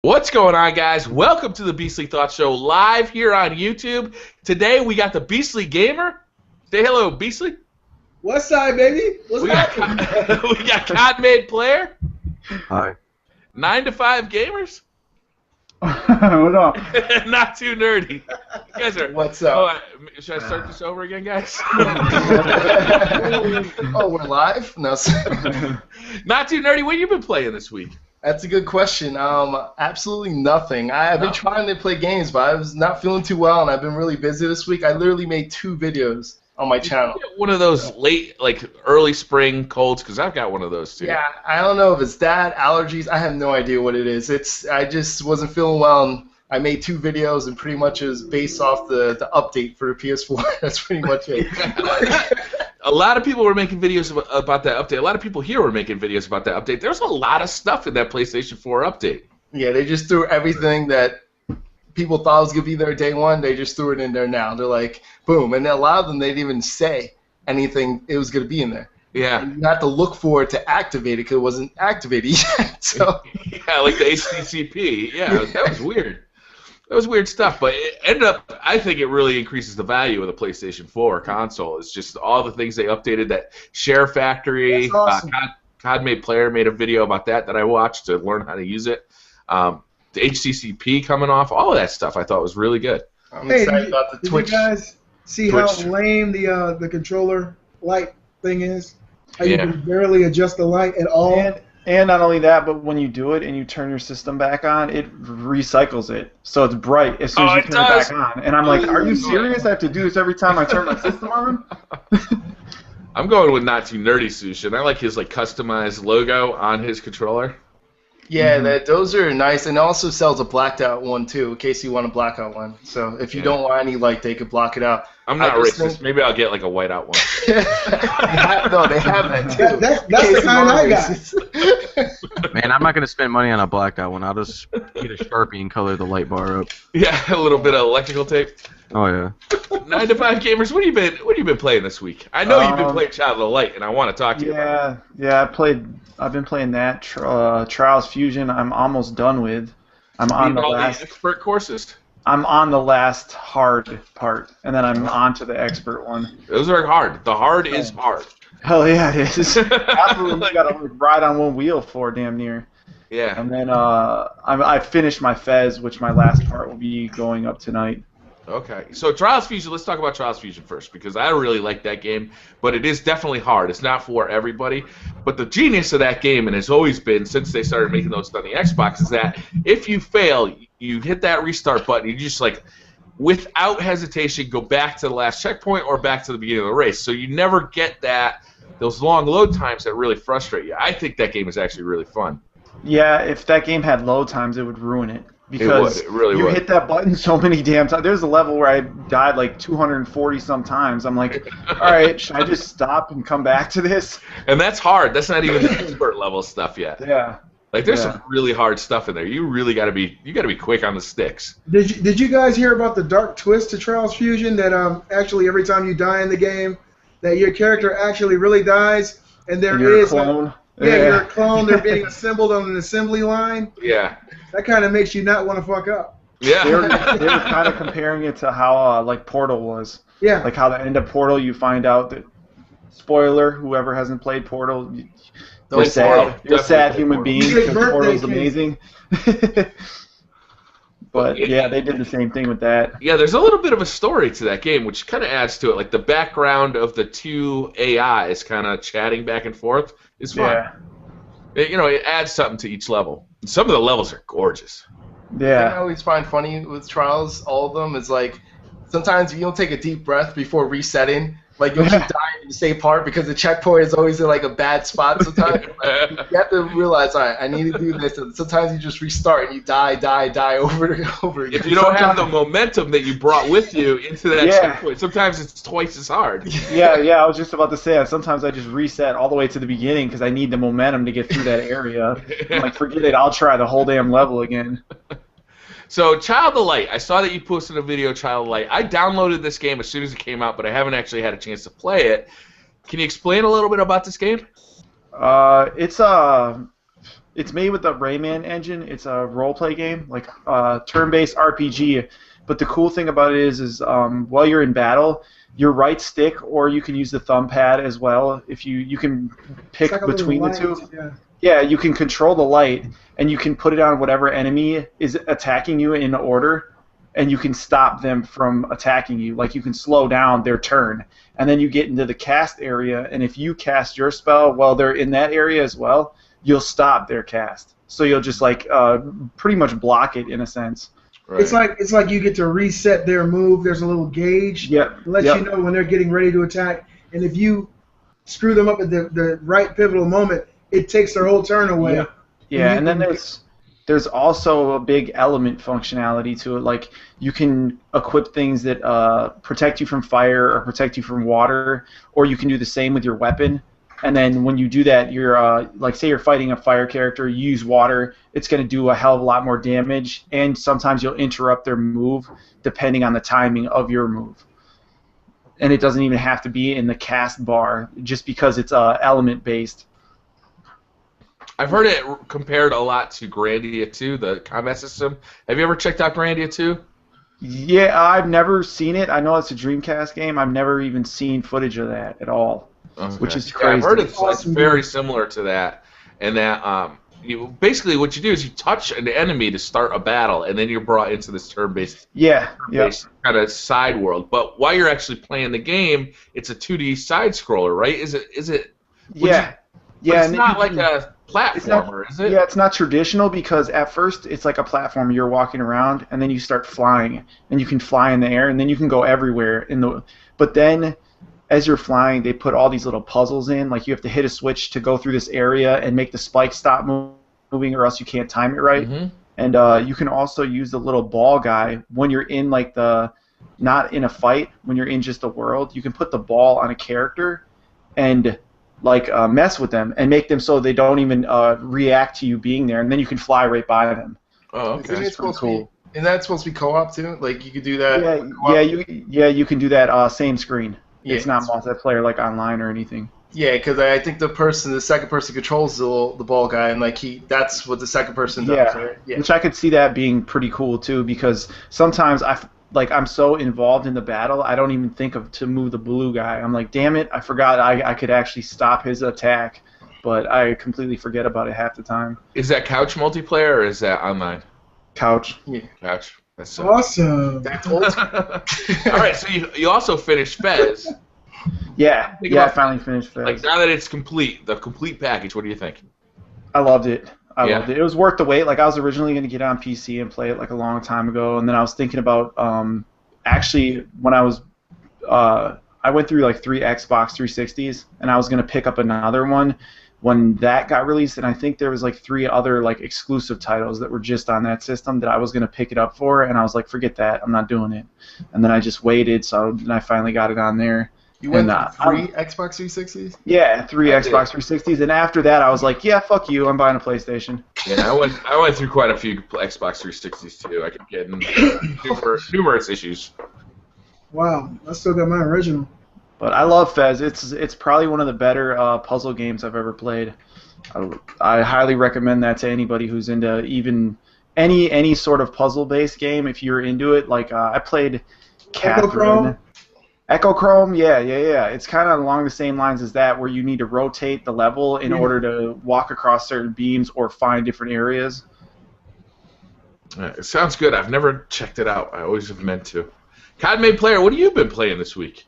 What's going on, guys? Welcome to the Beastly Thoughts Show live here on YouTube. Today we got the Beastly Gamer. Say hello, Beastly. West Side, baby. What's happening? We got Cod Made Player. Hi. 9 to 5 Gamers. What up? Not too nerdy. You guys are. What's up? Should I start this over again, guys? Oh, we're live? No, Not too nerdy. What have you been playing this week? that's a good question. Absolutely nothing. I've been trying to play games, but I was not feeling too well, and I've been really busy this week. I literally made 2 videos on my channel. You get one of those late, like early spring colds, because I've got one of those too. Yeah, I don't know if it's that, allergies. I have no idea what it is. I just wasn't feeling well, and I made 2 videos, and pretty much it was based off the update for the PS4. That's pretty much it. A lot of people were making videos about that update. A lot of people here were making videos about that update. There's a lot of stuff in that PlayStation 4 update. Yeah, they just threw everything that people thought was going to be there day one. They just threw it in there now. They're like, boom. And a lot of them, they didn't even say anything it was going to be in there. Yeah. And you have to look for it to activate it because it wasn't activated yet. So. Yeah, like the HDCP. Yeah, that was weird. That was weird stuff, but it ended up, I think it really increases the value of the PlayStation 4 console. It's just all the things they updated, that Share Factory. That's awesome. Cod Made Player made a video about that I watched to learn how to use it. The HDCP coming off, all of that stuff I thought was really good. I'm excited about the Twitch. Did you guys see how lame the controller light thing is? How you can barely adjust the light at all? And not only that, but when you do it and you turn your system back on, it recycles it. So it's bright as soon as you turn it back on. And I'm like, are you serious? I have to do this every time I turn my system on? I'm going with Not Too Nerdy Sushin. I like his customized logo on his controller. Yeah, those are nice, and it also sells a blacked out one too, in case you want a blackout one. So if you don't want any light, they could block it out. I'm not racist. Maybe I'll get like a whiteout one. No, they have that too. That's the kind I got. Man, I'm not going to spend money on a blacked out one. I'll just get a Sharpie and color the light bar up. Yeah, a little bit of electrical tape. Oh, yeah. 9 to 5 Gamers, what have you been playing this week? I know you've been playing Child of the Light, and I want to talk to you about it. Yeah, I've been playing that. Trials Fusion, I'm almost done with. I'm on the last expert courses. I'm on the last hard part, and then I'm on to the expert one. Those are hard. The hard is hard. Hell yeah, it is. Absolutely, you gotta ride on one wheel for damn near. Yeah. And then I finished my Fez, which my last part will be going up tonight. Okay, so Trials Fusion, let's talk about Trials Fusion first, because I really like that game, but it is definitely hard. It's not for everybody, but the genius of that game, and it's always been since they started making those on the Xbox, is that if you fail, you hit that restart button, you just without hesitation, go back to the last checkpoint or back to the beginning of the race, so you never get those long load times that really frustrate you. I think that game is actually really fun. Yeah, if that game had load times, it would ruin it. Because it really you would. hit that button so many damn times. There's a level where I died like 240 some times. I'm like, all right, should I just stop and come back to this? And that's hard. That's not even the expert level stuff yet. Yeah. There's some really hard stuff in there. You really gotta be quick on the sticks. Did you guys hear about the dark twist to Trials Fusion that actually every time you die in the game, that your character actually really dies, and you're a clone. You're a clone. They're being assembled on an assembly line. Yeah. That kind of makes you not want to fuck up. Yeah. They were kind of comparing it to how Portal was. Yeah. Like how the end of Portal, you find out that, spoiler, whoever hasn't played Portal, you're sad. You're a sad human being because Portal's amazing. But yeah, they did the same thing with that. Yeah, there's a little bit of a story to that game, which kind of adds to it. Like the background of the two AIs kind of chatting back and forth is fun. Yeah. It adds something to each level. Some of the levels are gorgeous. Yeah. I always find funny with Trials, all of them, is sometimes you don't take a deep breath before resetting. You'll keep dying in the same part because the checkpoint is always in a bad spot sometimes. You have to realize, all right, I need to do this. And sometimes you just restart and you die over and over again. If you don't have the momentum that you brought with you into that checkpoint, sometimes it's twice as hard. Yeah, I was just about to say that. Sometimes I just reset all the way to the beginning because I need the momentum to get through that area. I'm like, forget it, I'll try the whole damn level again. So, Child of the Light, I saw that you posted a video, Child of the Light. I downloaded this game as soon as it came out, but I haven't actually had a chance to play it. Can you explain a little bit about this game? It's It's made with the Rayman engine. It's a role-play game, like turn-based RPG. But the cool thing about it is while you're in battle, your right stick, or you can use the thumb pad as well. If you can pick It's like a between the little two. light, yeah. Yeah, you can control the light, and you can put it on whatever enemy is attacking you in order, and you can stop them from attacking you. Like, you can slow down their turn. And then you get into the cast area, and if you cast your spell while they're in that area as well, you'll stop their cast. So you'll just, like, pretty much block it in a sense. Right. It's like you get to reset their move. There's a little gauge. Yep. It lets Yep. you know when they're getting ready to attack. And if you screw them up at the right pivotal moment, it takes their whole turn away. Yeah. Yeah, and then there's also a big element functionality to it. Like, you can equip things that protect you from fire or protect you from water, or you can do the same with your weapon. And then when you do that, you're like, say you're fighting a fire character, you use water, it's going to do a hell of a lot more damage, and sometimes you'll interrupt their move depending on the timing of your move. And it doesn't even have to be in the cast bar, just because it's element based. I've heard it compared a lot to Grandia 2, the combat system. Have you ever checked out Grandia 2? Yeah, I've never seen it. I know it's a Dreamcast game. I've never even seen footage of that at all, which is crazy. Yeah, I've heard it's Awesome. very similar to that, and that basically what you do is you touch an enemy to start a battle, and then you're brought into this turn-based kind of side world. But while you're actually playing the game, it's a 2D side scroller, right? Is it? Yeah. Yeah, it's not like a platformer, is it? Yeah, it's not traditional, because at first it's like a platform. You're walking around, and then you start flying, and you can fly in the air, and then you can go everywhere. But then, as you're flying, they put all these little puzzles in. Like, you have to hit a switch to go through this area and make the spike stop moving, or else you can't time it right. Mm-hmm. And you can also use the little ball guy when you're in, like, not in a fight, when you're in just a world. You can put the ball on a character and mess with them and make them so they don't even react to you being there, and then you can fly right by them. Oh, okay. Isn't it That's pretty cool. And that's supposed to be co-op too? Like, you could do that? You can do that same screen. Yeah, It's not multiplayer like online or anything. Yeah, because I think the second person controls the ball guy, and that's what the second person does. Yeah. Right? Yeah. Which I could see that being pretty cool too, because sometimes I'm so involved in the battle, I don't even think to move the blue guy. I'm like, damn it, I forgot I could actually stop his attack, but I completely forget about it half the time. Is that couch multiplayer or is that online? Couch. Yeah. Couch. That's Awesome. That's old school. All right, so you also finished Fez. Yeah, Think I about- finally finished Fez. Like, now that it's complete, the complete package, what do you think? I loved it. I Yeah. loved it. It was worth the wait. Like, I was originally going to get on PC and play it like a long time ago, and then I was thinking about actually when I was I went through like 3 Xbox 360s, and I was going to pick up another one when that got released, and I think there was like 3 other like exclusive titles that were just on that system that I was going to pick it up for, and I was like, forget that, I'm not doing it. And then I just waited, so then I finally got it on there. You went And, through 3 Xbox 360s? Yeah, 3 I Xbox 360s, and after that I was like, yeah, fuck you, I'm buying a PlayStation. Yeah, I went through quite a few Xbox 360s too. I kept getting numerous issues. Wow, I still got my original. But I love Fez. It's probably one of the better puzzle games I've ever played. I highly recommend that to anybody who's into even any sort of puzzle-based game. If you're into it, like I played Catherine. Echochrome, yeah. It's kind of along the same lines as that, where you need to rotate the level in order to walk across certain beams or find different areas. It sounds good. I've never checked it out. I always have meant to. COD Player, what have you been playing this week?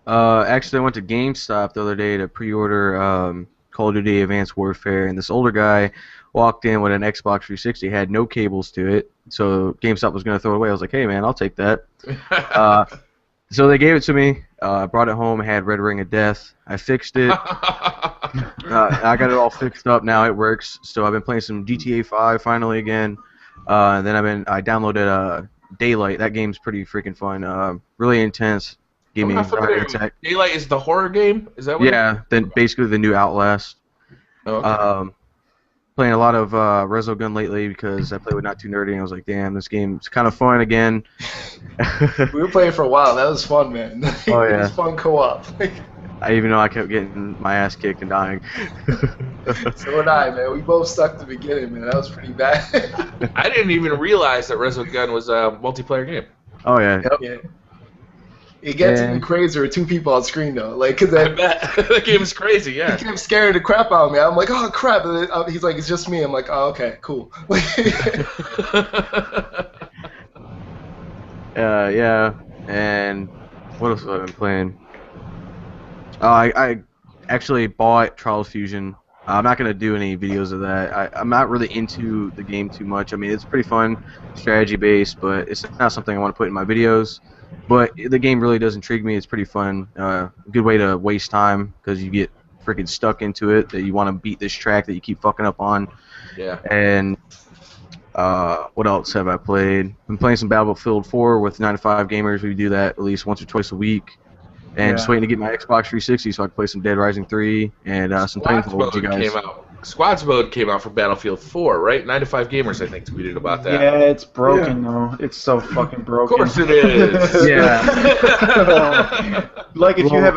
Actually, I went to GameStop the other day to pre-order Call of Duty Advanced Warfare, and this older guy walked in with an Xbox 360, had no cables to it, so GameStop was going to throw it away. I was like, hey, man, I'll take that. So they gave it to me. I brought it home. I had Red Ring of Death. I fixed it. I got it all fixed up now. It works. So I've been playing some GTA 5 finally again. And then I downloaded Daylight. That game's pretty freaking fun. Really intense. Gave me anxiety attack. Daylight is the horror game? Is that what? Yeah. Then basically the new Outlast. Oh, okay. Playing a lot of Resogun lately because I play with Not Too Nerdy, and I was like, damn, this game's kind of fun again. We were playing for a while. That was fun, man. Oh, It yeah. was fun co-op. even though I kept getting my ass kicked and dying. So did I, man. We both stuck at the beginning, man. That was pretty bad. I didn't even realize that Resogun was a multiplayer game. Oh yeah. Yeah. It gets Yeah. even crazier with 2 people on screen though. Like, cause I bet. That game is crazy, yeah. he kept scaring the crap out of me. I'm like, oh crap. And then, he's like, it's just me. I'm like, oh okay, cool. Yeah, and what else have I been playing? I actually bought Trials Fusion. I'm not going to do any videos of that. I'm not really into the game too much. I mean, it's pretty fun, strategy-based, but it's not something I want to put in my videos. But the game really does intrigue me. It's pretty fun. Good way to waste time because you get freaking stuck into it that you want to beat this track that you keep fucking up on. Yeah. And what else have I played? Been playing some Battlefield 4 with 9 to 5 gamers. We do that at least once or twice a week. And just waiting to get my Xbox 360 so I can play some Dead Rising 3 and some Squads Titanfall with you mode guys. came out. Squads mode came out for Battlefield 4, right? 9 to 5 gamers, I think, tweeted about that. Yeah, it's broken though. It's so fucking Of broken. course it is. Yeah. Like if you have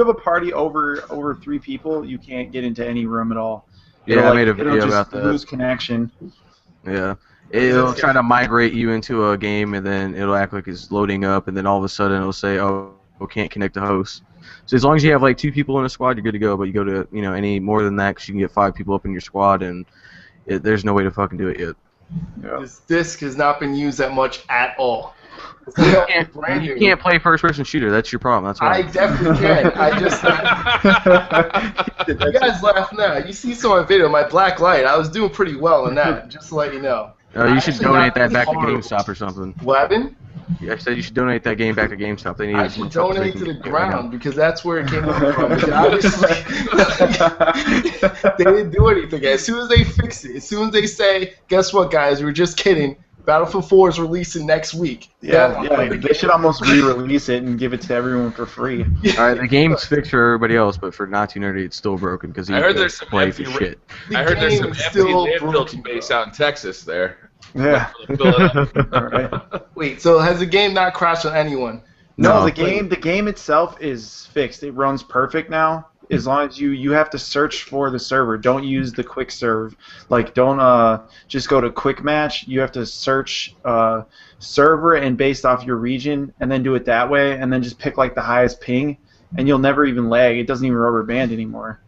a party over 3 people, you can't get into any room at all. Yeah, I made a it'll video just about that. lose connection. Yeah. It'll try to migrate you into a game, and then it'll act like it's loading up, and then all of a sudden it'll say, "Oh, can't connect to host." So as long as you have like 2 people in a squad, you're good to go. But you go to any more than that, because you can get 5 people up in your squad, and there's no way to fucking do it yet. Yeah. This disc has not been used that much at all. You can't play first-person shooter. That's your problem. That's why. I definitely can. I just you guys laugh now. You see some of my video, my black light. I was doing pretty well in that. Just to let you know. You should Actually, donate not that back to horrible. GameStop or something. What happened? I said you should donate that game back to GameStop. They need I as should much help as they donate to can the get right now. ground because that's where it came from. Because obviously, they didn't do anything. As soon as they fix it, as soon as they say, "Guess what, guys? We're just kidding. Battlefield 4 is releasing next week." Yeah, they should almost re-release it and give it to everyone for free. All right, the game's fixed for everybody else, but for Not Too Nerdy, it's still broken because he I heard there's some play empty for shit. I heard there's some game is empty still landfill broken, base bro. out in Texas there. Yeah. Fill it up. All right. Wait, so has the game not crashed on anyone? No, No. the game itself is fixed. It runs perfect now. As long as you have to search for the server. Don't use the quick serve. Like don't just go to quick match. You have to search server and based off your region and then do it that way and then just pick like the highest ping and you'll never even lag. It doesn't even rubber band anymore.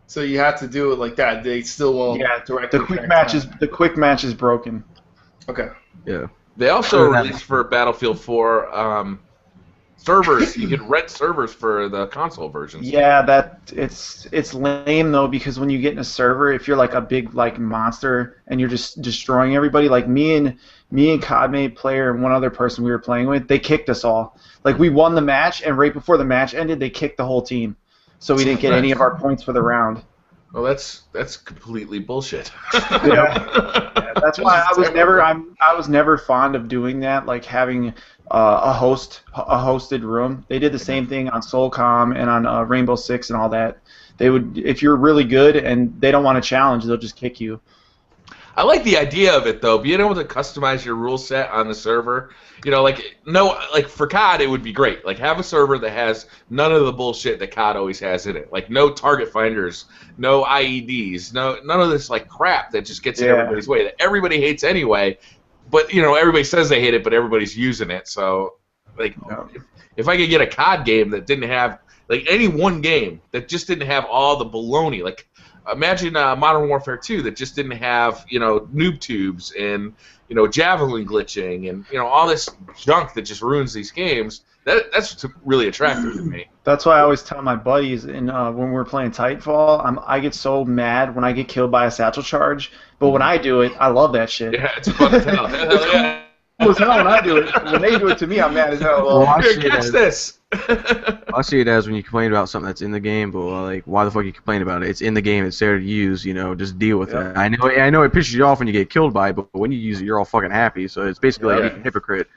So you have to do it like that. They still won't. Yeah, directly the quick connect match is broken. Okay. Yeah. They also released for Battlefield 4 servers. You could rent servers for the console versions. Yeah, it's lame though because when you get in a server, if you're like a big like monster and you're just destroying everybody, like me and CODmate player and one other person we were playing with, they kicked us all. Like we won the match and right before the match ended, they kicked the whole team, so we didn't get any of our points for the round. Well, that's completely bullshit. Yeah, that's why I was never fond of doing that, like having a hosted room. They did the same thing on Soulcom and on Rainbow Six and all that. They would, if you're really good and they don't want to challenge, they'll just kick you. I like the idea of it though, being able to customize your rule set on the server. Like for COD, it would be great. Like have a server that has none of the bullshit that COD always has in it. Like no target finders, no IEDs, none of this like crap that just gets in everybody's way that everybody hates anyway. But everybody says they hate it, but everybody's using it. So like, if I could get a COD game that didn't have like any one game that just didn't have all the baloney, like. Imagine Modern Warfare 2 that just didn't have, noob tubes and, javelin glitching and, all this junk that just ruins these games. That's really attractive to me. That's why I always tell my buddies when we're playing Titanfall, I get so mad when I get killed by a satchel charge, but when I do it, I love that shit. Yeah, it's fun as hell. Hell yeah. Cool as hell when I do it. When they do it to me, I'm mad as hell. Well, I Here, see it catch as- this. I see it as when you complain about something that's in the game, but like, why the fuck you complain about it? It's in the game. It's there to use. Just deal with it. I know it pisses you off when you get killed by it, but when you use it, you're all fucking happy. So it's basically like being a hypocrite.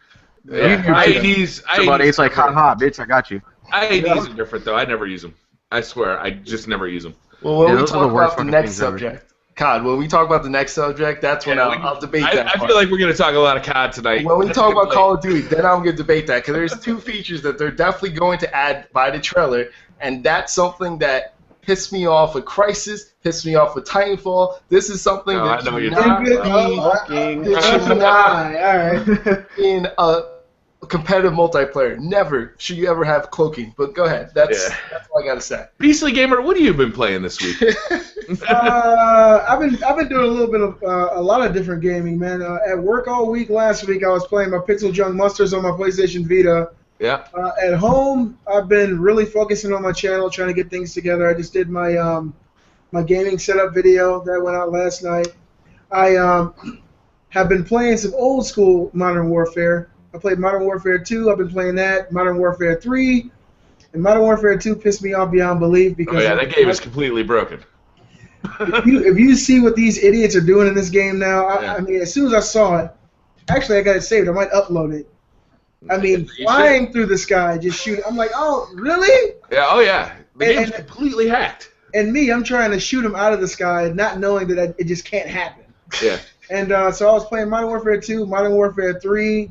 Yeah, IEDs, Somebody, it's like hot, bitch. I got you. IEDs are different though. I never use them. I swear, I just never use them. Well, when Yeah, we those are talk the worst about the fucking next things ever. subject, COD. When we talk about the next subject, that's when I'll debate that. I feel like we're going to talk a lot of COD tonight. When we talk about Call of Duty, then I'm going to debate that because there's 2 features that they're definitely going to add by the trailer, and that's something that pissed me off with Crysis, pissed me off with Titanfall. This is something that should not be in a competitive multiplayer. Never should you ever have cloaking. But go ahead. That's all I gotta say. Beastly Gamer, what have you been playing this week? I've been doing a little bit of a lot of different gaming, man. At work all week last week, I was playing my Pixel Junk Musters on my PlayStation Vita. Yeah. At home, I've been really focusing on my channel, trying to get things together. I just did my my gaming setup video that went out last night. I have been playing some old school Modern Warfare. I played Modern Warfare 2. I've been playing that. Modern Warfare 3. And Modern Warfare 2 pissed me off beyond belief because that game is completely broken. if you see what these idiots are doing in this game now, I mean, as soon as I saw it, actually I got it saved. I might upload it. I mean, flying through the sky, just shooting. I'm like, oh, really? Yeah, oh yeah. The game's completely hacked. And me, I'm trying to shoot him out of the sky, not knowing that it just can't happen. Yeah. And so I was playing Modern Warfare 2, Modern Warfare 3.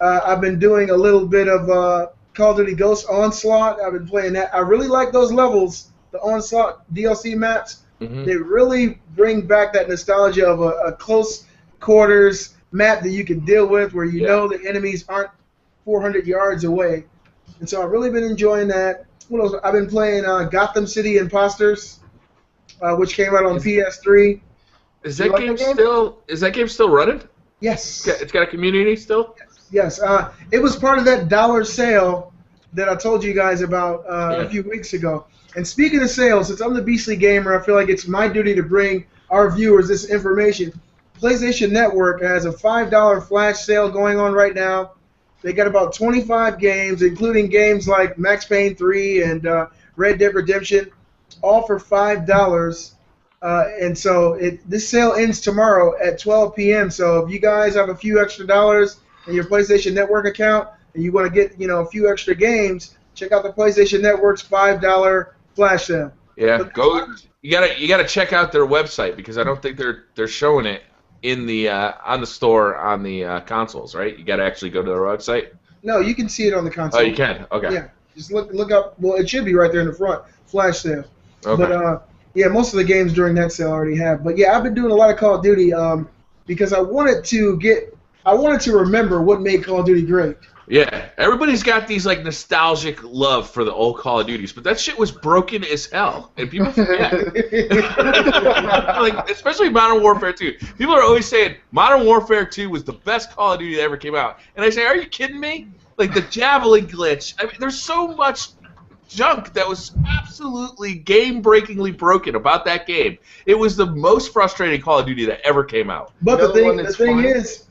I've been doing a little bit of Call of Duty Ghost Onslaught. I've been playing that. I really like those levels, the Onslaught DLC maps. Mm-hmm. They really bring back that nostalgia of a close quarters map that you can deal with where you know the enemies aren't 400 yards away. And so I've really been enjoying that. What else? I've been playing Gotham City Imposters, which came out on PS3. Is that game still running? Yes. It's got a community still? Yes. It was part of that dollar sale that I told you guys about a few weeks ago. And speaking of sales, since I'm the Beastly Gamer, I feel like it's my duty to bring our viewers this information. PlayStation Network has a $5 flash sale going on right now. They got about 25 games, including games like Max Payne 3 and Red Dead Redemption, all for $5. And so this sale ends tomorrow at 12 p.m. So if you guys have a few extra dollars in your PlayStation Network account and you want to get a few extra games, check out the PlayStation Network's $5 flash sale. Yeah, you gotta check out their website because I don't think they're showing it in the on the store on the consoles, right? You gotta actually go to their website. No, you can see it on the console. Oh, you can. Okay. Yeah, just look up. Well, it should be right there in the front. Flash sale. Okay. But yeah, most of the games during that sale already have. But yeah, I've been doing a lot of Call of Duty because I wanted to remember what made Call of Duty great. Yeah, everybody's got these like nostalgic love for the old Call of Duties, but that shit was broken as hell, and people forget. Like, especially Modern Warfare 2. People are always saying Modern Warfare 2 was the best Call of Duty that ever came out, and I say, are you kidding me? Like the Javelin glitch. I mean, there's so much junk that was absolutely game-breakingly broken about that game. It was the most frustrating Call of Duty that ever came out. But the thing is.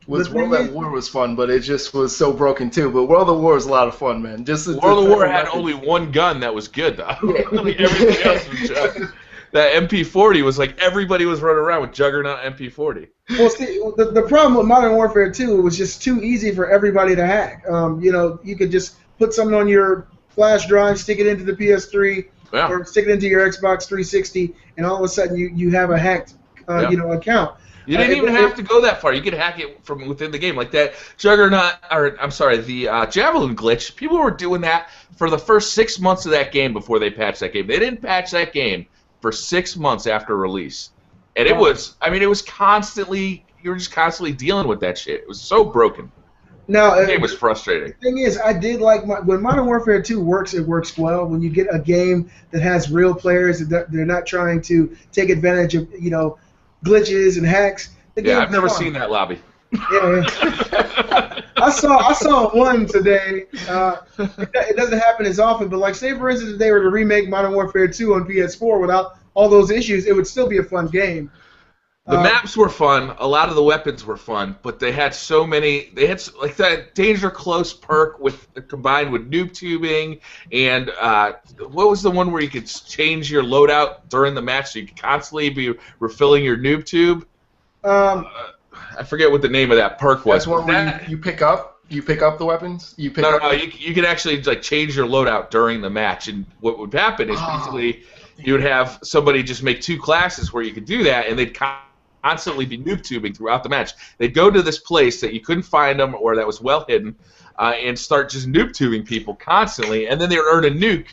World at War was fun, but it just was so broken too. But World at War was a lot of fun, man. World at War had only one gun that was good, though. Everything else was junk. That MP40 was like everybody was running around with Juggernaut MP40. Well, see, the problem with Modern Warfare 2 was just too easy for everybody to hack. You could just put something on your flash drive, stick it into the PS3, or stick it into your Xbox 360, and all of a sudden you have a hacked account. You didn't even have to go that far. You could hack it from within the game. Like that the Javelin glitch, people were doing that for the first 6 months of that game before they patched that game. They didn't patch that game for 6 months after release. And it was constantly, you were just constantly dealing with that shit. It was so broken. Now, the game was frustrating. The thing is, I did like when Modern Warfare 2 works, it works well. When you get a game that has real players, that they're not trying to take advantage of, glitches and hacks. I've never seen that lobby. Yeah. I saw one today. It doesn't happen as often, but like, say for instance, if they were to remake Modern Warfare 2 on PS4 without all those issues, it would still be a fun game. The maps were fun. A lot of the weapons were fun, but they had so many. They had like that Danger Close perk combined with noob tubing, and what was the one where you could change your loadout during the match, so you could constantly be refilling your noob tube. I forget what the name of that perk was. That's one where you pick up. You pick up the weapons. You pick. No. You can actually like change your loadout during the match, and what would happen is basically you would have somebody just make 2 classes where you could do that, and they'd constantly be noob tubing throughout the match. They'd go to this place that you couldn't find them or that was well hidden, and start just noob tubing people constantly, and then they would earn a nuke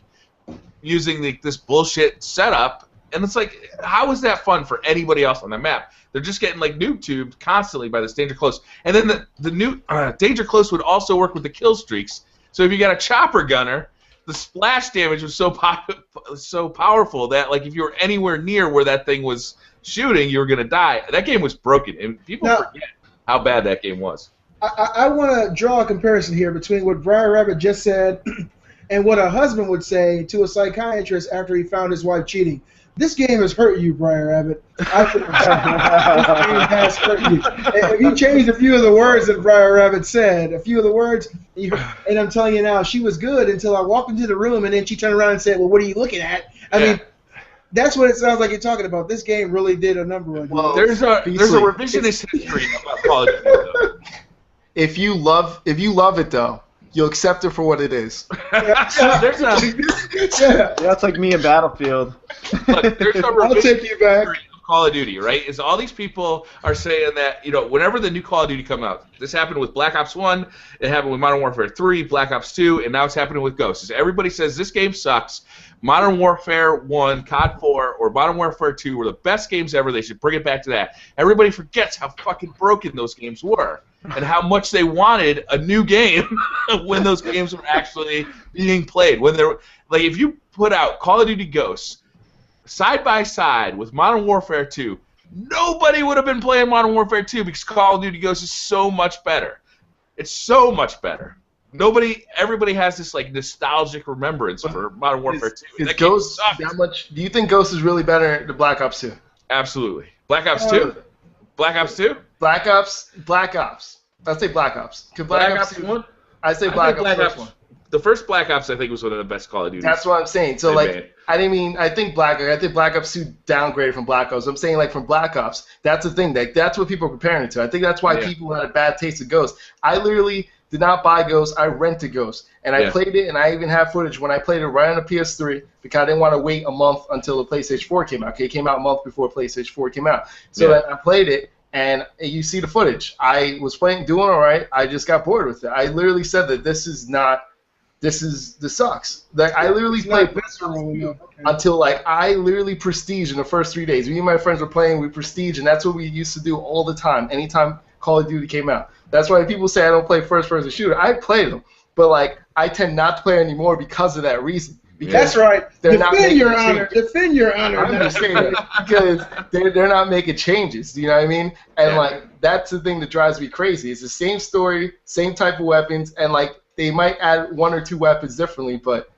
using this bullshit setup. And it's like, how is that fun for anybody else on the map? They're just getting like noob tubed constantly by this Danger Close. And then the new Danger Close would also work with the kill streaks. So if you got a chopper gunner, the splash damage was so powerful that like if you were anywhere near where that thing was shooting, you were gonna die. That game was broken, and people forget how bad that game was. I want to draw a comparison here between what Briar Rabbit just said and what a husband would say to a psychiatrist after he found his wife cheating. This game has hurt you, Briar Rabbit. This game has hurt you. If you changed a few of the words that Briar Rabbit said, and I'm telling you now, she was good until I walked into the room, and then she turned around and said, well, what are you looking at? I mean, that's what it sounds like you're talking about. This game really did a number on you. Well, there's a revisionist history about Call of Duty, though. If you love it, though, you'll accept it for what it is. That's like me in Battlefield. Look, there's a I'll take you back. Call of Duty, right? Is all these people are saying that, whenever the new Call of Duty come out, this happened with Black Ops 1, it happened with Modern Warfare 3, Black Ops 2, and now it's happening with Ghosts. Everybody says this game sucks. Modern Warfare 1, COD 4, or Modern Warfare 2 were the best games ever. They should bring it back to that. Everybody forgets how fucking broken those games were and how much they wanted a new game when those games were actually being played. When they're like, if you put out Call of Duty Ghosts side by side with Modern Warfare 2, nobody would have been playing Modern Warfare 2 because Call of Duty Ghosts is so much better. It's so much better. Everybody has this like nostalgic remembrance for Modern Warfare 2. Is Ghosts that much? Do you think Ghosts is really better than Black Ops 2? Absolutely. Black Ops 2? Black Ops 2? Black Ops. I'd say Black Ops. Black Ops 1? I'd say Black Ops. The first Black Ops, I think, was one of the best Call of Duty. That's what I'm saying. So, I think Black Ops 2 downgraded from Black Ops. I'm saying, like, from Black Ops, that's the thing. That's what people are comparing it to. I think that's why people had a bad taste of Ghosts. I literally did not buy Ghosts. I rented Ghosts. And I played it, and I even have footage when I played it right on the PS3 because I didn't want to wait a month until the PlayStation 4 came out. Okay, it came out a month before PlayStation 4 came out. So I played it, and you see the footage. I was doing all right. I just got bored with it. I literally said that this sucks. Like I literally played until like I literally prestige in the first 3 days. Me and my friends were playing with prestige, and that's what we used to do all the time. Anytime Call of Duty came out. That's why people say I don't play first-person shooter. I played them, but like I tend not to play anymore because of that reason. Because that's right. They're not making your honor. Defend your honor. I'm just saying that because they're not making changes. You know what I mean? And like that's the thing that drives me crazy. It's the same story, same type of weapons, and like they might add 1 or 2 weapons differently, but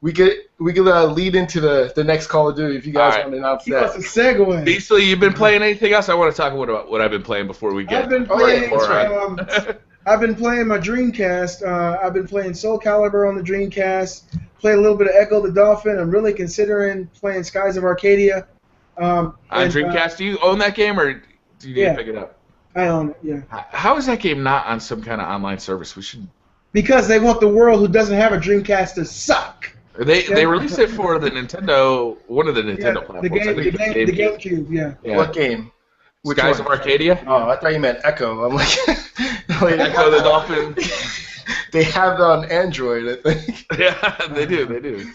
we could lead into the next Call of Duty if you guys want to announce that. That's a segue. Beasley, you've been playing anything else? I want to talk about what I've been playing before we get. I've been playing. I've been playing my Dreamcast. I've been playing Soul Calibur on the Dreamcast. Played a little bit of Echo the Dolphin. I'm really considering playing Skies of Arcadia. On Dreamcast, do you own that game or do you need to pick it up? I own it. Yeah. How is that game not on some kind of online service? We should. Because they want the world who doesn't have a Dreamcast to suck. They released it for the Nintendo, one of the Nintendo platforms. The GameCube, yeah. What game? Which Skies of Arcadia? Oh, I thought you meant Echo. I'm like, Echo the Dolphin. They have it on Android, I think. Yeah, they do.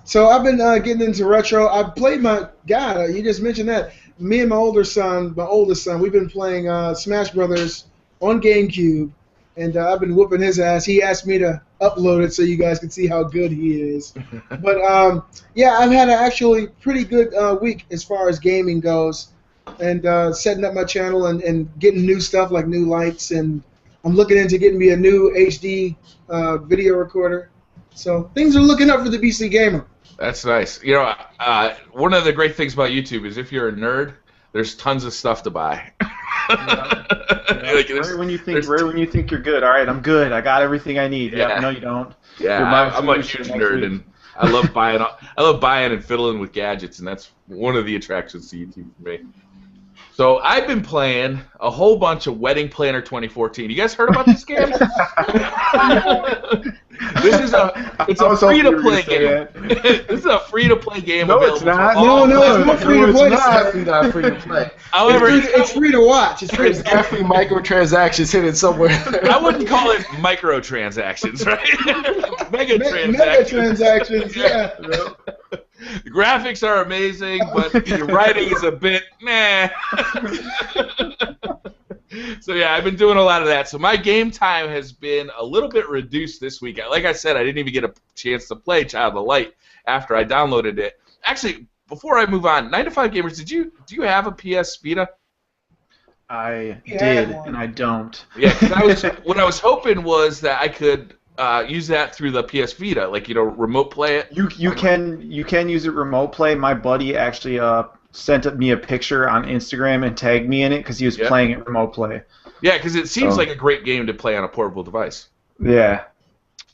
So I've been getting into retro. I've played you just mentioned that. Me and my oldest son, we've been playing Smash Brothers on GameCube. And I've been whooping his ass. He asked me to upload it so you guys can see how good he is. But, I've had an actually pretty good week as far as gaming goes. And setting up my channel and getting new stuff like new lights. And I'm looking into getting me a new HD video recorder. So things are looking up for the BC Gamer. That's nice. One of the great things about YouTube is if you're a nerd, there's tons of stuff to buy. Right when you think you're good. All right, I'm good. I got everything I need. Yeah. No, you don't. Yeah, I'm a huge nerd, and I love buying and fiddling with gadgets, and that's one of the attractions to YouTube for me. So I've been playing a whole bunch of Wedding Planner 2014. You guys heard about this game? This is it's a free-to-play game. This is a free-to-play game. No, it's not. No, it's not free to play. It's definitely not free to play. However, It's free to watch. It's free There's to definitely microtransactions hidden somewhere. I wouldn't call it microtransactions, right? Mega Mega transactions, yeah. The graphics are amazing, but your writing is a bit meh. So yeah, I've been doing a lot of that. So my game time has been a little bit reduced this week. Like I said, I didn't even get a chance to play Child of the Light after I downloaded it. Actually, before I move on, 9 to 5 Gamers, do you have a PS Vita? I Yeah, did, one. and I don't. Yeah, 'cause what I was hoping was that I could use that through the PS Vita, like remote play it. You can use it remote play. My buddy actually sent me a picture on Instagram and tagged me in it because he was playing it remote play. Yeah, because it seems So- like a great game to play on a portable device. Yeah.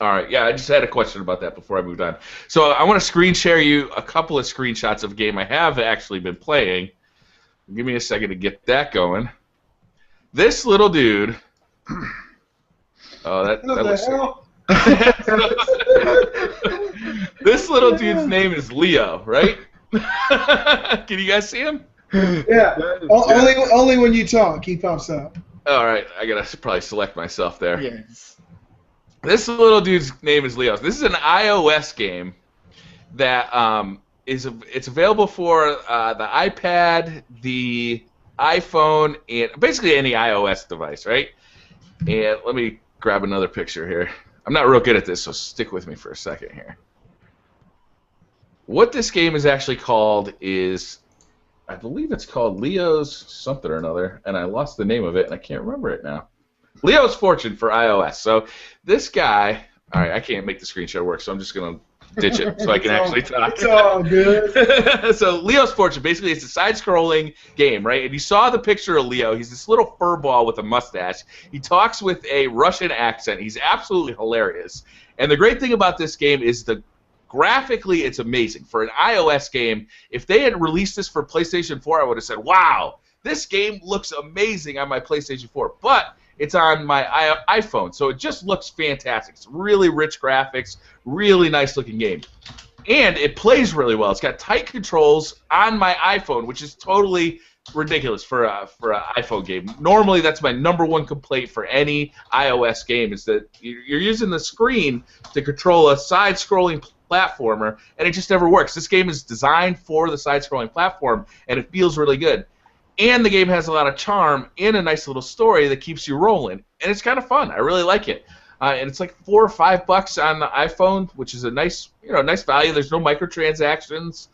All right, yeah, I just had a question about that before I moved on. So I want to screen share you a couple of screenshots of a game I have actually been playing. Give me a second to get that going. This little dude. Oh, that What the looks. hell? This little dude's name is Leo, right? Can you guys see him? Yeah. Only when you talk, he pops up. All right, I gotta probably select myself there. Yes. This little dude's name is Leo. This is an iOS game that it's available for the iPad, the iPhone, and basically any iOS device, right? And let me grab another picture here. I'm not real good at this, so stick with me for a second here. What this game is actually called is, I believe it's called Leo's something or another, and I lost the name of it, and I can't remember it now. Leo's Fortune for iOS. So this guy, all right, I can't make the screen share work, so I'm just going to ditch it so I can actually talk. It's all good. So Leo's Fortune, basically it's a side-scrolling game, right? And you saw the picture of Leo. He's this little furball with a mustache. He talks with a Russian accent. He's absolutely hilarious. And the great thing about this game is graphically, it's amazing. For an iOS game, if they had released this for PlayStation 4, I would have said, wow, this game looks amazing on my PlayStation 4. But it's on my iPhone, so it just looks fantastic. It's really rich graphics, really nice-looking game. And it plays really well. It's got tight controls on my iPhone, which is totally ridiculous for an iPhone game. Normally, that's my #1 complaint for any iOS game is that you're using the screen to control a side-scrolling platformer, and it just never works. This game is designed for the side-scrolling platform, and it feels really good. And the game has a lot of charm and a nice little story that keeps you rolling, and it's kind of fun. I really like it. And it's like $4 or $5 on the iPhone, which is a nice value. There's no microtransactions.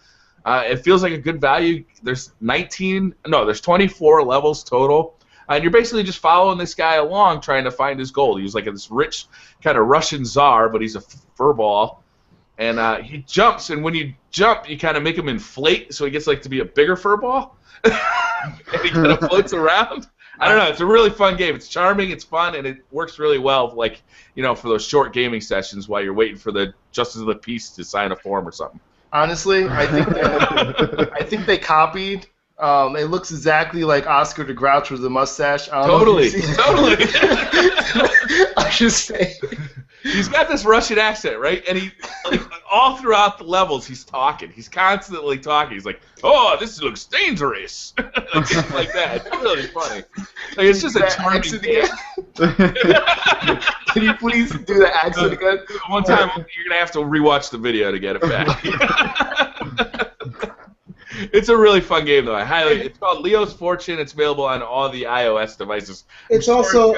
It feels like a good value. There's 24 levels total, and you're basically just following this guy along trying to find his gold. He's like this rich kind of Russian czar, but he's a furball, and he jumps. And when you jump, you kind of make him inflate, so he gets like to be a bigger furball, and he kind of floats around. I don't know. It's a really fun game. It's charming. It's fun, and it works really well, like for those short gaming sessions while you're waiting for the justice of the peace to sign a form or something. Honestly, I think they copied. It looks exactly like Oscar the Grouch with the mustache. Totally. I should say. He's got this Russian accent, right? And he, all throughout the levels, he's talking. He's constantly talking. He's like, "Oh, this looks dangerous," like that. It's really funny. Like, it's just a charming game. Can you please do the accent again? One time, you're gonna have to rewatch the video to get it back. It's a really fun game, though. It's called Leo's Fortune. It's available on all the iOS devices. It's also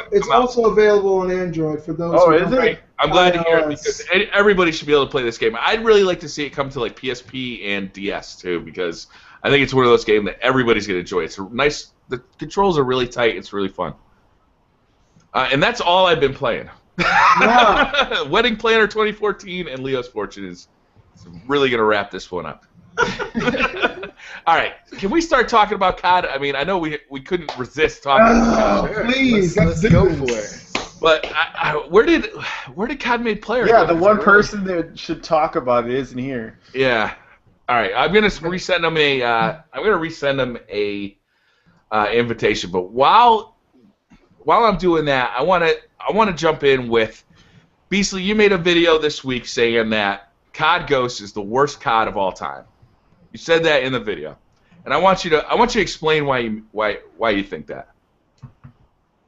available on Android for those. Oh, who is don't it? I'm glad to hear it because everybody should be able to play this game. I'd really like to see it come to like PSP and DS too, because I think it's one of those games that everybody's gonna enjoy. It's nice. The controls are really tight. It's really fun. And that's all I've been playing. Wow. Wedding Planner 2014 and Leo's Fortune is really gonna wrap this one up. All right, can we start talking about COD? I mean, I know we couldn't resist talking about COD. Please, let's do go this. for it. But where did COD Made Player Yeah, go? the one person that should talk about it isn't here. Yeah. All right, I'm gonna resend them a invitation. But while I'm doing that, I want to jump in with Beasley, you made a video this week saying that COD Ghosts is the worst COD of all time. You said that in the video, and I want you to explain why you think that.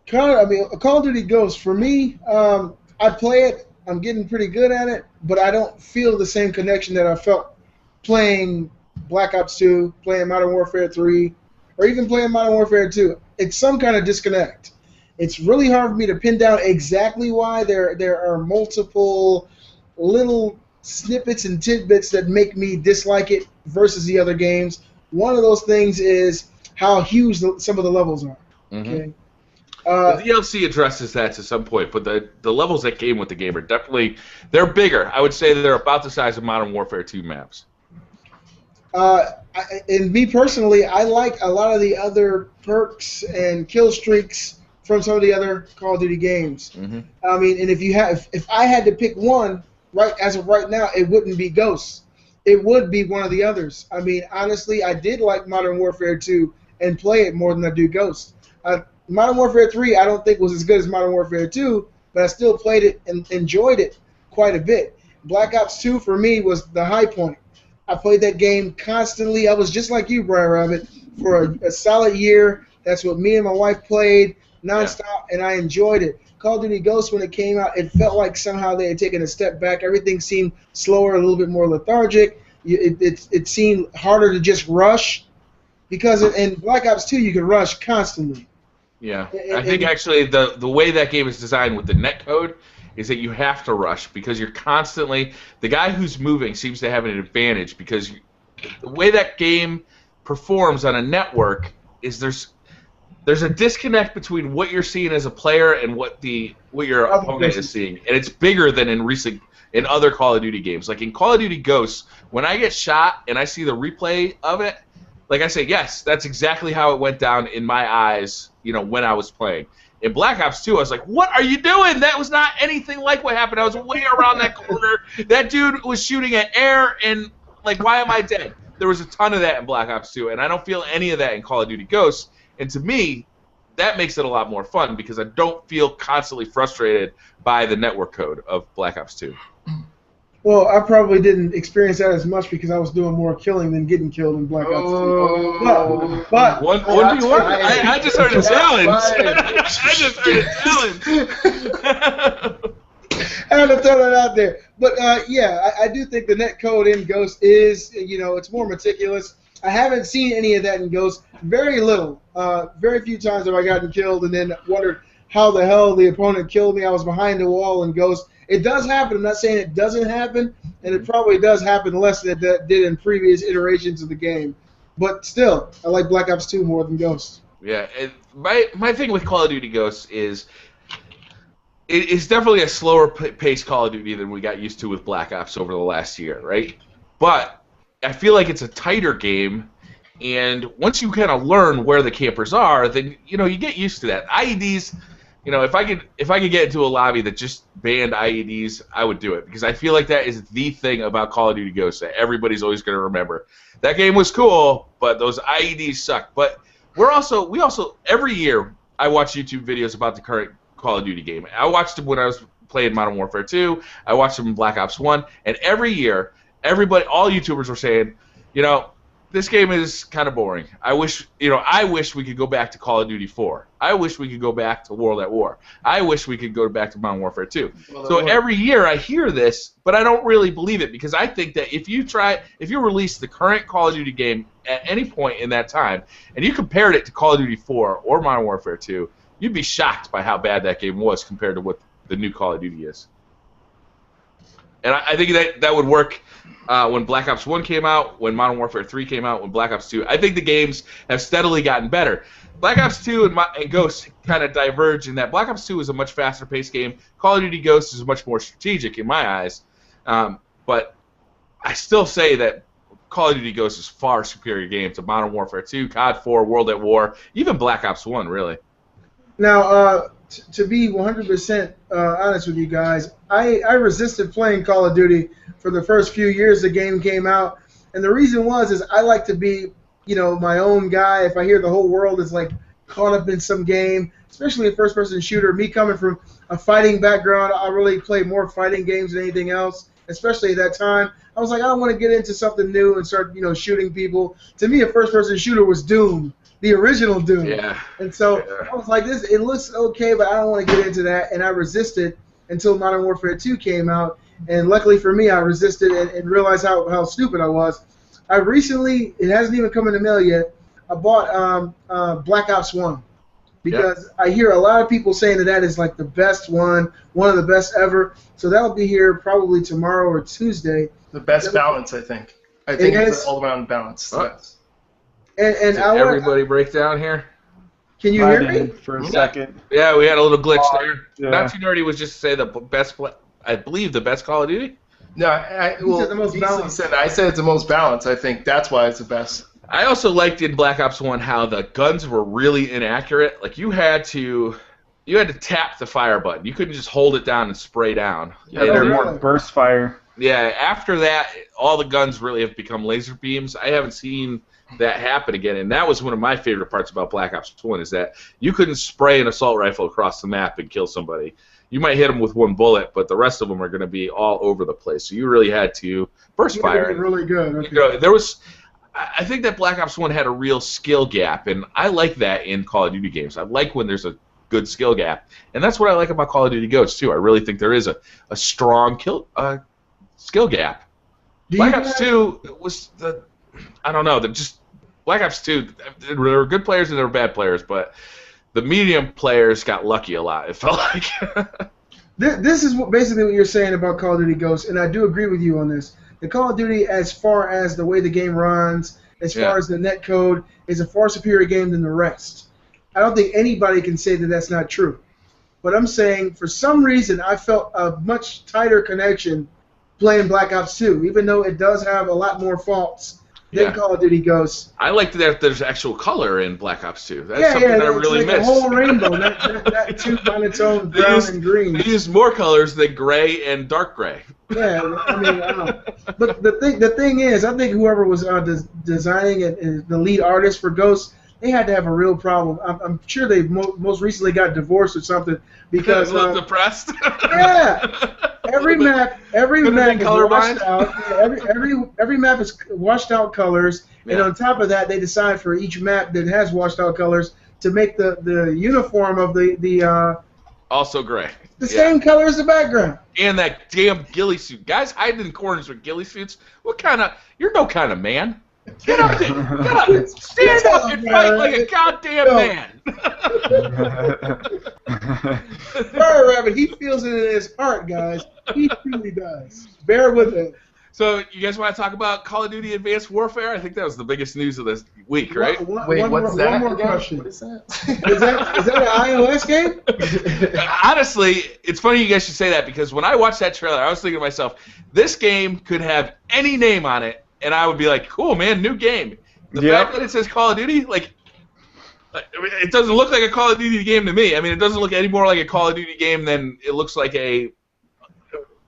Call of Duty Ghosts, for me, I play it. I'm getting pretty good at it, but I don't feel the same connection that I felt playing Black Ops 2, playing Modern Warfare 3, or even playing Modern Warfare 2. It's some kind of disconnect. It's really hard for me to pin down exactly why. There are multiple little snippets and tidbits that make me dislike it versus the other games. One of those things is how huge some of the levels are. Okay. The DLC addresses that to some point, but the levels that came with the game are definitely they're bigger. I would say that they're about the size of Modern Warfare 2 maps. And me personally, I like a lot of the other perks and kill streaks from some of the other Call of Duty games. Mm-hmm. I mean, and if I had to pick one as of right now, it wouldn't be Ghosts. It would be one of the others. I mean, honestly, I did like Modern Warfare 2 and play it more than I do Ghosts. Modern Warfare 3 I don't think was as good as Modern Warfare 2, but I still played it and enjoyed it quite a bit. Black Ops 2 for me was the high point. I played that game constantly. I was just like you, Brian Rabbit, for a solid year. That's what me and my wife played nonstop, and I enjoyed it. Call of Duty Ghosts, when it came out, it felt like somehow they had taken a step back. Everything seemed slower, a little bit more lethargic. It seemed harder to just rush, because in Black Ops 2 you could rush constantly. Yeah, I think actually the way that game is designed with the netcode is that you have to rush because you're constantly the guy who's moving seems to have an advantage because the way that game performs on a network is there's a disconnect between what you're seeing as a player and what your opponent is seeing, and it's bigger than in other Call of Duty games. Like in Call of Duty Ghosts, when I get shot and I see the replay of it, like I say, yes, that's exactly how it went down in my eyes, when I was playing. In Black Ops 2, I was like, what are you doing? That was not anything like what happened. I was way around that corner. That dude was shooting at air, and, why am I dead? There was a ton of that in Black Ops 2, and I don't feel any of that in Call of Duty Ghosts. And to me, that makes it a lot more fun because I don't feel constantly frustrated by the network code of Black Ops 2. Well, I probably didn't experience that as much because I was doing more killing than getting killed in Black Ops 2. But what do you want? I just heard a challenge. I just heard a challenge. I had to throw that out there. But, I do think the net code in Ghost is, it's more meticulous. I haven't seen any of that in Ghost. Very little. Very few times have I gotten killed and then wondered how the hell the opponent killed me. I was behind the wall in Ghost. It does happen. I'm not saying it doesn't happen, and it probably does happen less than it did in previous iterations of the game. But still, I like Black Ops 2 more than Ghost. Yeah, my thing with Call of Duty Ghosts is it's definitely a slower paced Call of Duty than we got used to with Black Ops over the last year, right? But I feel like it's a tighter game, and once you kind of learn where the campers are, then you get used to that. IEDs. If I could get into a lobby that just banned IEDs, I would do it because I feel like that is the thing about Call of Duty Ghosts that everybody's always going to remember. That game was cool, but those IEDs suck. But we also every year I watch YouTube videos about the current Call of Duty game. I watched them when I was playing Modern Warfare 2. I watched them in Black Ops 1, and every year all YouTubers were saying, this game is kind of boring. I wish we could go back to Call of Duty 4. I wish we could go back to World at War. I wish we could go back to Modern Warfare 2. So every year I hear this, but I don't really believe it because I think that if you release the current Call of Duty game at any point in that time and you compared it to Call of Duty 4 or Modern Warfare 2, you'd be shocked by how bad that game was compared to what the new Call of Duty is. And I think that would work when Black Ops 1 came out, when Modern Warfare 3 came out, when Black Ops 2. I think the games have steadily gotten better. Black Ops 2 and Ghosts kind of diverge in that Black Ops 2 is a much faster-paced game. Call of Duty Ghosts is much more strategic in my eyes. But I still say that Call of Duty Ghosts is a far superior game to Modern Warfare 2, COD 4, World at War, even Black Ops 1, really. Now, to be 100% honest with you guys, I resisted playing Call of Duty for the first few years the game came out, and the reason is I like to be, my own guy. If I hear the whole world is caught up in some game, especially a first-person shooter. Me coming from a fighting background, I really played more fighting games than anything else, especially at that time. I was like, I don't want to get into something new and start, shooting people. To me, a first-person shooter was Doom, the original Doom. Yeah. And so I was like, it looks okay, but I don't want to get into that. And I resisted until Modern Warfare 2 came out. And luckily for me, I resisted and realized how stupid I was. I recently, it hasn't even come in the mail yet, I bought Black Ops 1 because I hear a lot of people saying that is like the best one of the best ever. So that'll be here probably tomorrow or Tuesday. The best balance, I think. I think it's an all-around balance. And everybody break down here? Can you hear me? For a second. Yeah, we had a little glitch there. Yeah. Not Too Nerdy was just to say the best, I believe the best Call of Duty? No, I said it's the most balanced. I think that's why it's the best. I also liked in Black Ops 1 how the guns were really inaccurate. Like you had to tap the fire button. You couldn't just hold it down and spray down. Yeah, they're more burst fire. Yeah, after that, all the guns really have become laser beams. I haven't seen that happen again, and that was one of my favorite parts about Black Ops 1 is that you couldn't spray an assault rifle across the map and kill somebody. You might hit them with one bullet, but the rest of them are going to be all over the place. So you really had to burst fire. Really good. Okay. I think that Black Ops 1 had a real skill gap, and I like that in Call of Duty games. I like when there's a good skill gap, and that's what I like about Call of Duty Ghosts too. I really think there is a strong skill gap. Black Ops 2 was Black Ops 2. There were good players and there were bad players, but the medium players got lucky a lot. It felt like. This is basically what you're saying about Call of Duty Ghosts, and I do agree with you on this. The Call of Duty, as far as the way the game runs, as far as the net code, is a far superior game than the rest. I don't think anybody can say that that's not true. But I'm saying, for some reason, I felt a much tighter connection playing Black Ops 2, even though it does have a lot more faults than Call of Duty Ghosts. I like that there's actual color in Black Ops 2. That's something I really miss. A whole rainbow, not two monotone brown and green. They use more colors than gray and dark gray. Yeah, but the thing is, I think whoever was designing it, the lead artist for Ghosts, they had to have a real problem. I'm sure they most recently got divorced or something because. Depressed. Yeah. Every map is washed out. Every map is washed out colors, and on top of that, they decide for each map that has washed out colors to make the uniform of the also gray. The same color as the background. And that damn ghillie suit. Guys hiding in corners with ghillie suits. You're no kind of man. Get up there. Get up. Stand up and fight like a goddamn man. Fire Rabbit, he feels it in his heart, guys. He really does. Bear with it. So, you guys want to talk about Call of Duty Advanced Warfare? I think that was the biggest news of this week, right? Wait, what's that? One more question. What is that? Is that an iOS game? Honestly, it's funny you guys should say that because when I watched that trailer, I was thinking to myself, this game could have any name on it, and I would be like, cool, man, new game. The fact that it says Call of Duty, it doesn't look like a Call of Duty game to me. I mean, it doesn't look any more like a Call of Duty game than it looks like a,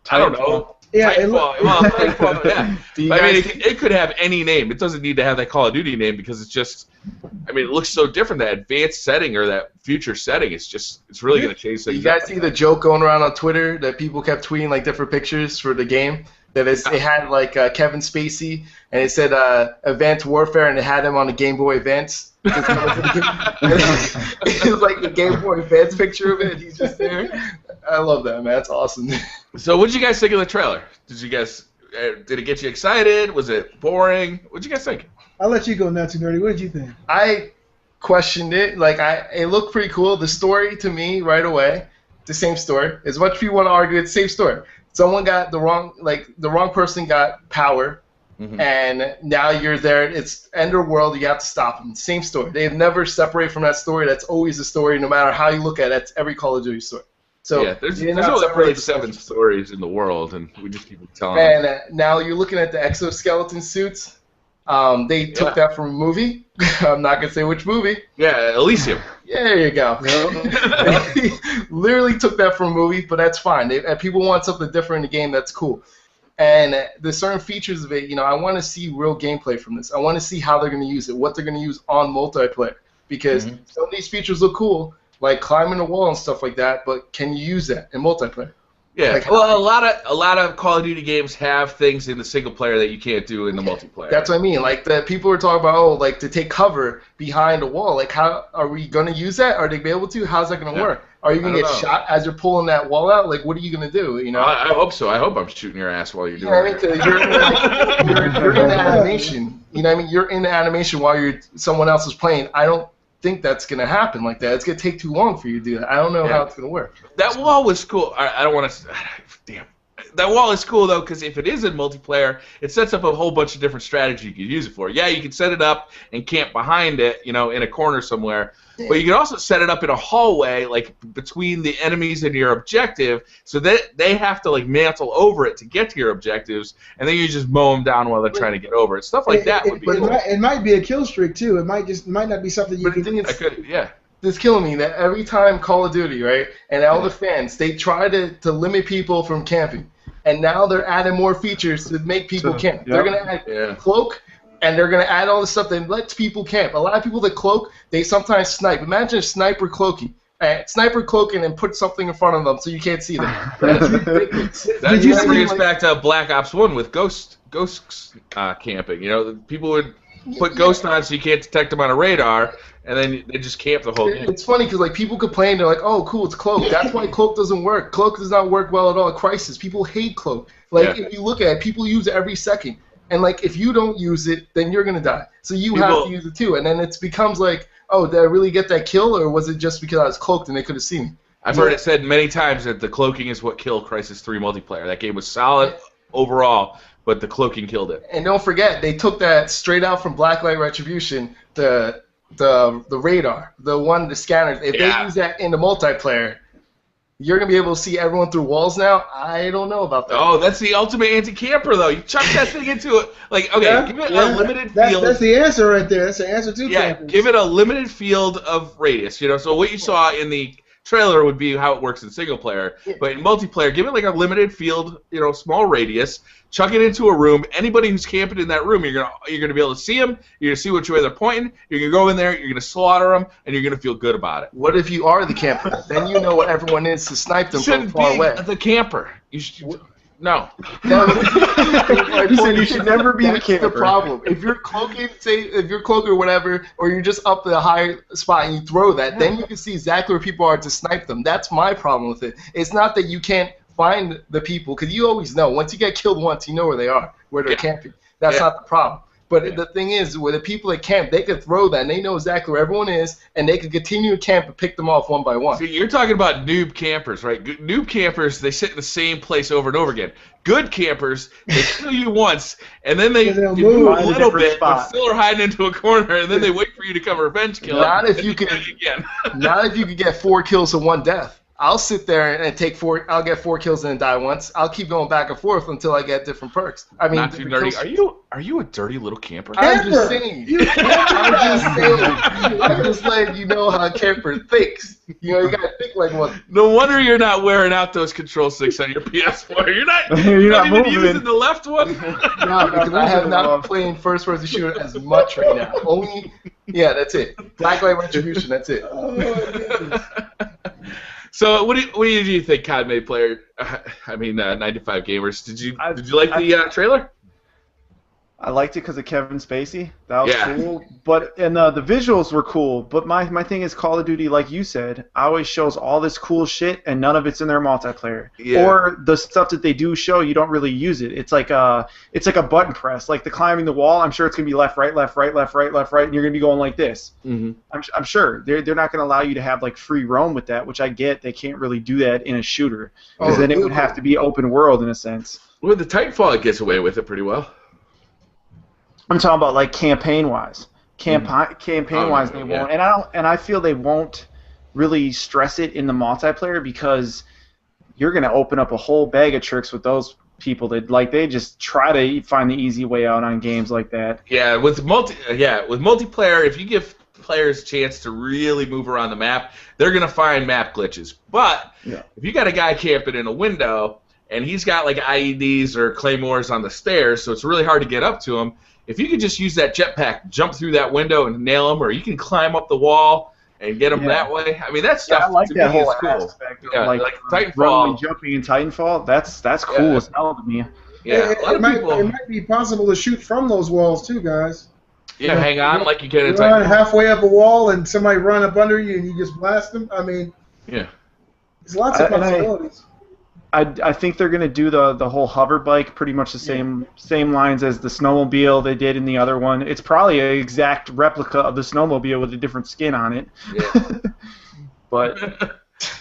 I don't know. Yeah, Titanfall, yeah. It could have any name. It doesn't need to have that Call of Duty name because it's just, it looks so different. That advanced setting or that future setting, it's really going to change things. You guys see the joke going around on Twitter that people kept tweeting different pictures for the game? It had Kevin Spacey and it said Advanced Warfare and it had him on the Game Boy Advance. It was like the Game Boy Advance picture of it. He's just there. I love that, man. That's awesome. So, what did you guys think of the trailer? Did it get you excited? Was it boring? What did you guys think? I'll let you go, Not Too Nerdy. What did you think? I questioned it. It looked pretty cool. The story to me right away, the same story. As much as you want to argue, it's the same story. Someone got the wrong person got power. Mm-hmm. And now you're there. It's end of the world. You have to stop them. Same story. They've never separated from that story. That's always the story, no matter how you look at it. That's every Call of Duty story. So yeah, there's only really 7 stories in the world, and we just keep telling them. And now you're looking at the exoskeleton suits. They took that from a movie. I'm not gonna say which movie. Yeah, Elysium. Yeah, there you go. Literally took that from a movie, but that's fine. People want something different in the game. That's cool. And there's certain features of it, I want to see real gameplay from this. I want to see how they're going to use it, what they're going to use on multiplayer. because some of these features look cool, like climbing a wall and stuff like that. But can you use that in multiplayer? Yeah, Like, well, a lot of Call of Duty games have things in the single player that you can't do in the multiplayer. That's what I mean. Like the people were talking about, like to take cover behind a wall. Like, how are we going to use that? Are they be able to? How's that going to work? Are you going to get shot as you're pulling that wall out? Like, what are you going to do? You know? I hope so. I hope I'm shooting your ass while you're doing it. 'Cause you're in the animation. You know what I mean? You're in the animation while someone else is playing. I don't think that's going to happen like that. It's going to take too long for you to do that. I don't know how it's going to work. That wall was cool. I don't want to... Damn. That wall is cool, though, because if it is in multiplayer, it sets up a whole bunch of different strategies you can use it for. Yeah, you can set it up and camp behind it, in a corner somewhere. But you can also set it up in a hallway, like between the enemies and your objective, so that they have to like mantle over it to get to your objectives, and then you just mow them down while they're trying to get over it. Stuff like that would be cool. It might be a kill streak too. It might not be something you can. It's killing me that every time Call of Duty, right, and all the fans, they try to limit people from camping, and now they're adding more features to make people camp. They're gonna add cloak. And they're going to add all this stuff that lets people camp. A lot of people that cloak, they sometimes snipe. Imagine a sniper cloaking. Sniper cloaking and put something in front of them so you can't see them. That's ridiculous. That just brings us back to Black Ops 1 with ghost camping. People would put ghost on so you can't detect them on a radar, and then they just camp the whole game. It's funny because like people complain, they're like, "Oh, cool, it's cloak." That's why cloak doesn't work. Cloak does not work well at all. Crisis. People hate cloak. If you look at it, people use it every second. And like, if you don't use it, then you're gonna die. So you have to use it too. And then it becomes like, oh, did I really get that kill, or was it just because I was cloaked and they could have seen me? I've heard it said many times that the cloaking is what killed Crysis 3 multiplayer. That game was solid overall, but the cloaking killed it. And don't forget, they took that straight out from Blacklight Retribution, the radar, the scanners. If they use that in the multiplayer, you're going to be able to see everyone through walls now? I don't know about that. Oh, that's the ultimate anti-camper, though. You chuck that thing into it. Like, okay, give it a limited field. That's the answer right there. That's the answer to campers. Give it a limited field of radius. So what you saw in the trailer would be how it works in single player. But in multiplayer, give it like a limited field, small radius. Chuck it into a room. Anybody who's camping in that room, you're gonna be able to see them. You're gonna see which way they're pointing. You're gonna go in there. You're gonna slaughter them, and you're gonna feel good about it. What if you are the camper? Then you know what everyone is to snipe them from far away. The camper. You should. No. You said you should never be the camper. That's the problem. If you're cloaking, or whatever, or you're just up at a high spot and you throw that, then you can see exactly where people are to snipe them. That's my problem with it. It's not that you can't find the people, because you always know. Once you get killed once, you know where they are, where they're camping. That's not the problem. But the thing is, with the people that camp, they could throw that, and they know exactly where everyone is, and they could continue to camp and pick them off one by one. See, you're talking about noob campers, right? Noob campers, they sit in the same place over and over again. Good campers, they kill you once, and then they move a little bit, but still are hiding into a corner, and then they wait for you to come revenge kill. Not if you can. Not if you can get 4 kills and 1 death. I'll sit there and take 4. I'll get 4 kills and then die once. I'll keep going back and forth until I get different perks. I mean, not too nerdy. Are you a dirty little camper? I'm just saying. I'm just letting you know how a camper thinks. You gotta think like one. No wonder you're not wearing out those control sticks on your PS4. You're not even using the left one. No, because I have not been playing first-person shooter as much right now. That's it. Blacklight Retribution. That's it. Oh my goodness. So what do you think, COD player? 95 gamers. Did you like the trailer? I liked it because of Kevin Spacey. That was cool. But the visuals were cool. But my thing is, Call of Duty, like you said, always shows all this cool shit, and none of it's in their multiplayer. Yeah. Or the stuff that they do show, you don't really use it. It's like a button press, like the climbing the wall. I'm sure it's gonna be left, right, left, right, left, right, left, right, and you're gonna be going like this. Mm-hmm. I'm sure they're not gonna allow you to have like free roam with that, which I get. They can't really do that in a shooter because then it would have to be open world in a sense. With the Titanfall, it gets away with it pretty well. I'm talking about like campaign-wise. Campaign-wise, they won't, and I feel they won't really stress it in the multiplayer because you're gonna open up a whole bag of tricks with those people that they just try to find the easy way out on games like that. Yeah, with multiplayer, if you give players a chance to really move around the map, they're gonna find map glitches. But if you got a guy camping in a window and he's got like IEDs or claymores on the stairs, so it's really hard to get up to him. If you could just use that jetpack, jump through that window and nail him, or you can climb up the wall and get him that way. I mean, that stuff I like to that me whole is cool. aspect of Yeah, like Titanfall. running and jumping in Titanfall. That's cool as hell to me. Yeah, a lot it of might, people. it might be possible to shoot from those walls too, guys. Yeah, hang on like you can in You run Titanfall. halfway up a wall and somebody run up under you and you just blast them. I mean, Yeah. there's lots of And possibilities. I think they're gonna do the whole hover bike pretty much the same lines as the snowmobile they did in the other one. It's probably an exact replica of the snowmobile with a different skin on it. Yeah. But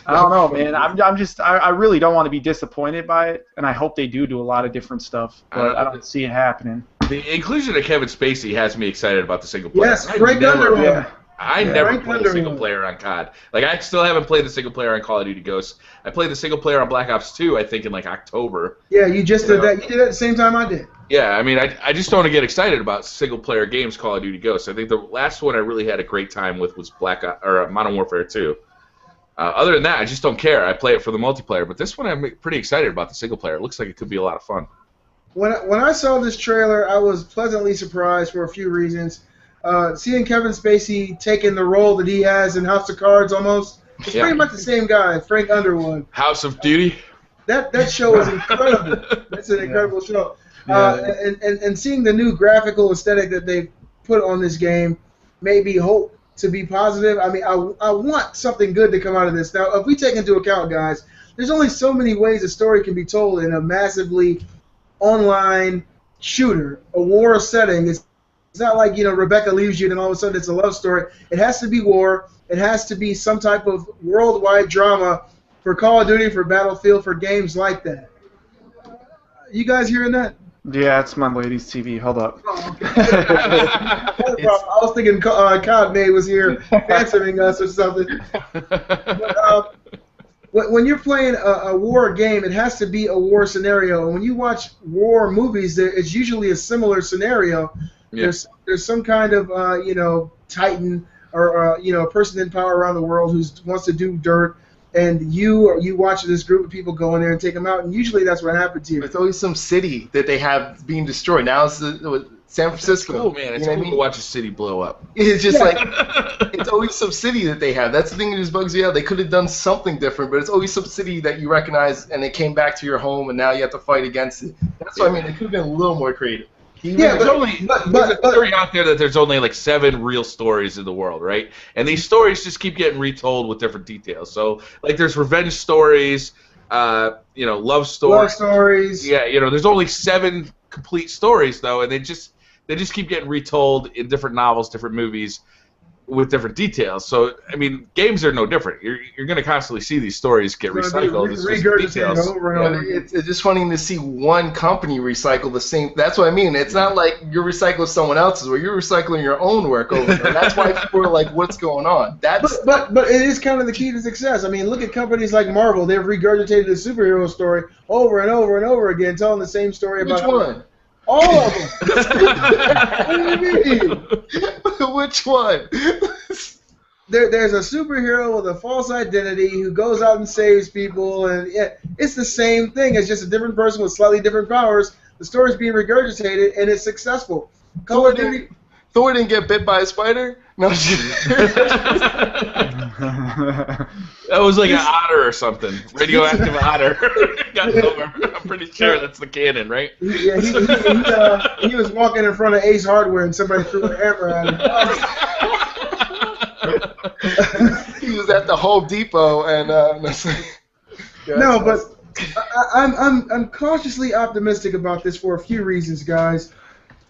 I don't know, man. I really don't want to be disappointed by it, and I hope they do a lot of different stuff, but I don't see it happening. The inclusion of Kevin Spacey has me excited about the single player. Yes, Frank Underwood. Yeah. I never Frank played a Underwood. single player on COD. Like, I still haven't played the single player on Call of Duty Ghosts. I played the single player on Black Ops 2, I think, in like October. Yeah, you just did Yeah. that. You did it at the same time I did. Yeah, I mean, I just don't want to get excited about single player games, Call of Duty Ghosts. I think the last one I really had a great time with was Modern Warfare 2. Other than that, I just don't care. I play it for the multiplayer, but this one I'm pretty excited about the single player. It looks like it could be a lot of fun. When I saw this trailer, I was pleasantly surprised for a few reasons. Seeing Kevin Spacey taking the role that he has in House of Cards almost. It's Yeah. pretty much the same guy, Frank Underwood. House of Duty. That show is incredible. That's an incredible show. And seeing the new graphical aesthetic that they put on this game made me hope to be positive. I mean, I want something good to come out of this. Now, if we take into account, guys, there's only so many ways a story can be told in a massively online shooter, a war setting. It's not like, Rebecca leaves you and all of a sudden it's a love story. It has to be war. It has to be some type of worldwide drama for Call of Duty, for Battlefield, for games like that. You guys hearing that? Yeah, it's my lady's TV. Hold up. Oh, okay. I was thinking COD May was here answering us or something. But, when you're playing a war game, it has to be a war scenario. And when you watch war movies, it's usually a similar scenario. Yeah. There's some kind of titan or a person in power around the world who wants to do dirt, and you watch this group of people go in there and take them out, and usually that's what happens here. It's always some city that they have being destroyed. Now it's San Francisco. Cool, man. It's You know cool what I mean? to watch a city blow up. It's just like, it's always some city that they have. That's the thing that just bugs me out. They could have done something different, but it's always some city that you recognize, and it came back to your home, and now you have to fight against it. That's what I mean. They could have been a little more creative. Yeah, There's a theory out there that there's only like 7 real stories in the world, right? And these stories just keep getting retold with different details. So, like, there's revenge stories, love stories. Love stories. Yeah, there's only 7 complete stories though, and they just keep getting retold in different novels, different movies, with different details. So, I mean, games are no different. You're going to constantly see these stories get recycled. It's just details. Over and over. It's just funny to see one company recycle the same. That's what I mean. It's not like you're recycling someone else's work. You're recycling your own work over there. That's why people are like, "What's going on?" That's But it is kind of the key to success. I mean, look at companies like Marvel. They've regurgitated the superhero story over and over and over again, telling the same story about which one? all of them. What do you mean? Which one? There's a superhero with a false identity who goes out and saves people, and it's the same thing. It's just a different person with slightly different powers. The story's being regurgitated, and it's successful. Call of Duty. Thor didn't get bit by a spider? No. That was like an otter or something. Radioactive otter. Got over. I'm pretty sure that's the canon, right? Yeah, he was walking in front of Ace Hardware, and somebody threw a hammer at him. He was at the Home Depot, and No, but I'm cautiously optimistic about this for a few reasons, guys.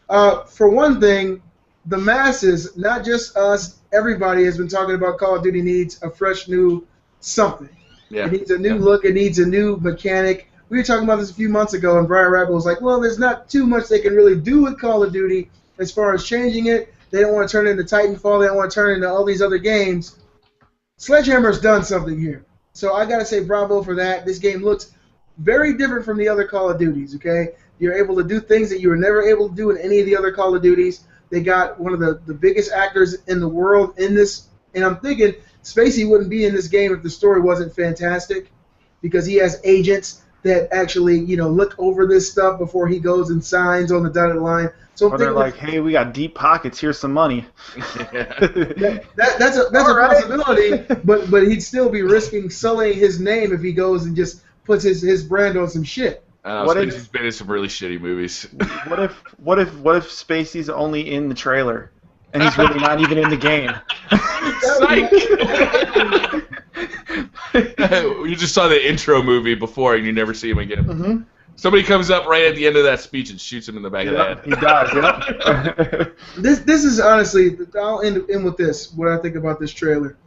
For one thing, the masses, not just us, everybody has been talking about Call of Duty needs a fresh new something. Yeah. It needs a new look. It needs a new mechanic. We were talking about this a few months ago, and Brian Rabbit was like, well, there's not too much they can really do with Call of Duty as far as changing it. They don't want to turn it into Titanfall. They don't want to turn it into all these other games. Sledgehammer's done something here. So I got to say bravo for that. This game looks very different from the other Call of Duties, okay? You're able to do things that you were never able to do in any of the other Call of Duties. They got one of the biggest actors in the world in this, and I'm thinking Spacey wouldn't be in this game if the story wasn't fantastic, because he has agents that actually, look over this stuff before he goes and signs on the dotted line. So or they're like, hey, we got deep pockets. Here's some money. That's a possibility, but he'd still be risking sullying his name if he goes and just puts his brand on some shit. Spacey's been in some really shitty movies. What if Spacey's only in the trailer, and he's really not even in the game? You just saw the intro movie before, and you never see him again. Mm-hmm. Somebody comes up right at the end of that speech and shoots him in the back of the head. He does. Yep. This is honestly, I'll end with this. What I think about this trailer.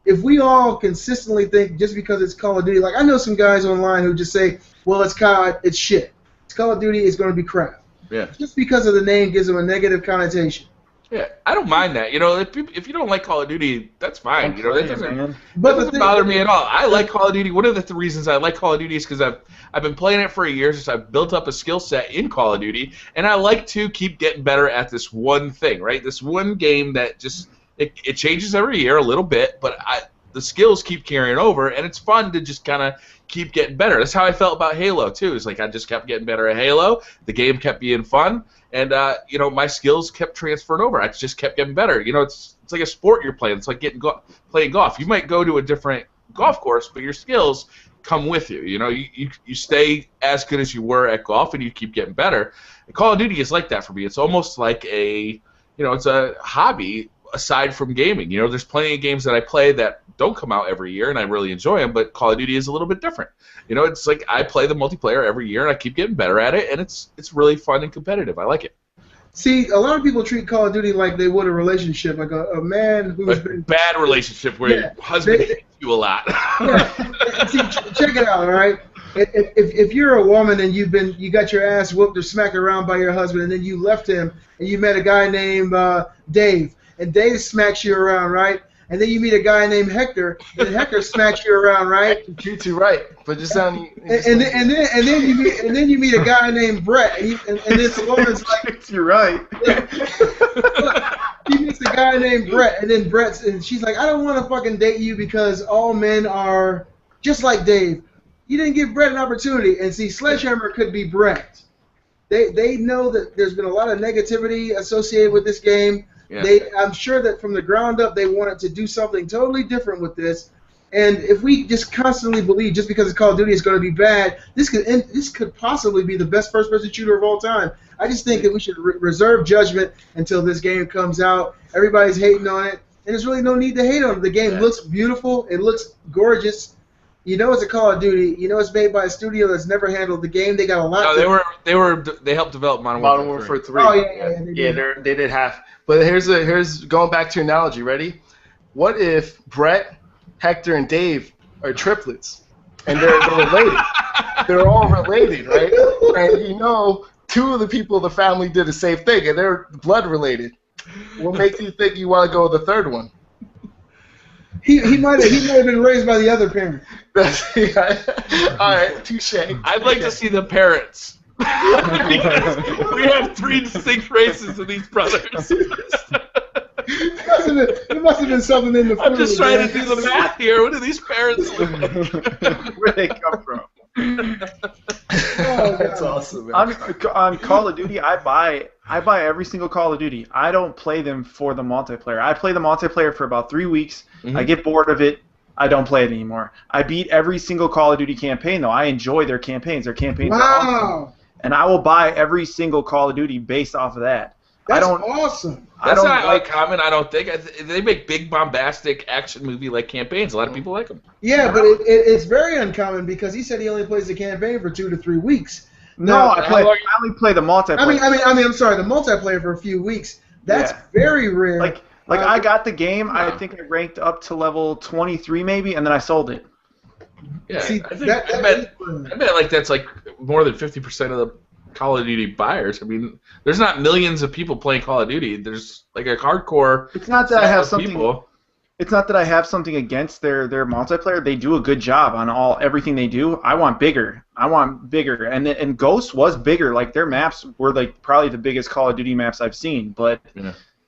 If we all consistently think just because it's Call of Duty, like I know some guys online who just say, well, it's COD, it's shit. It's Call of Duty, it's going to be crap. Yeah. Just because of the name gives them a negative connotation. Yeah, I don't mind that. If you don't like Call of Duty, that's fine. That doesn't bother me at all. I like Call of Duty. One of the reasons I like Call of Duty is because I've been playing it for a year, so I've built up a skill set in Call of Duty, and I like to keep getting better at this one thing, right? This one game that just it changes every year a little bit, but the skills keep carrying over, and it's fun to just kind of keep getting better. That's how I felt about Halo too. It's like I just kept getting better at Halo. The game kept being fun, and my skills kept transferring over. I just kept getting better. It's like a sport you're playing. It's like playing golf. You might go to a different golf course, but your skills come with you. You stay as good as you were at golf, and you keep getting better. And Call of Duty is like that for me. It's almost like it's a hobby aside from gaming. There's plenty of games that I play that don't come out every year, and I really enjoy them, but Call of Duty is a little bit different. It's like I play the multiplayer every year, and I keep getting better at it, and it's really fun and competitive. I like it. See, a lot of people treat Call of Duty like they would a relationship, like a man who's been... bad relationship where your husband hates you a lot. Yeah. See, check it out, all right? If you're a woman and you got your ass whooped or smacked around by your husband, and then you left him, and you met a guy named Dave, and Dave smacks you around, right? And then you meet a guy named Hector, and Hector smacks you around, right? Treats you right, but just sound. And then you meet a guy named Brett, and this woman's like, treats you right. He meets a guy named Brett, and then and she's like, I don't want to fucking date you because all men are just like Dave. You didn't give Brett an opportunity, and see, Sledgehammer could be Brett. They know that there's been a lot of negativity associated with this game. Yeah. I'm sure that from the ground up they wanted to do something totally different with this. And if we just constantly believe just because it's Call of Duty is going to be bad, this could possibly be the best first-person shooter of all time. I just think that we should reserve judgment until this game comes out. Everybody's hating on it, and there's really no need to hate on it. The game looks beautiful. It looks gorgeous. It's a Call of Duty. It's made by a studio that's never handled the game. They got a lot. No, they helped develop Modern Warfare 3. Oh yeah, they did half. But here's going back to your analogy. Ready? What if Brett, Hector, and Dave are triplets, and they're related? They're all related, right? And two of the people in the family did the same thing, and they're blood related. What makes you think you want to go with the third one? He might have been raised by the other parent. All right, touche. I'd like to see the parents. We have 3 distinct races of these brothers. It must have been something in the food. I'm just trying to do the math here. What do these parents look like? Where they come from? That's awesome, man. On Call of Duty, I buy every single Call of Duty. I don't play them for the multiplayer. I play the multiplayer for about 3 weeks. Mm-hmm. I get bored of it. I don't play it anymore. I beat every single Call of Duty campaign, though. I enjoy their campaigns. Their campaigns are awesome. And I will buy every single Call of Duty based off of that. That's awesome. That's not uncommon, I don't think. They make big, bombastic action movie-like campaigns. A lot of people like them. Yeah, but it's very uncommon because he said he only plays the campaign for 2 to 3 weeks. No, I only play the multiplayer. I'm sorry, the multiplayer for a few weeks. That's very rare. Like I got the game. I think I ranked up to level 23 maybe, and then I sold it. Yeah, I bet like that's like more than 50% of the Call of Duty buyers. I mean, there's not millions of people playing Call of Duty. There's like a hardcore. It's not that I have something. It's not that I have something against their multiplayer. They do a good job on everything they do. I want bigger. And Ghost was bigger. Like their maps were like probably the biggest Call of Duty maps I've seen. But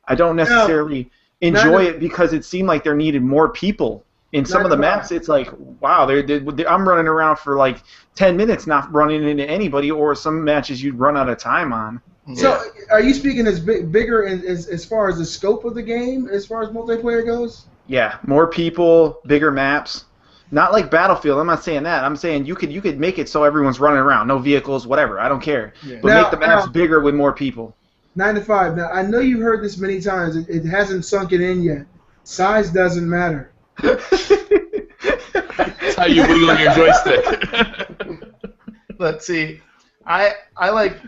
I don't necessarily enjoy it because it seemed like there needed more people In some of the maps, it's like, wow, I'm running around for like 10 minutes, not running into anybody, or some matches you'd run out of time on. So, are you speaking as bigger as far as the scope of the game, as far as multiplayer goes? Yeah, more people, bigger maps. Not like Battlefield. I'm not saying that. I'm saying you could make it so everyone's running around, no vehicles, whatever. I don't care. Yeah. But make the maps bigger with more people. 9 to 5. Now, I know you've heard this many times. It hasn't sunk it in yet. Size doesn't matter. That's how you wiggle your joystick. Let's see. I like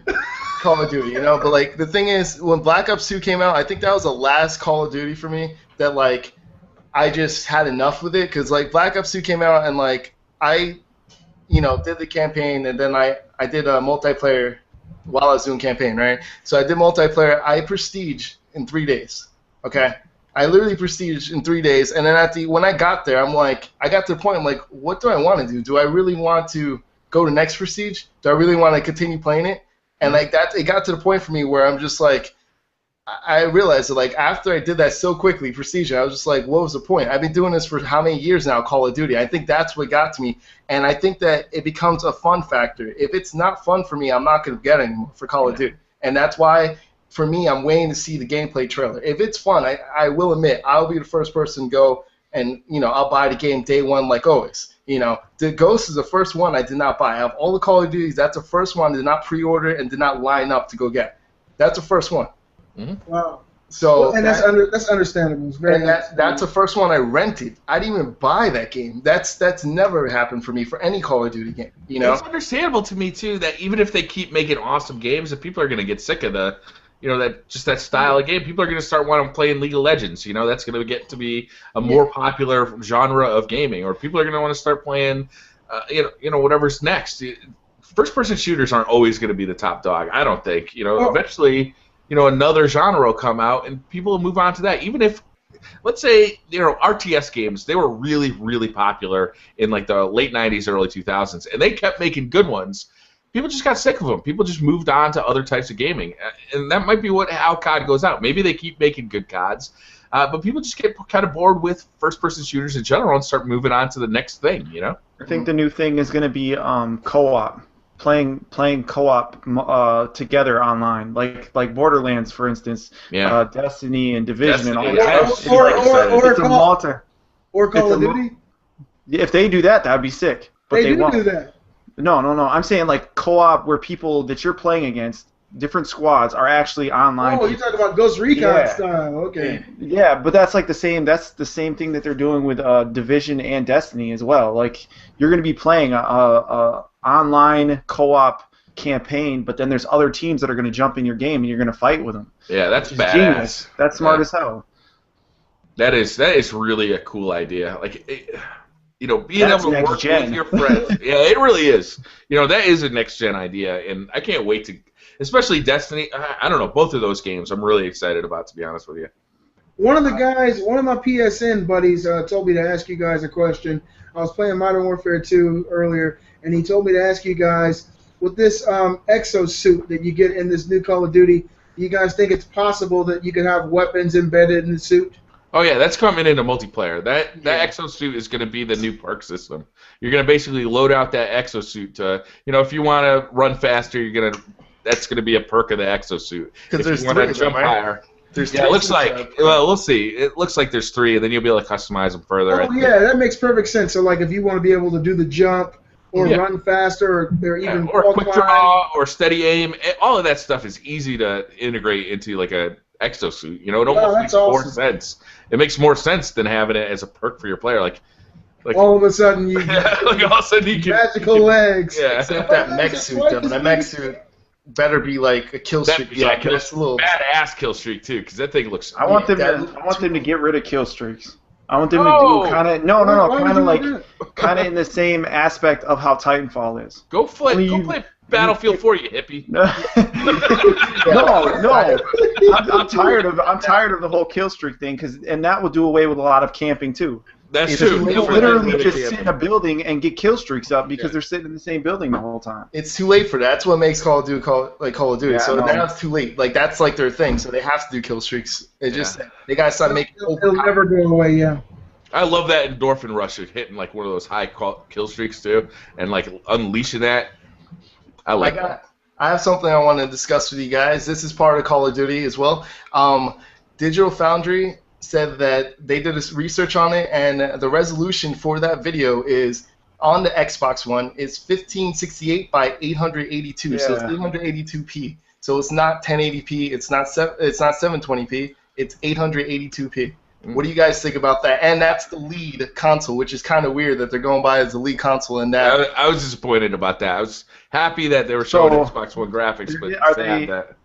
Call of Duty, but like the thing is, when Black Ops 2 came out, I think that was the last Call of Duty for me that like I just had enough with it, because like Black Ops 2 came out and like I did the campaign, and then I did a multiplayer while I was doing campaign, right? So I did multiplayer. I prestige in 3 days. Okay. I literally prestige in 3 days, and then when I got there, I'm like, I got to the point, I'm like, what do I want to do? Do I really want to go to next prestige? Do I really want to continue playing it? And like that, it got to the point for me where I'm just like, I realized that like after I did that so quickly, prestige, I was just like, what was the point? I've been doing this for how many years now, Call of Duty? I think that's what got to me, and I think that it becomes a fun factor. If it's not fun for me, I'm not going to get it anymore for Call of Duty, and that's why. For me, I'm waiting to see the gameplay trailer. If it's fun, I will admit, I'll be the first person to go and, I'll buy the game day one like always. The Ghost is the first one I did not buy. I have all the Call of Duties. That's the first one I did not pre-order and did not line up to go get. That's the first one. Mm-hmm. Wow. So and that's understandable. It's very that's the first one I rented. I didn't even buy that game. That's never happened for me for any Call of Duty game. It's understandable to me too that even if they keep making awesome games, that people are going to get sick of that style of game. People are going to start wanting to play in League of Legends. That's going to get to be a more popular genre of gaming, or people are going to want to start playing, whatever's next. First-person shooters aren't always going to be the top dog, I don't think. Eventually, another genre will come out, and people will move on to that. Even if, let's say, RTS games, they were really, really popular in like the late 90s, early 2000s, and they kept making good ones. People just got sick of them. People just moved on to other types of gaming, and that might be how COD goes out. Maybe they keep making good CODs, but people just get kind of bored with first-person shooters in general and start moving on to the next thing. I think the new thing is going to be co-op, playing co-op together online, like Borderlands, for instance, Destiny and Division and all that. Or Call of Duty. If they do that, that'd be sick. But they won't do that. No. I'm saying like co-op where people that you're playing against, different squads, are actually online. Oh, you're talking about Ghost Recon style. Okay. Yeah, but that's like the same. That's the same thing that they're doing with Division and Destiny as well. Like you're going to be playing a online co-op campaign, but then there's other teams that are going to jump in your game and you're going to fight with them. Yeah, that's badass. Genius. That's smart as hell. That is really a cool idea. Like. Being able to work with your friends. Yeah, it really is. That is a next-gen idea, and I can't wait to, especially Destiny. I don't know, both of those games I'm really excited about, to be honest with you. One of my PSN buddies told me to ask you guys a question. I was playing Modern Warfare 2 earlier, and he told me to ask you guys, with this exosuit that you get in this new Call of Duty, do you guys think it's possible that you could have weapons embedded in the suit? Oh yeah, that's coming into multiplayer. That exosuit is going to be the new perk system. You're going to basically load out that exosuit to, if you want to run faster, that's going to be a perk of the exosuit. Because if you want to jump higher. It looks like, we'll see. It looks like there's 3, and then you'll be able to customize them further. Oh yeah, that makes perfect sense. So like if you want to be able to do the jump or run faster or even or quick draw or steady aim, all of that stuff is easy to integrate into like a exosuit. It almost makes more sense. It makes more sense than having it as a perk for your player. Like all of a sudden you get all of a sudden you can magical legs. Yeah. Except that mech suit though. That mech suit better be like a kill streak. It's a little badass kill streak too, because that thing looks. I want them to get rid of kill streaks. I want them to do kind of kind of in the same aspect of how Titanfall is. Go play Battlefield 4, you hippie. No. I'm tired of the whole kill streak thing, and that will do away with a lot of camping too. That's true. They'll literally just sit in a building and get kill streaks up because they're sitting in the same building the whole time. It's too late for that. That's what makes Call of Duty Call of Duty. Yeah, so now it's too late. Like that's like their thing. So they have to do kill streaks. They got to start making. It'll never go away. Yeah. I love that endorphin rush of hitting like one of those high kill streaks too, and like unleashing that. I like that. I have something I want to discuss with you guys. This is part of Call of Duty as well. Digital Foundry said that they did this research on it, and the resolution for that video is on the Xbox One is 1568 by 882, Yeah. so it's 882p. So it's not 1080p, it's not 720p, it's 882p. What do you guys think about that? And that's the lead console, which is kind of weird that they're going by as the lead console in that. I was disappointed about that. I was happy that they were showing So, Xbox One graphics, but are sad they- that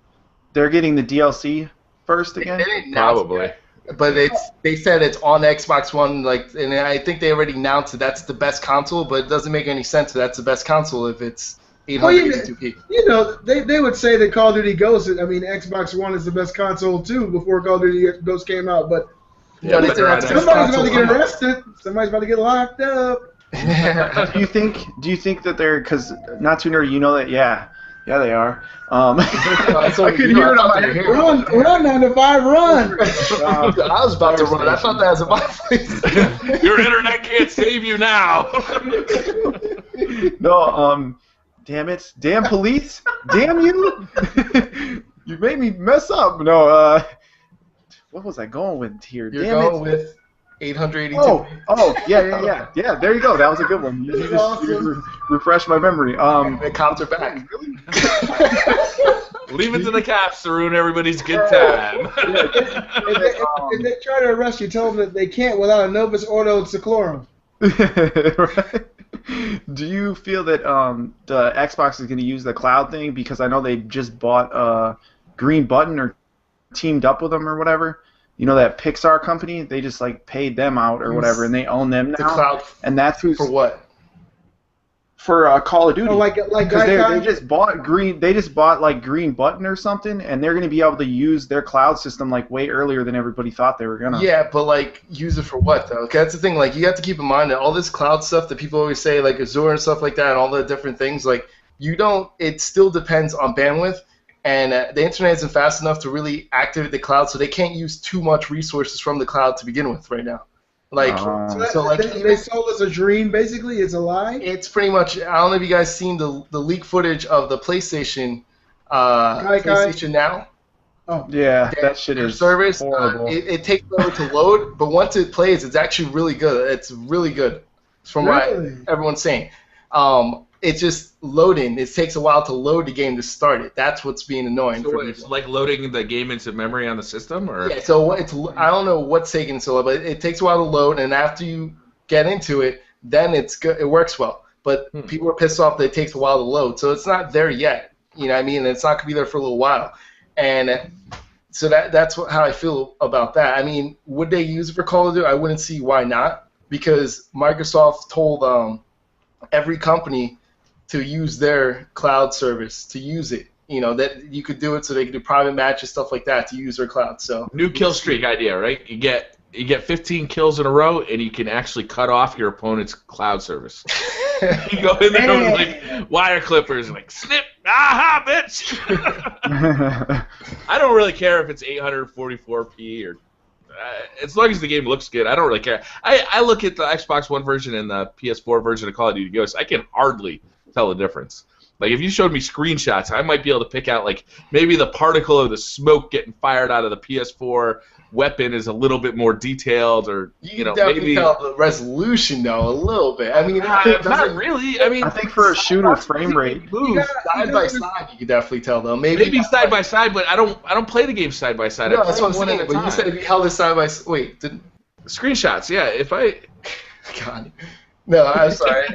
They're getting the DLC first again? They didn't announce probably. it, but they said it's on Xbox One, like, and I think they already announced that that's the best console, but it doesn't make any sense that that's the best console if it's 882p. You know, they would say that Call of Duty Ghost, I mean, Xbox One is the best console too before Call of Duty Ghost came out, but No, they said that's the best somebody's about to get console. arrested. Somebody's about to get locked up. Do you think that they're, because not too nerdy, you know that, yeah they are. So I could hear it on my hear. Run 9 to 5, run. I was about to run. I thought that was a my place. Your internet can't save you now. No, damn it, damn police, damn you, you made me mess up. No, what was I going with here? You're damn going it. with 882. Oh, yeah. There you go. That was a good one. You just refreshed my memory. The counter back. Leave it to the cops to ruin everybody's good time. If they try to arrest you, tell them that they can't without a Novus Ordo Seclorum. Do you feel that the Xbox is going to use the cloud thing, because I know they just bought Green Button or teamed up with them or whatever? You know, that Pixar company, they just like paid them out or whatever, and they own them now. The cloud And that's who's for what? for Call of Duty. Oh, like Because Gaikai? they just bought like Green Button or something, and they're going to be able to use their cloud system like way earlier than everybody thought they were gonna. Yeah, but like use it for what though? 'Cause that's the thing. Like you have to keep in mind that all this cloud stuff that people always say, like Azure and stuff like that, and all the different things. Like you don't. It still depends on bandwidth, and the internet isn't fast enough to really activate the cloud, so they can't use too much resources from the cloud to begin with right now. Like So like they sold us a dream, basically. It's a lie. it's pretty much. I don't know if you guys seen the leak footage of the PlayStation, Gaikai? PlayStation Now. Yeah, that shit Their is service. horrible. It takes forever to load, but once it plays, it's actually really good. It's really good. From Really? what everyone's saying. It's just loading. It takes a while to load the game to start it. That's what's being annoying So for it's people. like loading the game into memory on the system, or Yeah, so it's I don't know what's taking so long, but it takes a while to load, and after you get into it, then it's good. It works well. But people are pissed off that it takes a while to load, so it's not there yet. You know what I mean? And it's not gonna be there for a little while, and so that's how I feel about that. I mean, would they use it for Call of Duty? I wouldn't see why not, because Microsoft told every company to use their cloud service, to use it. You know, that you could do it so they could do private matches, stuff like that, to use their cloud. So new kill streak idea, right? You get 15 kills in a row, and you can actually cut off your opponent's cloud service. You go in there with like wire clippers, and like snip, aha, bitch. I don't really care if it's 844p or as long as the game looks good. I don't really care. I look at the Xbox One version and the PS4 version of Call of Duty Ghosts. I can hardly tell the difference. Like if you showed me screenshots, I might be able to pick out like maybe the particle of the smoke getting fired out of the PS4 weapon is a little bit more detailed, or you know definitely maybe tell the resolution though a little bit. I mean, not really. I mean, I think for a shooter frame rate, move side by side, you can definitely tell though. Maybe side by side, but I don't play the game side by side. No, I that's play what I'm one saying. at a But you time. said if you held it side by side. Wait, didn't? Screenshots, yeah. If I God. No, I'm sorry.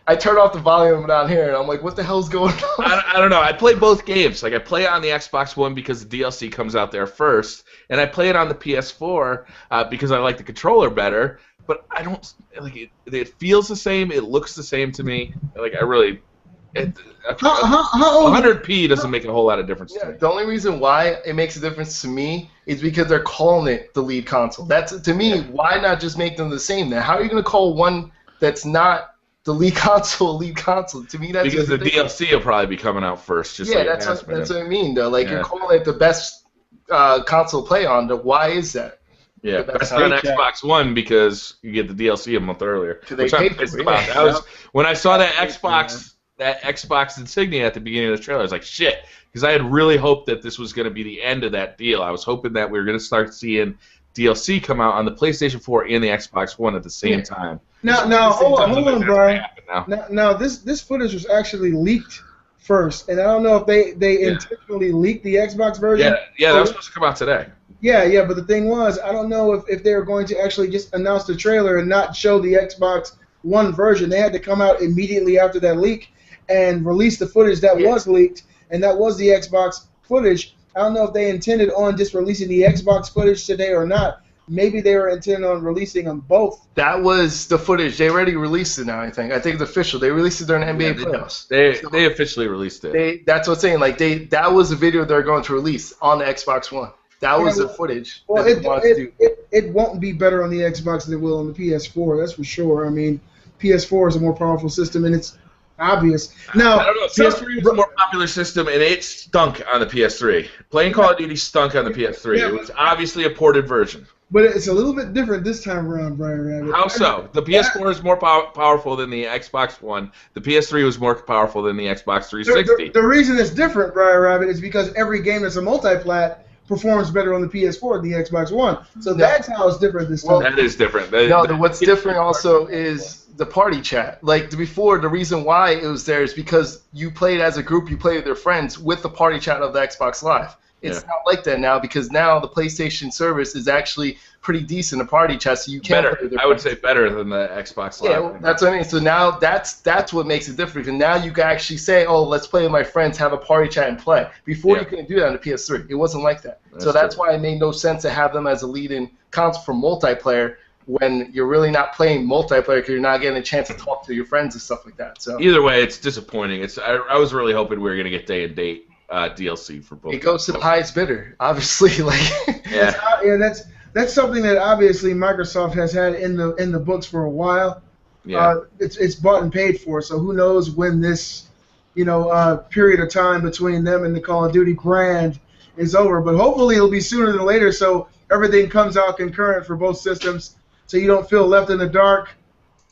I turned off the volume down here, and I'm like, what the hell's going on? I don't know. I play both games. Like I play it on the Xbox One because the DLC comes out there first, and I play it on the PS4 because I like the controller better. But I don't like it. It feels the same. It looks the same to me. Like I really. How old? 100p doesn't make a whole lot of difference to Yeah, me. the only reason why it makes a difference to me is because they're calling it the lead console. That's to me. Why not just make them the same? Then how are you going to call one that's not the lead console? To me, that's Because the ridiculous. DLC will probably be coming out first. Just Yeah, like that's it has what I mean though. Like Yeah. you're calling it the best console to play on. Why is that? Yeah, But that's best on how- Xbox One because you get the DLC a month earlier. So they Which I'm paid pissed for it, about. yeah. That was when I saw that Yeah. Xbox insignia at the beginning of the trailer. I was like, shit, because I had really hoped that this was going to be the end of that deal. I was hoping that we were going to start seeing DLC come out on the PlayStation 4 and the Xbox One at the same time. Now, hold on, That's gonna Brian. happen now. Now, this footage was actually leaked first, and I don't know if they Yeah. intentionally leaked the Xbox version. Yeah, that was supposed to come out today. Yeah, but the thing was, I don't know if they were going to actually just announce the trailer and not show the Xbox One version. They had to come out immediately after that leak and release the footage that was leaked, and that was the Xbox footage. I don't know if they intended on just releasing the Xbox footage today or not. Maybe they were intending on releasing them both. That was the footage. They already released it now, I think. I think it's official. They released it during the NBA playoffs. They officially released it. That's what I'm saying. Like that was the video they're going to release on the Xbox One. That was the footage. Well, that they wanted to do. it won't be better on the Xbox than it will on the PS4. That's for sure. I mean, PS4 is a more powerful system, and it's obvious. Now, I don't know. PS3 was a more popular system, and it stunk on the PS3. Playing Call of Duty stunk on the PS3. Yeah. It was obviously a ported version. but it's a little bit different this time around, Brian Rabbit. How so? The PS4 is more powerful than the Xbox One. The PS3 was more powerful than the Xbox 360. The reason it's different, Brian Rabbit, is because every game that's a multi-plat performs better on the PS4 than the Xbox One. So that's how it's different this time. That is different. What's different also is the party chat. Like before, the reason why it was there is because you played as a group, you played with your friends with the party chat of the Xbox Live. It's not like that now because now the PlayStation service is actually pretty decent in party chat, so you can play with your I would friends. say better than the Xbox Live. Yeah, well, that's what I mean. So now that's what makes it different. And now you can actually say, oh, let's play with my friends, have a party chat, and play. Before you couldn't do that on the PS3. It wasn't like that. That's why it made no sense to have them as a lead-in console for multiplayer when you're really not playing multiplayer because you're not getting a chance to talk to your friends and stuff like that. So Either way, it's disappointing. I was really hoping we were going to get day and date DLC for both. it goes to the highest bidder, obviously. That's something that obviously Microsoft has had in the books for a while. Yeah. It's bought and paid for. So who knows when this period of time between them and the Call of Duty brand is over? But hopefully it'll be sooner than later, so everything comes out concurrent for both systems, so you don't feel left in the dark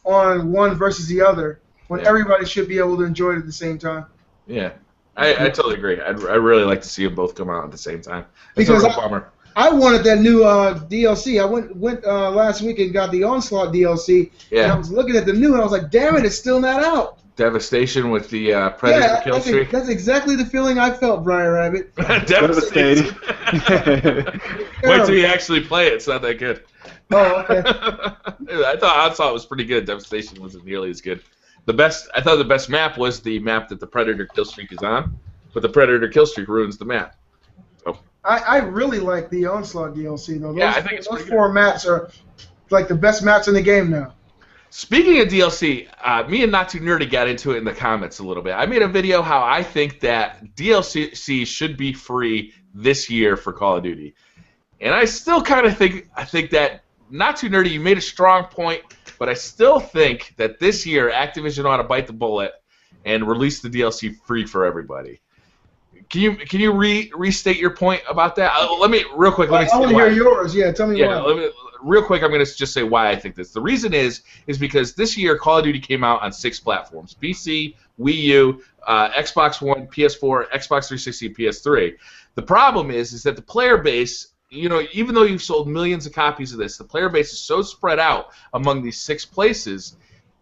on one versus the other when everybody should be able to enjoy it at the same time. Yeah. I totally agree. I'd really like to see them both come out at the same time. It's Because a real bummer. I wanted that new DLC. I went last week and got the Onslaught DLC. Yeah. And I was looking at the new, and I was like, damn it, it's still not out. Devastation with the Predator kill streak. That's exactly the feeling I felt, Brian Rabbit. Devastated. Wait till you actually play it. It's not that good. Oh, okay. I thought it was pretty good. Devastation wasn't nearly as good. I thought the best map was the map that the Predator kill streak is on, but the Predator kill streak ruins the map. I really like the Onslaught DLC, though. I think it's those pretty four maps are like the best maps in the game now. Speaking of DLC, me and Not Too Nerdy got into it in the comments a little bit. I made a video how I think that DLC should be free this year for Call of Duty. And I still kind of think that, Not Too Nerdy, you made a strong point, but I still think that this year Activision ought to bite the bullet and release the DLC free for everybody. Can you restate your point about that? Let me real quick. Let me. I want to hear yours. Yeah, tell me why. Real quick, I'm going to just say why I think this. The reason is because this year Call of Duty came out on 6 platforms: PC, Wii U, Xbox One, PS4, Xbox 360, PS3. The problem is that the player base, even though you've sold millions of copies of this, the player base is so spread out among these 6 places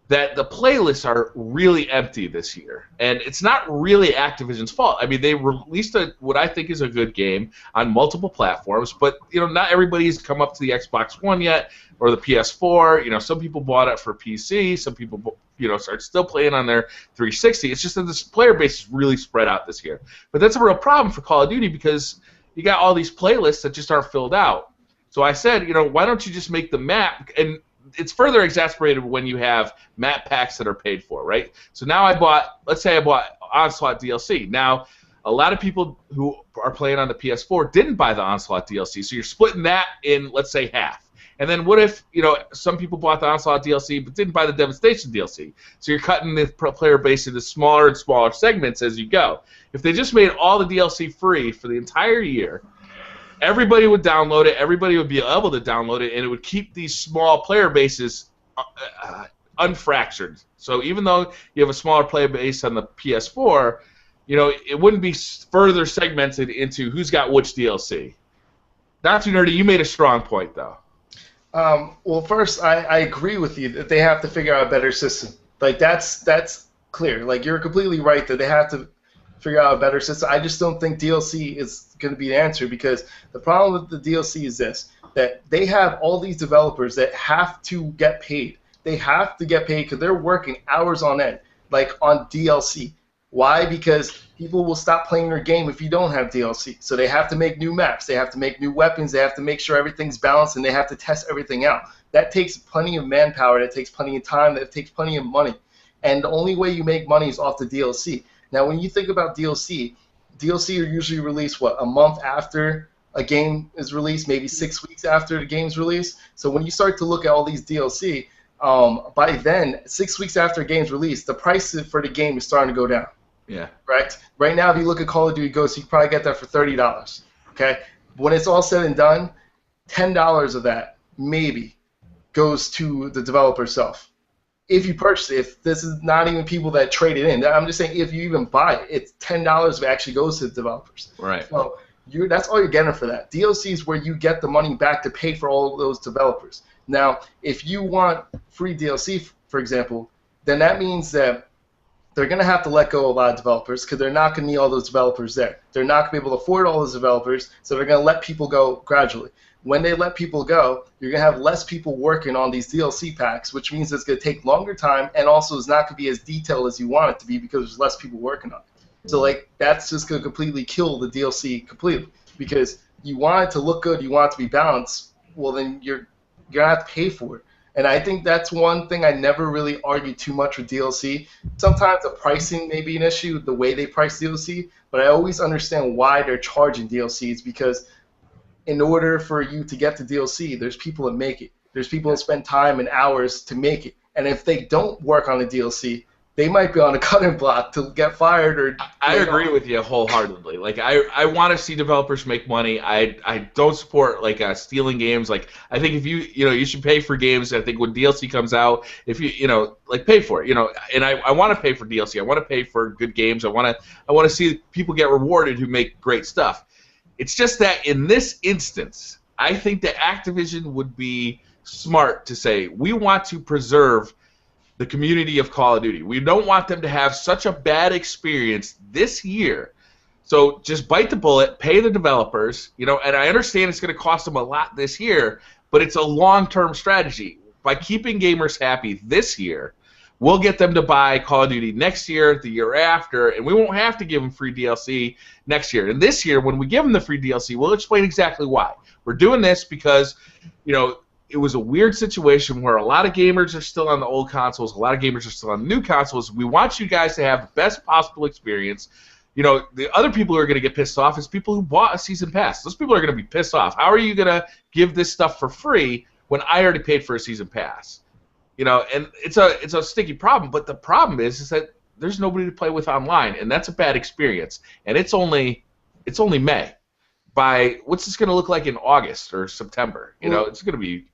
that the playlists are really empty this year. And it's not really Activision's fault. I mean, they released what I think is a good game on multiple platforms, but not everybody's come up to the Xbox One yet or the PS4. Some people bought it for PC, some people are still playing on their 360. It's just that this player base is really spread out this year. But that's a real problem for Call of Duty because you got all these playlists that just aren't filled out. So I said, why don't you just make the map, and it's further exacerbated when you have map packs that are paid for, right? So now let's say I bought Onslaught DLC. Now, a lot of people who are playing on the PS4 didn't buy the Onslaught DLC, so you're splitting that in, let's say, half. And then what if, some people bought the Onslaught DLC but didn't buy the Devastation DLC? So you're cutting the player base into smaller and smaller segments as you go. If they just made all the DLC free for the entire year, everybody would download it. Everybody would be able to download it, and it would keep these small player bases unfractured. So even though you have a smaller player base on the PS4, it wouldn't be further segmented into who's got which DLC. Not too nerdy. You made a strong point, though. Well, first, I agree with you that they have to figure out a better system. Like, that's clear. Like, you're completely right that they have to figure out a better system. I just don't think DLC is going to be the answer, because the problem with the DLC is this, that they have all these developers that have to get paid. They have to get paid because they're working hours on end, like on DLC. Why? Because people will stop playing their game if you don't have DLC. So they have to make new maps, they have to make new weapons, they have to make sure everything's balanced, and they have to test everything out. That takes plenty of manpower, that takes plenty of time, that takes plenty of money. And the only way you make money is off the DLC. Now, when you think about DLC are usually released, a month after a game is released, maybe 6 weeks after the game's released. So when you start to look at all these DLC, by then, 6 weeks after a game's released, the price for the game is starting to go down. Yeah. Right? Right now, if you look at Call of Duty Ghosts, you can probably get that for $30. Okay? When it's all said and done, $10 of that, maybe, goes to the developer itself. If you purchase it, if this is not even people that trade it in, I'm just saying if you even buy it, it's $10 that actually goes to the developers. Right. So that's all you're getting for that. DLC is where you get the money back to pay for all those developers. Now, if you want free DLC, for example, then that means that they're going to have to let go of a lot of developers because they're not going to need all those developers there. They're not going to be able to afford all those developers, so they're going to let people go gradually. When they let people go, you're going to have less people working on these DLC packs, which means it's going to take longer time, and also it's not going to be as detailed as you want it to be because there's less people working on it. So, that's just going to completely kill the DLC completely, because you want it to look good, you want it to be balanced, well, then you're going to have to pay for it. And I think that's one thing I never really argue too much with DLC. Sometimes the pricing may be an issue, the way they price DLC, but I always understand why they're charging DLCs, because in order for you to get the DLC, there's people that make it. There's people that spend time and hours to make it. And if they don't work on the DLC, they might be on a cutting block to get fired or. I agree with you wholeheartedly. I want to see developers make money. I don't support stealing games. I think if you should pay for games. I think when DLC comes out, if you pay for it. And I want to pay for DLC. I want to pay for good games. I want to see people get rewarded who make great stuff. It's just that in this instance, I think that Activision would be smart to say we want to preserve the community of Call of Duty. We don't want them to have such a bad experience this year. So just bite the bullet, pay the developers, and I understand it's going to cost them a lot this year, but it's a long-term strategy. By keeping gamers happy this year, we'll get them to buy Call of Duty next year, the year after, and we won't have to give them free DLC next year. And this year, when we give them the free DLC, we'll explain exactly why. We're doing this because, it was a weird situation where a lot of gamers are still on the old consoles, a lot of gamers are still on the new consoles. We want you guys to have the best possible experience. The other people who are going to get pissed off is people who bought a season pass. Those people are going to be pissed off. How are you going to give this stuff for free when I already paid for a season pass? And it's a sticky problem. But the problem is that there's nobody to play with online, and that's a bad experience. And it's only May. By what's this going to look like in August or September? It's going to be.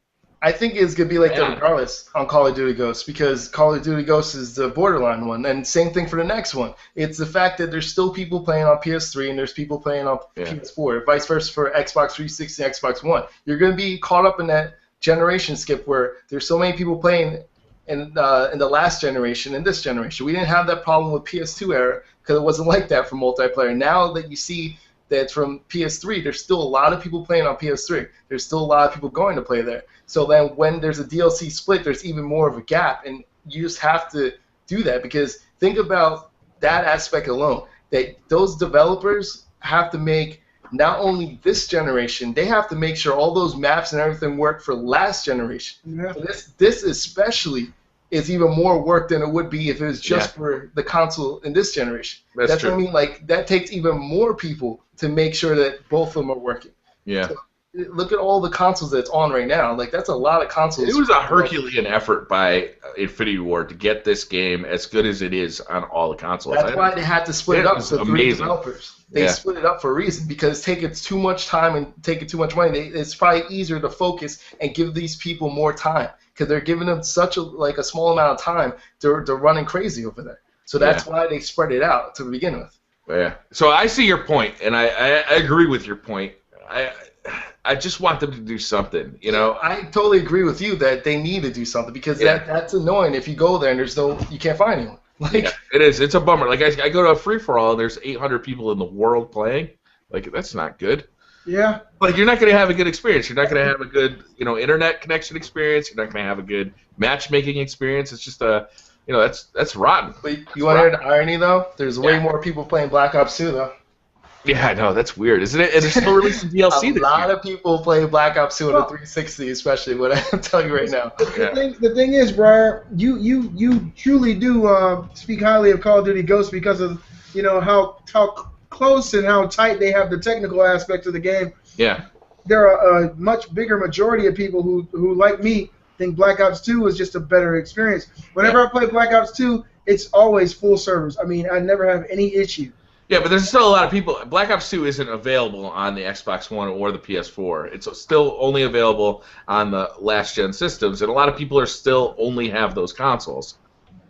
I think it's going to be like that regardless on Call of Duty Ghosts, because Call of Duty Ghosts is the borderline one, and same thing for the next one. It's the fact that there's still people playing on PS3 and there's people playing on PS4, vice versa for Xbox 360 and Xbox One. You're going to be caught up in that generation skip where there's so many people playing in the last generation and this generation. We didn't have that problem with PS2 era because it wasn't like that for multiplayer. Now that you see that from PS3, there's still a lot of people playing on PS3. There's still a lot of people going to play there. So then when there's a DLC split, there's even more of a gap, and you just have to do that, because think about that aspect alone, that those developers have to make not only this generation, they have to make sure all those maps and everything work for last generation. Yeah. This especially is even more work than it would be if it was just for the console in this generation. That's true. What I mean. That takes even more people to make sure that both of them are working. Yeah. So, look at all the consoles that's on right now. That's a lot of consoles. It was a Herculean effort by Infinity Ward to get this game as good as it is on all the consoles. That's why they had to split it up to 3 developers. They split it up for a reason, because taking too much time and taking too much money, it's probably easier to focus and give these people more time, because they're giving them such a small amount of time. They're running crazy over there. So that's why they spread it out to begin with. Yeah. So I see your point, and I agree with your point. I just want them to do something, you know. I totally agree with you that they need to do something, because that's annoying if you go there and you can't find anyone. Like, it is. It's a bummer. Like I go to a free for all and there's 800 people in the world playing. Like, that's not good. Yeah. Like, you're not going to have a good experience. You're not going to have a good, internet connection experience. You're not going to have a good matchmaking experience. It's just that's rotten. But you want to hear the irony though? There's way more people playing Black Ops 2 though. Yeah, I know, that's weird, isn't it? And they're still releasing DLC this year. A lot of people play Black Ops 2 on the 360, especially. What I'm telling you right now. The thing is, Briar, you truly do speak highly of Call of Duty Ghosts because of how close and how tight they have the technical aspects of the game. Yeah. There are a much bigger majority of people who like me think Black Ops 2 is just a better experience. Whenever I play Black Ops 2, it's always full servers. I mean, I never have any issue. Yeah, but there's still a lot of people. Black Ops 2 isn't available on the Xbox One or the PS4. It's still only available on the last-gen systems, and a lot of people are still only have those consoles.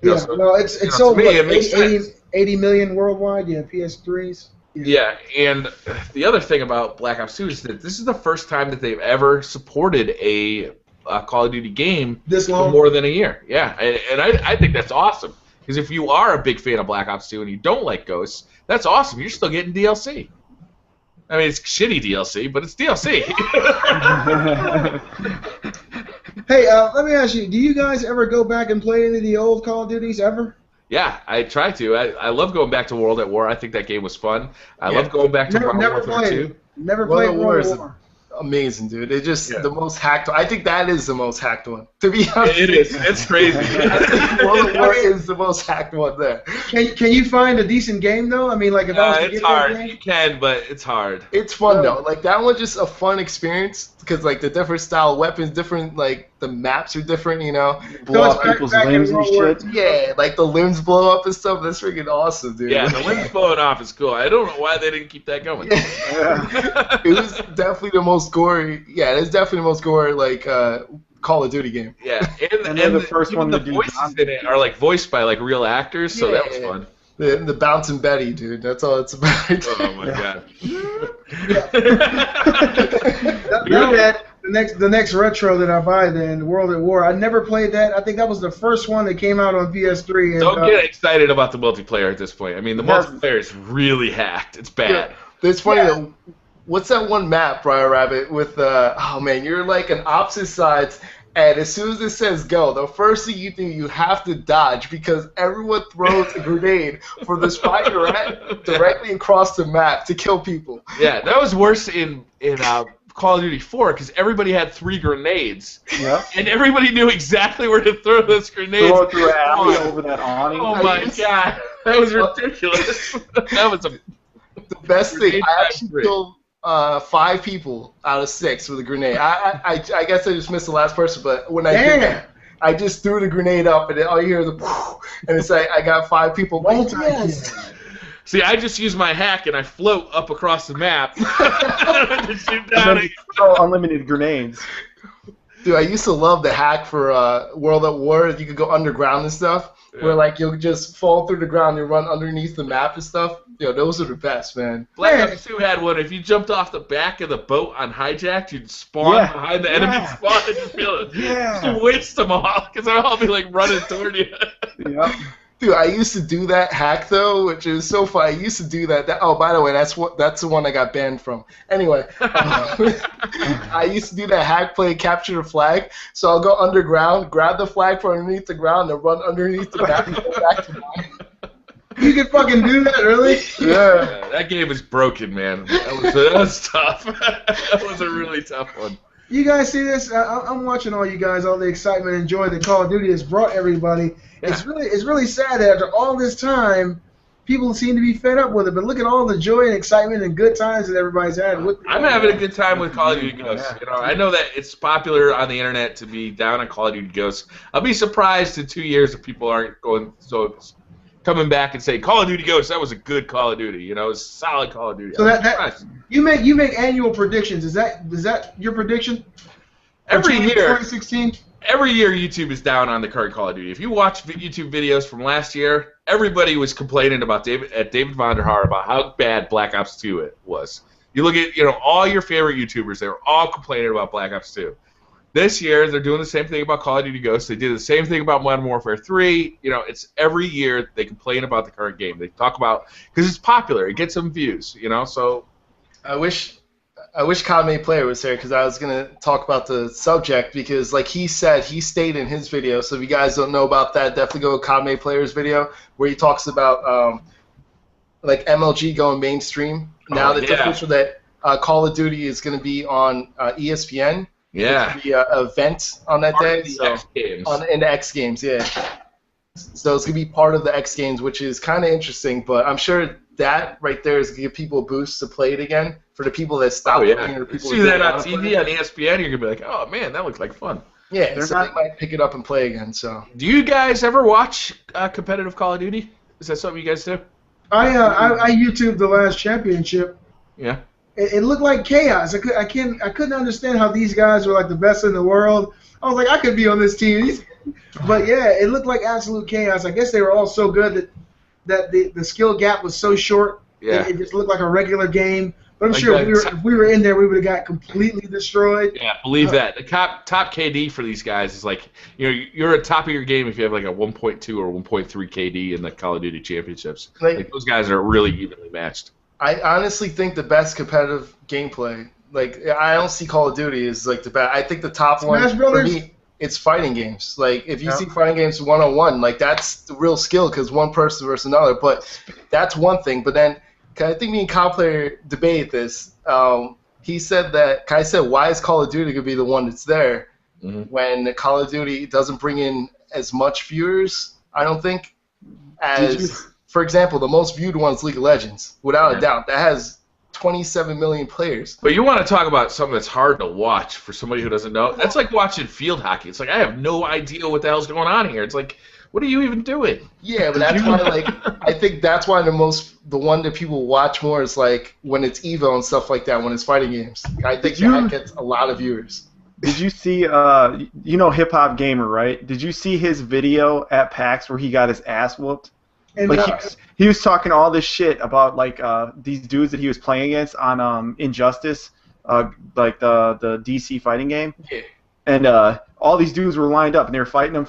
It's sold like 80 million worldwide. Yeah, PS3s. Yeah, and the other thing about Black Ops 2 is that this is the first time that they've ever supported a Call of Duty game this long? For more than a year. Yeah, and I think that's awesome. Because if you are a big fan of Black Ops 2 and you don't like Ghosts, that's awesome. You're still getting DLC. I mean, it's shitty DLC, but it's DLC. Hey, let me ask you, do you guys ever go back and play any of the old Call of Duties ever? Yeah, I try to. I love going back to World at War. I think that game was fun. I love going back to Modern Warfare 2. Never played World at War. Amazing, dude. It's just the most hacked one. I think that is the most hacked one. To be honest, it is. It's crazy. World at War is the most hacked one there. Can you find a decent game though? I mean, like if I was to it's get hard. that game? You can, but it's hard. It's fun though. Like that one's just a fun experience because like the different style weapons, different like the maps are different. Blow off people's limbs and shit. Yeah, like the limbs blow up and stuff. That's freaking awesome, dude. Yeah, the limbs blowing off is cool. I don't know why they didn't keep that going. Yeah. It was definitely the most gory. Yeah, it's definitely the most gory like Call of Duty game. Yeah, and the first one the voices in it are like voiced by like real actors, so that was fun. The Bouncing Betty, dude. That's all it's about. Oh my god. The next retro that I buy then, World at War. I never played that. I think that was the first one that came out on PS3. And, don't get excited about the multiplayer at this point. I mean, the multiplayer is really hacked. It's bad. Yeah. It's funny though. What's that one map, Briar Rabbit, with oh man, you're like on opposite sides, and as soon as it says go, the first thing you do, you have to dodge because everyone throws a grenade for the spot you're at directly across the map to kill people. Yeah, that was worse in Call of Duty 4 because everybody had 3 grenades. Yeah. And everybody knew exactly where to throw those grenades. Throw it through an alley over that awning. Oh my god, that was ridiculous. That was the best thing. I actually killed 5 people out of 6 with a grenade. I guess I just missed the last person, but when I did that, I just threw the grenade up, and all you hear is the and it's like I got 5 people. Yes. See, I just use my hack and I float up across the map to shoot down. And throw unlimited grenades. Dude, I used to love the hack for World at War. You could go underground and stuff, where like you'll just fall through the ground and run underneath the map and stuff. Yo, those are the best, man. Black Ops 2 had one. If you jumped off the back of the boat on hijacked, you'd spawn behind the enemy spawn and just be able to witch them all because they'll all be like running toward you. Yep. Dude, I used to do that hack though, which is so fun. I used to do that. Oh, by the way, that's the one I got banned from. Anyway, I used to do that hack play, capture the flag. So I'll go underground, grab the flag from underneath the ground, and run underneath the map and go back to mine. You can fucking do that, really? Yeah, that game is broken, man. That was tough. That was a really tough one. You guys see this? I'm watching all you guys, all the excitement and joy that Call of Duty has brought everybody. Yeah. It's really sad that after all this time, people seem to be fed up with it. But look at all the joy and excitement and good times that everybody's had. I'm having a good time with Call of Duty Ghosts. I know that it's popular on the internet to be down on Call of Duty Ghosts. I'll be surprised in 2 years if people aren't going so coming back and saying Call of Duty Ghosts, that was a good Call of Duty. You know, it was a solid Call of Duty. So that you make annual predictions. Is that your prediction? Every year, 2016. every year YouTube is down on the current Call of Duty. If you watch YouTube videos from last year, everybody was complaining about David Vonderhaar about how bad Black Ops 2 was. You look at all your favorite YouTubers; they were all complaining about Black Ops 2. This year, they're doing the same thing about Call of Duty Ghosts. They did the same thing about Modern Warfare 3. It's every year they complain about the current game. They talk about because it's popular, it gets some views. So I wish COD Player was here because I was gonna talk about the subject because like he said, he stated in his video. So if you guys don't know about that, definitely go to COD Player's video where he talks about like MLG going mainstream. Now that it's official that Call of Duty is gonna be on ESPN. Yeah. It's gonna be an event on that day. X Games. In the X Games, yeah. So it's gonna be part of the X Games, which is kind of interesting. But I'm sure that right there is gonna give people a boost to play it again. For the people that stop. Oh yeah. You see that on TV on ESPN, you're gonna be like, oh man, that looks like fun. Yeah, they might pick it up and play again. So. Do you guys ever watch competitive Call of Duty? Is that something you guys do? I YouTubed the last championship. Yeah. It looked like chaos. I couldn't understand how these guys were like the best in the world. I was like, I could be on this team. But yeah, it looked like absolute chaos. I guess they were all so good that the skill gap was so short. Yeah. It just looked like a regular game. But I'm sure if we were in there, we would have got completely destroyed. Yeah, believe that. The top KD for these guys is like, you're at top of your game if you have like a 1.2 or 1.3 KD in the Call of Duty championships. Like those guys are really evenly matched. I honestly think the best competitive gameplay, like I don't see Call of Duty as like the best. I think the top one for me, it's fighting games. Like if you see fighting games 1-on-1, like that's the real skill because one person versus another. But that's one thing. But then. I think me and COD Player debated this. He said that Kai said, "Why is Call of Duty gonna be the one that's there when Call of Duty doesn't bring in as much viewers? I don't think as, for example, the most viewed one is League of Legends, without a doubt. That has 27 million players. But you want to talk about something that's hard to watch for somebody who doesn't know? That's like watching field hockey. It's like I have no idea what the hell's going on here. It's like, what are you even doing? Yeah, but that's why, like, I think that's why the one that people watch more is like when it's Evo and stuff like that, when it's fighting games. I think that gets a lot of viewers. Did you see, Hip Hop Gamer, right? Did you see his video at PAX where he got his ass whooped? And like he was talking all this shit about like these dudes that he was playing against on Injustice, like the DC fighting game. Yeah. And all these dudes were lined up, and they were fighting him.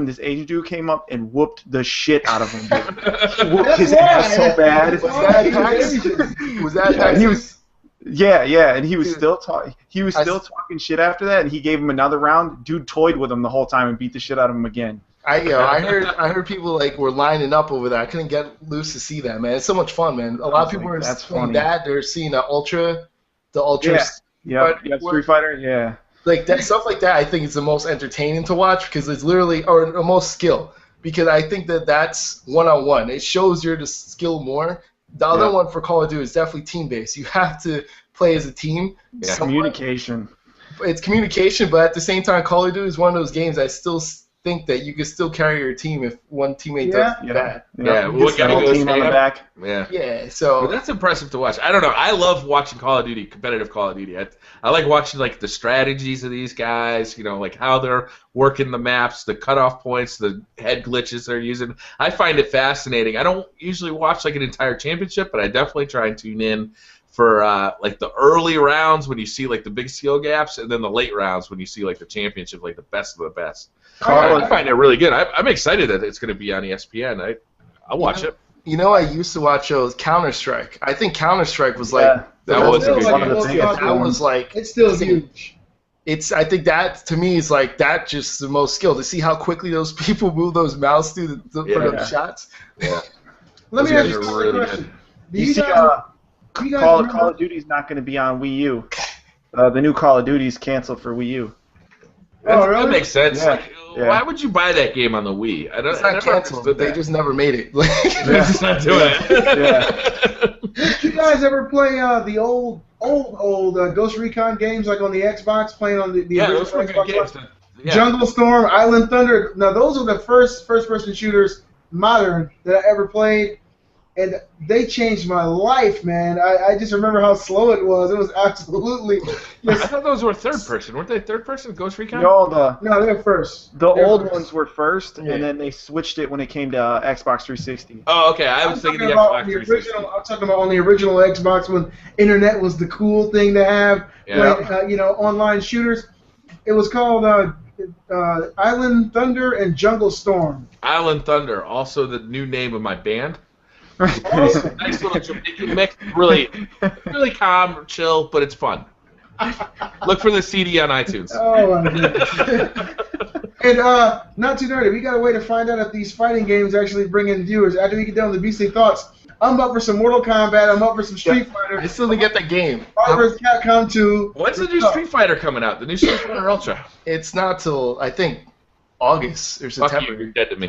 This Asian dude came up and whooped the shit out of him. He whooped his ass so bad. Was that PAX? Yeah, and he was still talking. He was still talking shit after that, and he gave him another round. Dude toyed with him the whole time and beat the shit out of him again. I heard people like were lining up over there. I couldn't get loose to see that, man. It's so much fun, man. A lot of people are playing that. They're seeing the Ultra. Yeah, Street Fighter. Yeah. Like that stuff like that, I think is the most entertaining to watch because it's literally, or the most skill, because I think that's 1-on-1. It shows you're the skill more. The other one for Call of Duty is definitely team-based. You have to play as a team. Yeah. Communication. It's communication, but at the same time, Call of Duty is one of those games I still think that you can still carry your team if one teammate does bad. Yeah, what got a team on the back. Yeah, so that's impressive to watch. I don't know. I love watching Call of Duty, competitive Call of Duty. I like watching like the strategies of these guys. Like how they're working the maps, the cutoff points, the head glitches they're using. I find it fascinating. I don't usually watch like an entire championship, but I definitely try and tune in for like the early rounds when you see like the big skill gaps, and then the late rounds when you see like the championship, like the best of the best. I find it really good. I'm excited that it's going to be on ESPN. I'll watch it. I used to watch those Counter-Strike. I think Counter-Strike was like that was one of the biggest. That was like it's still huge. I think that to me is like that just the most skill to see how quickly those people move those mouse through for those shots. Yeah. Let me ask you a question. You see, Call of Duty's not going to be on Wii U. The new Call of Duty's canceled for Wii U. That makes sense. Yeah. Like, why would you buy that game on the Wii? It's not canceled. They just never made it. They're just not doing it. Did you guys ever play the old Ghost Recon games like on the Xbox, playing on the those were good games. Jungle Storm, Island Thunder. Now those are the first-person shooters modern that I ever played, and they changed my life, man. I just remember how slow it was. It was absolutely. I thought those were third person. Weren't they third person? Ghost Recon? No, they're first. The old ones were first, and then they switched it when it came to Xbox 360. Oh, okay. I was thinking the about Xbox the 360. original. I'm talking about on the original Xbox when internet was the cool thing to have. Yeah. When, online shooters. It was called Island Thunder and Jungle Storm. Island Thunder, also the new name of my band. Awesome. Nice little Jamaican mix. Really, really calm, chill, but it's fun. Look for the CD on iTunes. Oh my goodness. And not too nerdy. We got a way to find out if these fighting games actually bring in viewers. After we get done with the Beastly Thoughts, I'm up for some Mortal Kombat. I'm up for some Street Fighter. I still didn't get that game. Marvel vs. Capcom 2. When's the new Street Fighter coming out? The new Street Fighter Ultra? It's not till, I think, August or Fuck September. you, you're dead to me.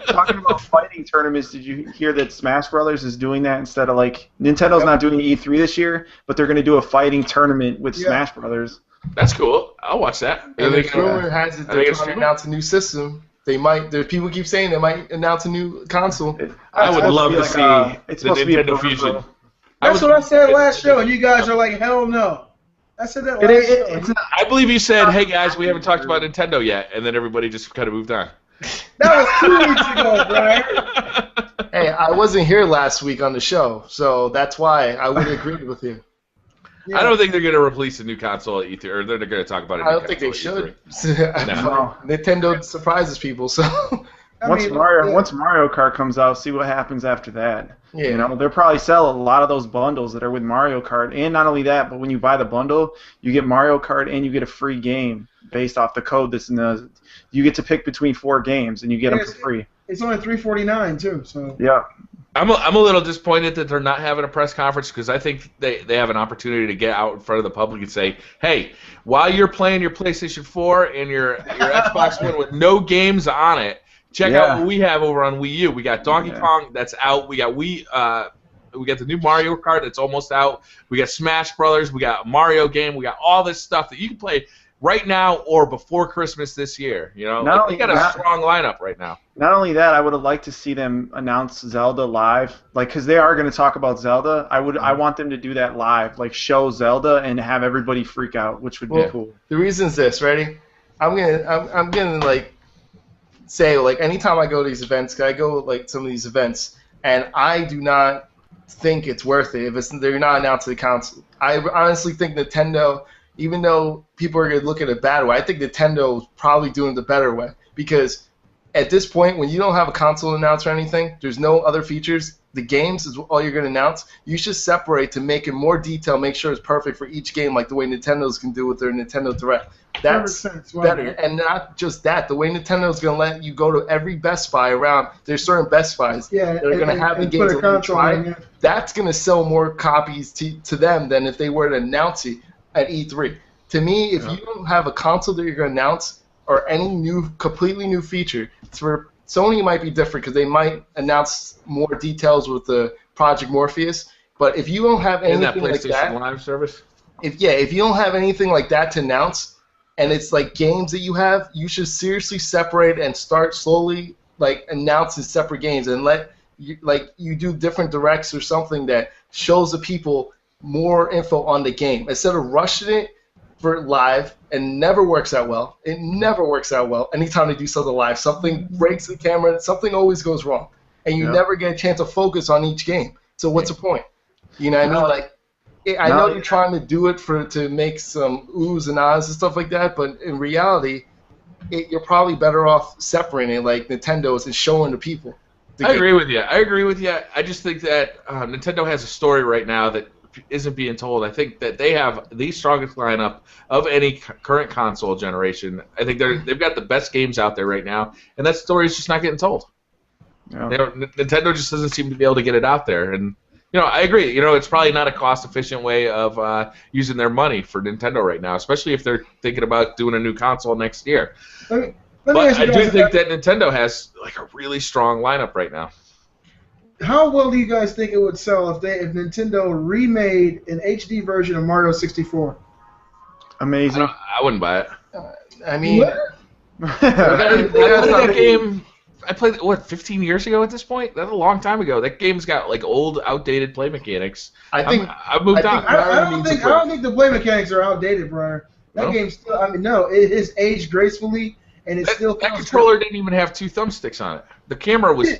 Talking about fighting tournaments, did you hear that Smash Brothers is doing that instead of Nintendo's not doing E3 this year, but they're going to do a fighting tournament with Smash Brothers. That's cool. I'll watch that. And the rumor has it they're trying to announce a new system. They might. There's people keep saying they might announce a new console. I would love to see it's the supposed to be a Nintendo Fusion. That's what I said last show, and you guys are like, hell no. I said that last show. I believe you said, hey guys, we haven't talked about Nintendo yet, and then everybody just kind of moved on. That was 2 weeks ago, Brian. Hey, I wasn't here last week on the show, so that's why I would have agreed with you. Yeah. I don't think they're going to release a new console at E3, or they're going to talk about it. I don't think they should. Nintendo surprises people, so. Once Mario Kart comes out, see what happens after that. Yeah. You know, they'll probably sell a lot of those bundles that are with Mario Kart, and not only that, but when you buy the bundle, you get Mario Kart and you get a free game based off the code that's in the. You get to pick between 4 games, and you get them for free. It's only $3.49 too, so. Yeah. I'm a little disappointed that they're not having a press conference because I think they have an opportunity to get out in front of the public and say, hey, while you're playing your PlayStation 4 and your Xbox One with no games on it, check out what we have over on Wii U. We got Donkey Kong that's out. We got we got the new Mario Kart that's almost out. We got Smash Brothers. We got a Mario game. We got all this stuff that you can play right now or before Christmas this year. You know, they got a strong lineup right now. Not only that, I would have liked to see them announce Zelda live, because they are going to talk about Zelda. I want them to do that live, show Zelda and have everybody freak out, which would be cool. The reason is this, ready? I'm gonna say anytime I go to these events, 'cause I go some of these events, and I do not think it's worth it if they're not announcing the console. I honestly think Nintendo, even though people are gonna look at it a bad way, I think Nintendo's probably doing the better way, because at this point, when you don't have a console announced or anything, there's no other features. The games is all you're going to announce. You should separate to make it more detailed, make sure it's perfect for each game, like the way Nintendo's can do with their Nintendo Direct. That's better. And not just that, the way Nintendo's going to let you go to every Best Buy around, there's certain Best Buys that are going to have the games that you try. That's going to sell more copies to them than if they were to announce it at E3. To me, if you don't have a console that you're going to announce, or any completely new feature. For Sony, might be different because they might announce more details with the Project Morpheus. But if you don't have anything like that, PlayStation Live service. If you don't have anything like that to announce, and it's games that you have, you should seriously separate and start slowly announcing separate games and let you do different directs or something that shows the people more info on the game instead of rushing it for live, and never works out well. It never works out well. Anytime they do something live, something breaks the camera, something always goes wrong, and you never get a chance to focus on each game. So what's the point? You know what I mean? I know you're trying to do it to make some oohs and ahs and stuff like that, but in reality, you're probably better off separating it like Nintendo is and showing the people. I agree with you. I just think that Nintendo has a story right now that isn't being told. I think that they have the strongest lineup of any current console generation. I think they've got the best games out there right now, and that story is just not getting told. Yeah. Nintendo just doesn't seem to be able to get it out there, and I agree. It's probably not a cost-efficient way of using their money for Nintendo right now, especially if they're thinking about doing a new console next year. But I do think that Nintendo has a really strong lineup right now. How well do you guys think it would sell if Nintendo remade an HD version of Mario 64? Amazing. I wouldn't buy it. I mean, I played that game. I played it, 15 years ago at this point? That's a long time ago. That game's got like old, outdated play mechanics. I moved on. I don't think the play mechanics are outdated, Brian. That game still. I mean, no, it has aged gracefully, and it's still. That controller didn't even have 2 thumbsticks on it. The camera was.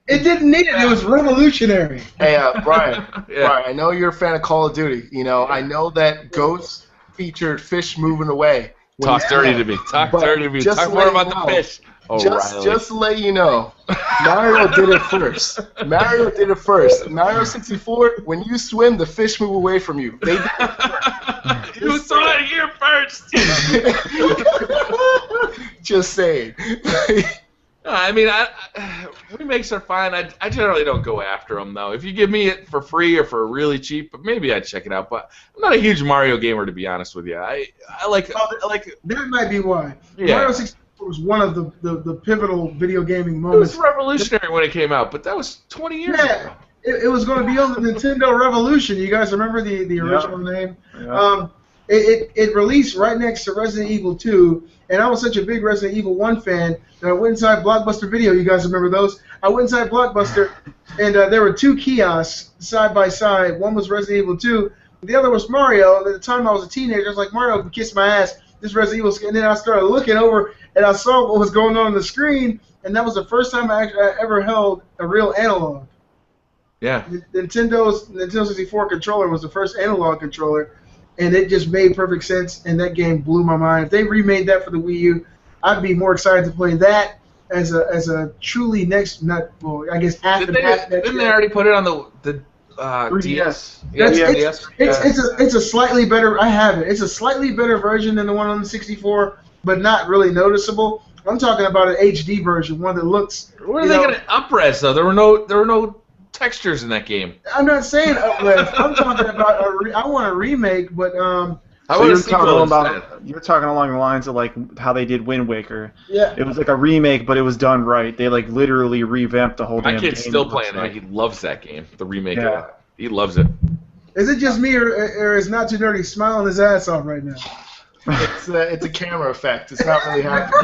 It didn't need it. It was revolutionary. Hey, Brian. Brian, I know you're a fan of Call of Duty. You know, I know that Ghost featured fish moving away. Talk dirty to me. Talk dirty to me. Talk more about the fish. Just to let you know, Mario did it first. Mario did it first. Mario 64, when you swim, the fish move away from you. They did it. You saw it here first. Just saying. I mean, remakes are fine. I generally don't go after them, though. If you give me it for free or for really cheap, maybe I'd check it out. But I'm not a huge Mario gamer, to be honest with you. I like. That might be why. Yeah. Mario 64 was one of the pivotal video gaming moments. It was revolutionary when it came out, but that was 20 years ago. It was going to be on the Nintendo Revolution. You guys remember the original name? Yeah. It released right next to Resident Evil 2, and I was such a big Resident Evil 1 fan that I went inside Blockbuster Video. You guys remember those? I went inside Blockbuster, and there were 2 kiosks side by side. One was Resident Evil 2, the other was Mario. And at the time I was a teenager, I was like, Mario can kiss my ass. This Resident Evil, and then I started looking over, and I saw what was going on the screen, and that was the first time I ever held a real analog. Yeah. Nintendo 64 controller was the first analog controller, and it just made perfect sense, and that game blew my mind. If they remade that for the Wii U, I'd be more excited to play that as a truly half and half. Didn't they already put it on the 3DS? It's a slightly better. I have it. It's a slightly better version than the one on the 64, but not really noticeable. I'm talking about an HD version, one that looks. What are they going to up-res though? There were no textures in that game. I'm not saying up-res. I'm talking about I want a remake, but So you're talking along the lines of like how they did Wind Waker. Yeah. It was like a remake, but it was done right. They like literally revamped the whole damn game. My kid's still playing it. He loves that game. The remake of it. He loves it. Is it just me, or is Not Too Nerdy smiling his ass off right now? It's a camera effect. It's not really happening.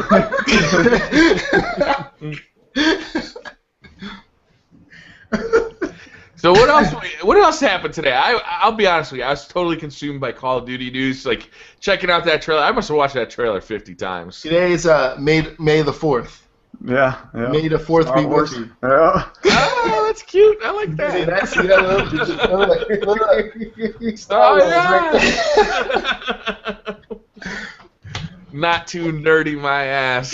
So what else happened today? I'll be honest with you. I was totally consumed by Call of Duty news, like checking out that trailer. I must have watched that trailer 50 times. Today is May the 4th. Yeah. May the 4th be with you. Yeah. Oh, that's cute. I like that. See that? Not too nerdy, my ass.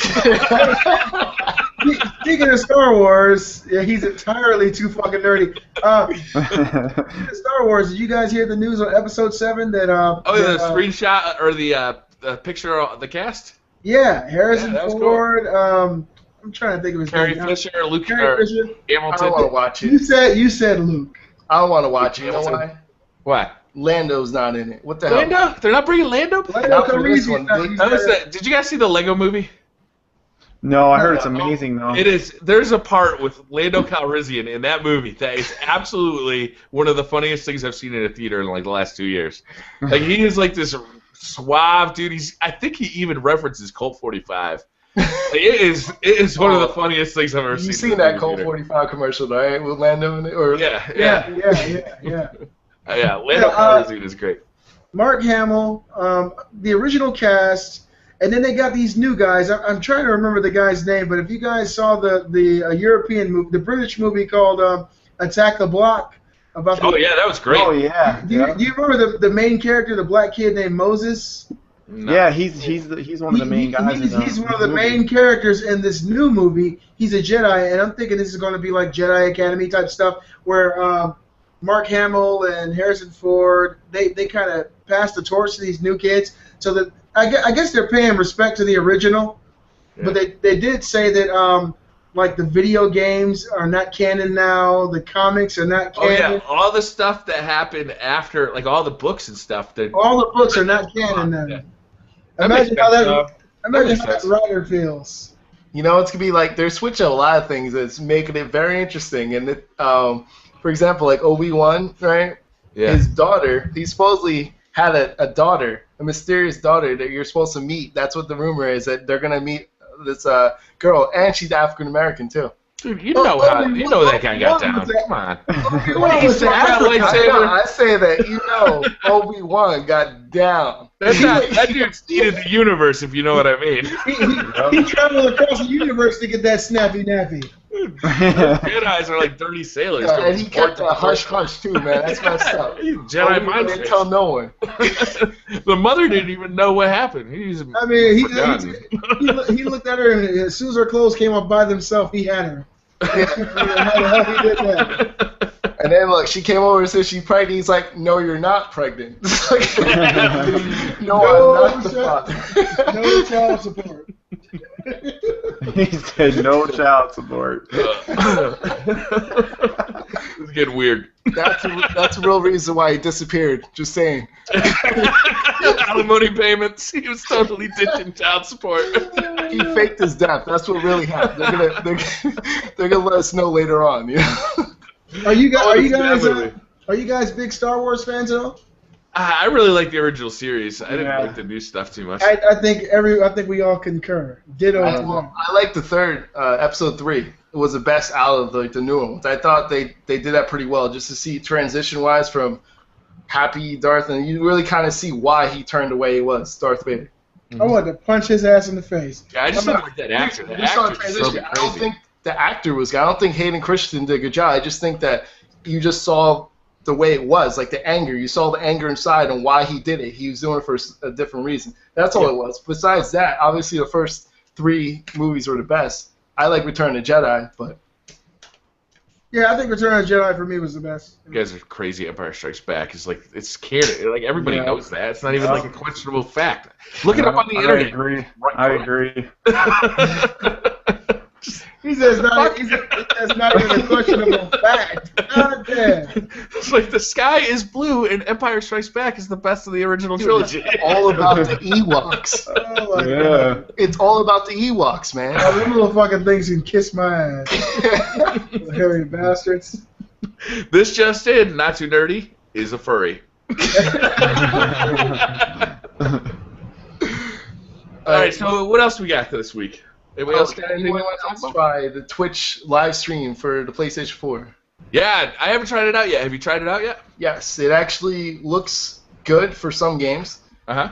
Speaking of Star Wars, he's entirely too fucking nerdy. Speaking of Star Wars, did you guys hear the news on Episode 7 that? The screenshot or the picture of the cast? Yeah, Harrison Ford. Cool. I'm trying to think of his Carrie name. Fisher, Luke Carrie Fisher. Hamilton. I don't want to watch it. You said Luke. I don't want to watch it. You know why? What? Lando's not in it. What the hell? Lando? They're not bringing Lando? Not for this one. Did you guys see the Lego movie? No, I heard it's amazing though. It is. There's a part with Lando Calrissian in that movie that is absolutely one of the funniest things I've seen in a theater in like the last 2 years. Like he is like this suave dude. I think he even references Colt 45. It is one of the funniest things I've ever seen. You've seen that Colt 45 commercial, right? With Lando in it? Or Yeah. Lando Calrissian is great. Mark Hamill, the original cast, and then they got these new guys. I'm trying to remember the guy's name, but if you guys saw the European movie, the British movie called Attack the Block. That was great. Oh yeah. Do you remember the main character, the black kid named Moses? No. Yeah, he's one of the main guys. He's one of the main characters in this new movie. He's a Jedi, and I'm thinking this is going to be like Jedi Academy type stuff, where Mark Hamill and Harrison Ford they kind of pass the torch to these new kids. So that I guess they're paying respect to the original, but they did say that like the video games are not canon now, the comics are not canon. Oh yeah, all the stuff that happened after, like all the books and stuff. All the books are not canon now. Yeah. Imagine how that writer feels. You know, it's gonna be like they're switching a lot of things. That's making it very interesting. And for example, like Obi-Wan, right? Yeah. His daughter. He supposedly had a daughter, a mysterious daughter that you're supposed to meet. That's what the rumor is, that they're gonna meet this girl, and she's African American too. Dude, you know that guy got down. Come on. I say that Obi-Wan got down. That dude seeded the universe, if you know what I mean. He traveled across the universe to get that snappy nappy. Jedi's are like dirty sailors. Yeah, and he kept that hush too, man. That's messed up. Jedi mind didn't tell no one. The mother didn't even know what happened. He looked at her, and as soon as her clothes came up by themselves, he had her. How the hell he did that? And then look, she came over and said she's pregnant. He's like, "No, you're not pregnant." No, I'm not the father. No child support. He said no child support. It's getting weird. That's a real reason why he disappeared. Just saying. Alimony payments. He was totally ditching child support. He faked his death. That's what really happened. They're gonna let us know later on. You know? Are you guys big Star Wars fans at all? I really like the original series. I didn't like the new stuff too much. I think we all concur. Ditto. I like the third episode 3. It was the best out of the new ones. I thought they did that pretty well, just to see transition wise from happy Darth, and you really kind of see why he turned the way he was, Darth Vader. I wanted to punch his ass in the face. Yeah, I just don't like that actor. The actor's so crazy. I don't think the actor was good. I don't think Hayden Christensen did a good job. I just think that you just saw the way it was, like the anger. You saw the anger inside and why he did it. He was doing it for a different reason. That's all it was. Besides that, obviously the first 3 movies were the best. I like Return of the Jedi, but... Yeah, I think Return of the Jedi for me was the best. You guys are crazy. Empire Strikes Back is like, it's canon. Like, everybody knows that. It's not even like a questionable fact. Look it up on the internet. I agree. He says that's not even a questionable fact. God damn. It's like the sky is blue and Empire Strikes Back is the best of the original trilogy. It's all about the Ewoks. Oh my God. It's all about the Ewoks, man. Them little fucking things can kiss my ass. Hairy bastards. This just in, Not Too Nerdy is a furry. Alright, so what else we got this week? Anybody else got anything they want to talk about? Try the Twitch live stream for the PlayStation 4. Yeah, I haven't tried it out yet. Have you tried it out yet? Yes, it actually looks good for some games.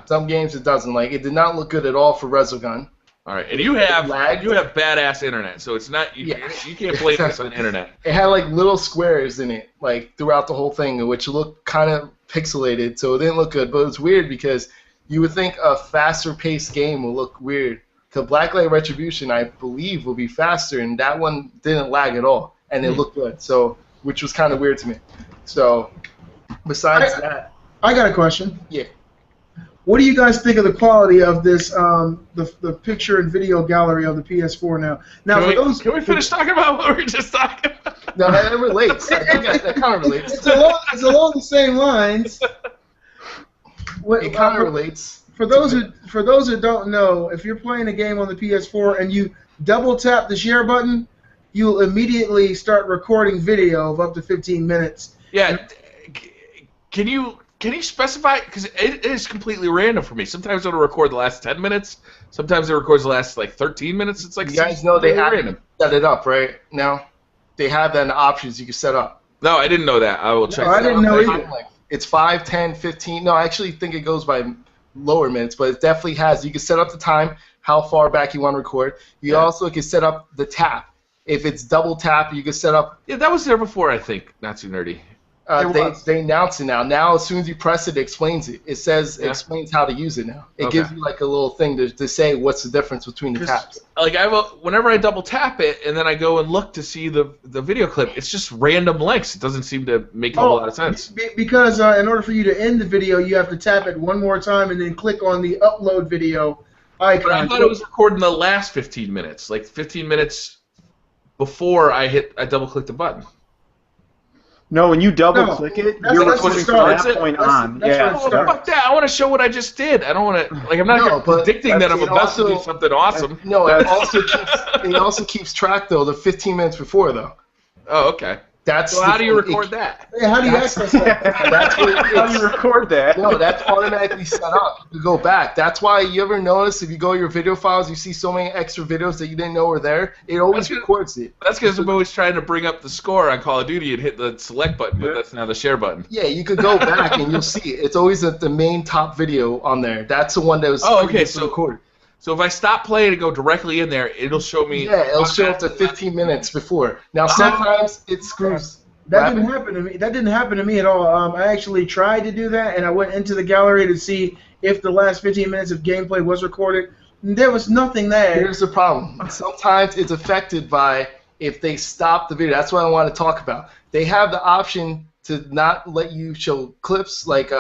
Some games it doesn't. Like, it did not look good at all for Resogun. All right, and you have badass internet, so it's not you can't blame this on internet. It had like little squares in it, like throughout the whole thing, which looked kind of pixelated, so it didn't look good. But it's weird because you would think a faster paced game will look weird. The Blacklight Retribution, I believe, will be faster, and that one didn't lag at all, and it looked good. So, which was kind of weird to me. So, besides that, I got a question. Yeah. What do you guys think of the quality of this, the picture and video gallery of the PS4 now? Now, can we finish talking about what we were just talking about? No, that relates. That kind of relates. It's along the same lines. It kind of relates. For those who don't know, if you're playing a game on the PS4 and you double tap the share button, you'll immediately start recording video of up to 15 minutes. Yeah. Can you specify? Because it is completely random for me. Sometimes it'll record the last 10 minutes. Sometimes it records the last 13 minutes. It's like you guys know they have to set it up right now. They have that in the options you can set up. No, I didn't know that. I will check. No, I didn't know either. It's 5, 10, 15. No, I actually think it goes by lower minutes, but it definitely has. You can set up the time, how far back you want to record. You also can set up the tap. If it's double tap, you can set up. Yeah, that was there before, I think. Not Too Nerdy. They announce it now. Now, as soon as you press it, it explains it. It says it explains how to use it now. It gives you like a little thing to say what's the difference between the taps. Like whenever I double tap it and then I go and look to see the video clip, it's just random lengths. It doesn't seem to make a whole lot of sense. Because in order for you to end the video, you have to tap it one more time and then click on the upload video icon. But I thought it was recording the last 15 minutes, like 15 minutes before I double click the button. No, when you double click it, you're recording from that point on. Fuck that! I want to show what I just did. I don't want to. Like, I'm not predicting that I'm about to do something awesome. No, it also keeps track though the 15 minutes before though. Oh, okay. That's So how do you record that? Hey, how do you access that? That's what How do you record that? No, that's automatically set up to go back. That's why you ever notice if you go to your video files, you see so many extra videos that you didn't know were there. It always records it. That's because I'm always trying to bring up the score on Call of Duty and hit the select button, but that's now the share button. Yeah, you could go back and you'll see it. It's always at the main top video on there. That's the one that was previously recorded. So if I stop playing and go directly in there, it'll show me. Yeah, it'll show up to 15 minutes before. Now sometimes it screws. That didn't happen to me. That didn't happen to me at all. I actually tried to do that, and I went into the gallery to see if the last 15 minutes of gameplay was recorded. And there was nothing there. Here's the problem. Sometimes it's affected by if they stop the video. That's what I want to talk about. They have the option to not let you show clips like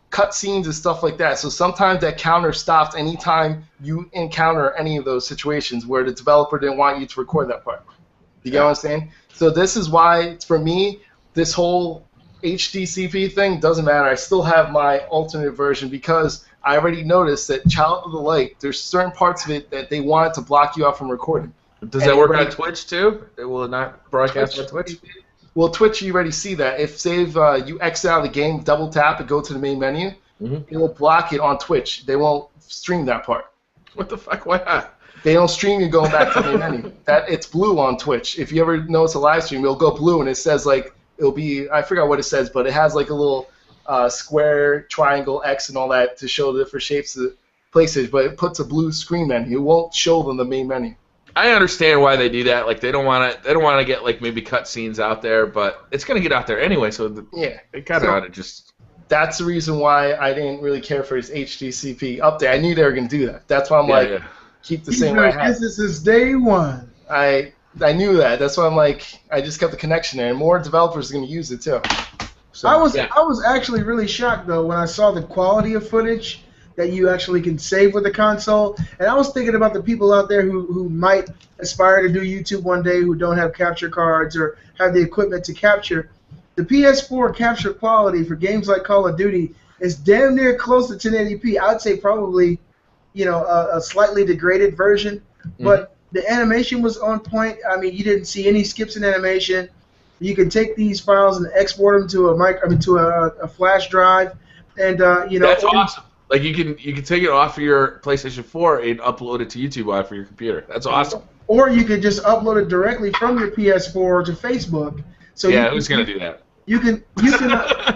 cutscenes and stuff like that. So sometimes that counter stops anytime you encounter any of those situations where the developer didn't want you to record that part. You get what I'm saying? So this is why, for me, this whole HDCP thing doesn't matter. I still have my alternate version because I already noticed that Child of the Light, there's certain parts of it that they wanted to block you out from recording. Does that work on Twitch too? Will it not broadcast on Twitch? Well, Twitch, you already see that. If, say, you exit out of the game, double tap, and go to the main menu, it will block it on Twitch. They won't stream that part. What the fuck? Why not? They don't stream you going back to the main menu. It's blue on Twitch. If you ever notice a live stream, it'll go blue, and it says, like, it'll be, I forgot what it says, but it has, like, a little square, triangle, X, and all that to show the different shapes of places, but it puts a blue screen menu. It won't show them the main menu. I understand why they do that. Like they don't want to get like maybe cutscenes out there, but it's gonna get out there anyway. So they kind of ought to just. That's the reason why I didn't really care for his HDCP update. I knew they were gonna do that. That's why I'm keep the same way I had. This is day one. I knew that. That's why I'm like, I just kept the connection there, and more developers are gonna use it too. So, I was actually really shocked though when I saw the quality of footage that you actually can save with the console. And I was thinking about the people out there who might aspire to do YouTube one day who don't have capture cards or have the equipment to capture. The PS4 capture quality for games like Call of Duty is damn near close to 1080p. I would say probably, a slightly degraded version. But the animation was on point. I mean, you didn't see any skips in animation. You can take these files and export them to a flash drive, and That's awesome. Like you can take it off of your PlayStation 4 and upload it to YouTube off of your computer. That's awesome. Or you could just upload it directly from your PS4 to Facebook. So who's gonna do that? You can.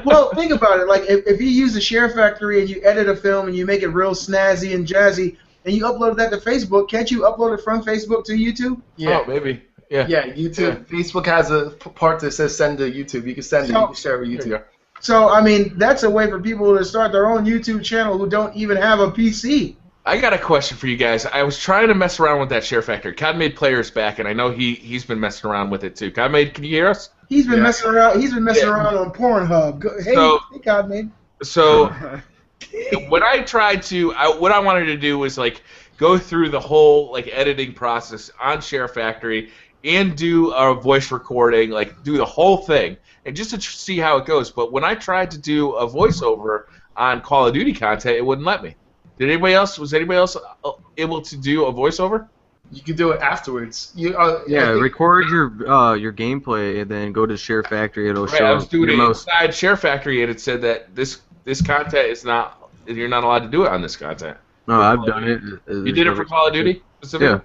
Well, think about it. Like if you use the Share Factory and you edit a film and you make it real snazzy and jazzy, and you upload that to Facebook, can't you upload it from Facebook to YouTube? Yeah, oh, maybe. Yeah. Yeah, YouTube. Yeah. Facebook has a part that says send to YouTube. You can send it. You can share it with YouTube. So, I mean, that's a way for people to start their own YouTube channel who don't even have a PC. I got a question for you guys. I was trying to mess around with that Share Factory. CodMade Player's back, and I know he's been messing around with it too. CodMade, can you hear us? He's been messing around. He's been messing around on Pornhub. Hey, CodMade. So, when I tried to, what I wanted to do was like go through the whole like editing process on Share Factory and do a voice recording, like do the whole thing. And just to see how it goes. But when I tried to do a voiceover on Call of Duty content, it wouldn't let me. Was anybody else able to do a voiceover? You can do it afterwards. Record your gameplay and then go to Share Factory. It'll show. I was doing it inside Share Factory, and it said that this content is not. You're not allowed to do it on this content. No, I've done it. You did it for Call of Duty specifically? Yeah.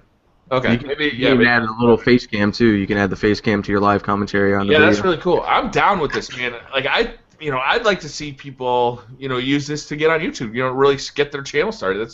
Okay, you can add a little face cam too. You can add the face cam to your live commentary on the video. Yeah, that's really cool. I'm down with this, man. Like I'd like to see people, use this to get on YouTube. Really get their channel started.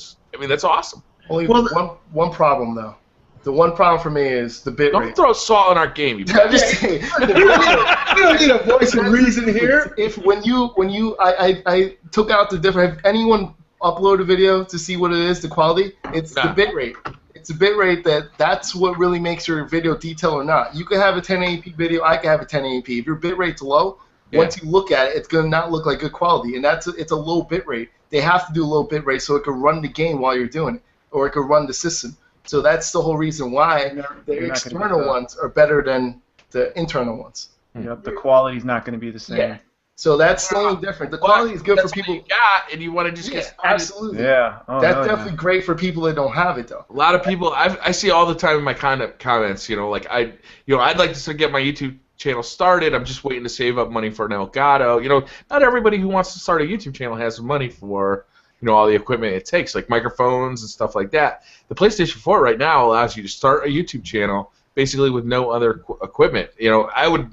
That's awesome. Only one problem though. The one problem for me is the bit rate. Don't throw salt on our game. You I'm just saying. We don't need a voice of reason here. If when I took out the different. If anyone upload a video to see what it is, the quality, it's the bit rate. It's a bit rate that's what really makes your video detail or not. You could have a 1080p video, I could have a 1080p. If your bit rate's low, once you look at it, it's going to not look like good quality, and it's a low bit rate. They have to do a low bit rate so it can run the game while you're doing it, or it can run the system. So that's the whole reason why the external ones are better than the internal ones. Yep, the quality's not going to be the same. Yeah. So that's slightly different. The quality is good for people. You got, and you want to just get started. Absolutely. Yeah. That's definitely great for people that don't have it though. A lot of people I see all the time in my comments. I'd like to get my YouTube channel started. I'm just waiting to save up money for an Elgato. You know, not everybody who wants to start a YouTube channel has the money for, you know, all the equipment it takes, like microphones and stuff like that. The PlayStation 4 right now allows you to start a YouTube channel basically with no other equipment. You know, I would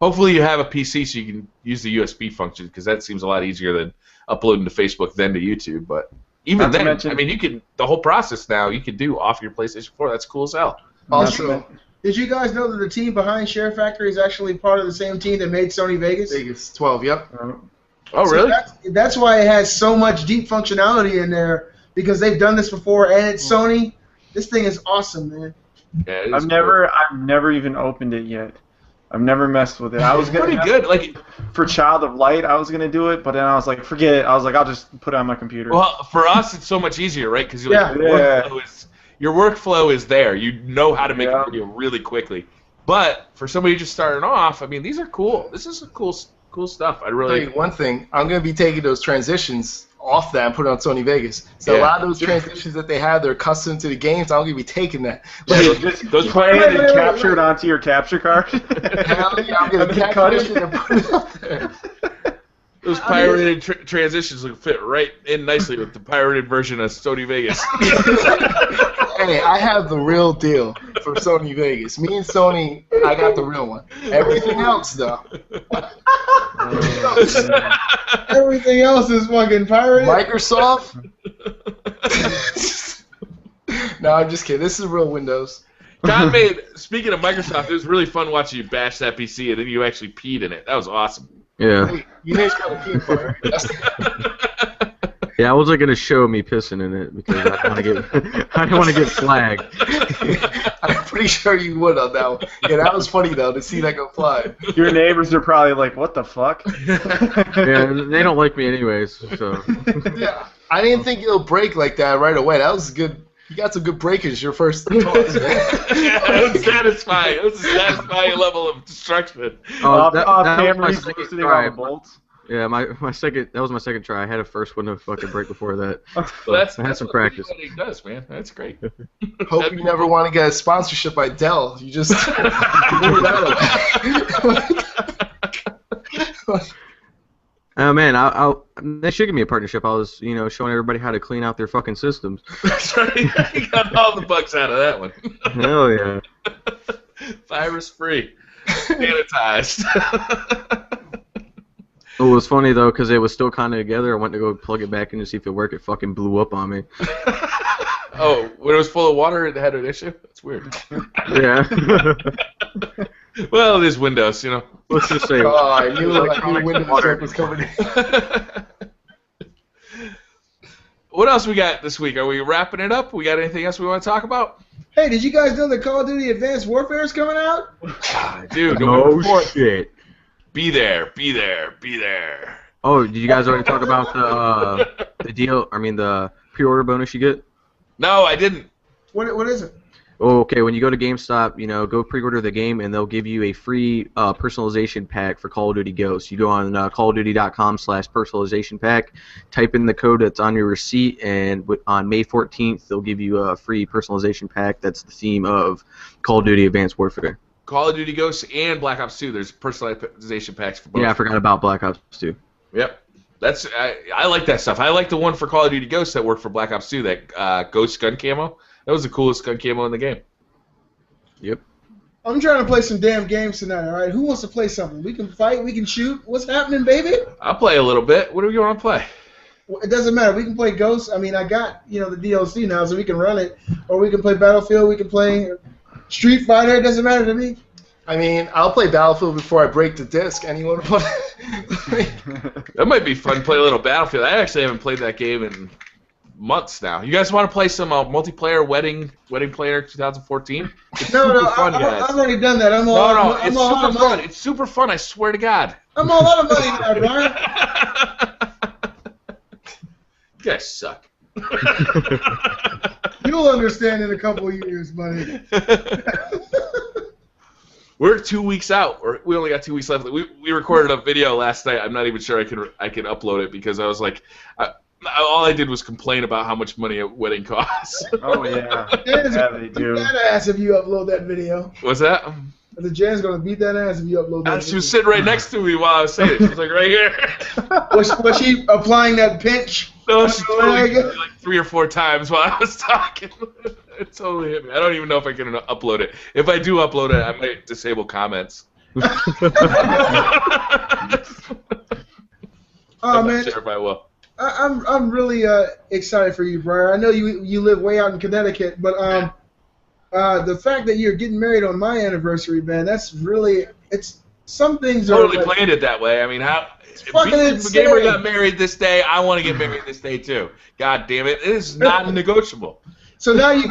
hopefully you have a PC so you can use the USB function, because that seems a lot easier than uploading to Facebook then to YouTube. But even then, I mean, you can, the whole process now you can do off your PlayStation 4. That's cool as hell. Also, did you guys know that the team behind Share Factory is actually part of the same team that made Sony Vegas? Vegas 12, yep. Oh, really? That's why it has so much deep functionality in there, because they've done this before, and it's Sony. This thing is awesome, man. Yeah, I've never even opened it yet. I've never messed with it. I was pretty good. Like for Child of Light, I was gonna do it, but then I was like, forget it. I was like, I'll just put it on my computer. Well, for us, it's so much easier, right? Because Yeah. your workflow is there. You know how to make a video really quickly. But for somebody just starting off, I mean, these are cool. This is cool stuff. I I'll really. tell you one thing. I'm going to be taking those transitions off that and putting on Sony Vegas. So a lot of those transitions that they have, they're custom to the games. I'm going to be taking that. Like, those Play it and capture it onto your capture card. Hell yeah, I'm going to capture it and put it up there. Those pirated transitions would fit right in nicely with the pirated version of Sony Vegas. Hey, I have the real deal for Sony Vegas. Me and Sony, I got the real one. Everything else, though. Everything else is fucking pirated. Microsoft? No, I'm just kidding. This is real Windows. God speaking of Microsoft, it was really fun watching you bash that PC and then you actually peed in it. That was awesome. Yeah. Hey, you guys got a pee for it. Yeah, I wasn't gonna show me pissing in it because I didn't want to get flagged. I'm pretty sure you would on that one. Yeah, that was funny though to see that go fly. Your neighbors are probably like, what the fuck? Yeah, they don't like me anyways. So. Yeah, I didn't think it'll break like that right away. That was good. You got some good breakage your first toss. It was satisfying. It was a satisfying level of destruction. Off that was camera, my he's second listening try. on the bolts. Yeah, that was my second try. I had a first one to fucking break before that. Well, that's I had some what practice. everybody does, man. That's great. Hope you never want to get a sponsorship by Dell. You just move that away. Oh man, they should give me a partnership. I was, showing everybody how to clean out their fucking systems. That's right. You got all the bugs out of that one. Hell yeah. Virus free, sanitized. It was funny though, because it was still kind of together. I went to go plug it back in to see if it worked. It fucking blew up on me. Oh, when it was full of water, it had an issue? That's weird. Yeah. Well, it is Windows, Let's just say. Oh, I knew Windows joke was coming in. What else we got this week? Are we wrapping it up? We got anything else we want to talk about? Hey, did you guys know that Call of Duty Advanced Warfare is coming out? Dude, Oh shit. Be there, be there, be there. Oh, did you guys already talk about the deal? I mean, the pre-order bonus you get? No, I didn't. What is it? Oh, okay. When you go to GameStop, go pre-order the game, and they'll give you a free personalization pack for Call of Duty Ghosts. You go on callofduty.com/personalization pack, type in the code that's on your receipt, and on May 14th, they'll give you a free personalization pack that's the theme of Call of Duty Advanced Warfare. Call of Duty Ghosts and Black Ops 2. There's personalization packs for both. Yeah, I forgot about Black Ops 2. Yep. I like that stuff. I like the one for Call of Duty Ghosts that worked for Black Ops 2, that Ghost gun camo. That was the coolest gun camo in the game. Yep. I'm trying to play some damn games tonight, alright? Who wants to play something? We can fight, we can shoot. What's happening, baby? I'll play a little bit. What do you want to play? Well, it doesn't matter. We can play Ghosts. I mean, I got, the DLC now, so we can run it. Or we can play Battlefield. We can play Street Fighter. It doesn't matter to me. I mean, I'll play Battlefield before I break the disc. Anyone want to play? That might be fun, play a little Battlefield. I actually haven't played that game in months now. You guys want to play some multiplayer Wedding Player 2014? It's super fun, guys. I've already done that. It's super fun. It's super fun, I swear to God. I'm all out of money now, Brian. You guys suck. You'll understand in a couple of years, buddy. We're 2 weeks out. We only got 2 weeks left. We recorded a video last night. I'm not even sure I can upload it because I was like, All I did was complain about how much money a wedding costs. Oh yeah, Jan's yeah gonna they beat do. that ass if you upload that video. What's that? The Jan's gonna beat that ass if you upload that. She was sitting right next to me while I was saying it. She was like right here. Was she applying that pinch? No, she on totally her did leg? it like 3 or 4 times while I was talking. It totally hit me. I don't even know if I can upload it. If I do upload it, I might disable comments. Oh I'm man, not sure if I will. I'm really excited for you, Briar. I know you live way out in Connecticut, but the fact that you're getting married on my anniversary, man, that's really some things Totally are like, planned it that way. I mean, how fucking if Gamer insane. got married this day, I want to get married this day too. God damn it, it is not negotiable. So now if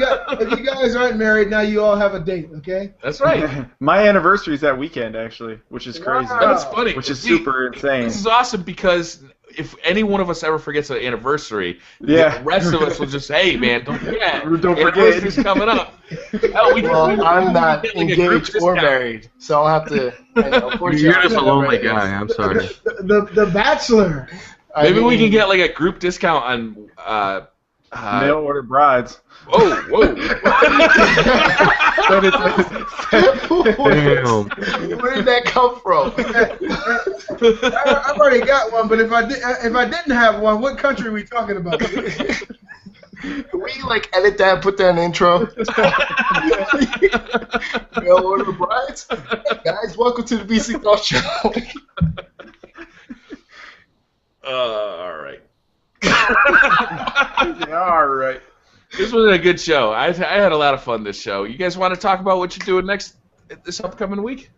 you guys aren't married, now you all have a date, okay? That's right. My anniversary's that weekend actually, which is crazy. Wow. That's funny. Which is See, super insane. This is awesome because if any one of us ever forgets an anniversary, Yeah. the rest of us will just say, hey, man, don't forget. Don't forget. Anniversary's coming up. Hell, Well, I'm not get, like, a group engaged or discount. married, so I'll have to. Unfortunately, You're I'll just a have to lonely write guy. I'm sorry. The Bachelor. it. I Maybe we mean, can get like a group discount on. Mail order brides. Whoa, whoa. Damn. Where did that come from? I've already got one, but if I didn't have one, what country are we talking about? Can we like edit that and put that in the intro? Mail order brides? Hey guys, welcome to the BC Thought Show. All right. All right. This was a good show. I had a lot of fun this show. You guys want to talk about what you're doing this upcoming week?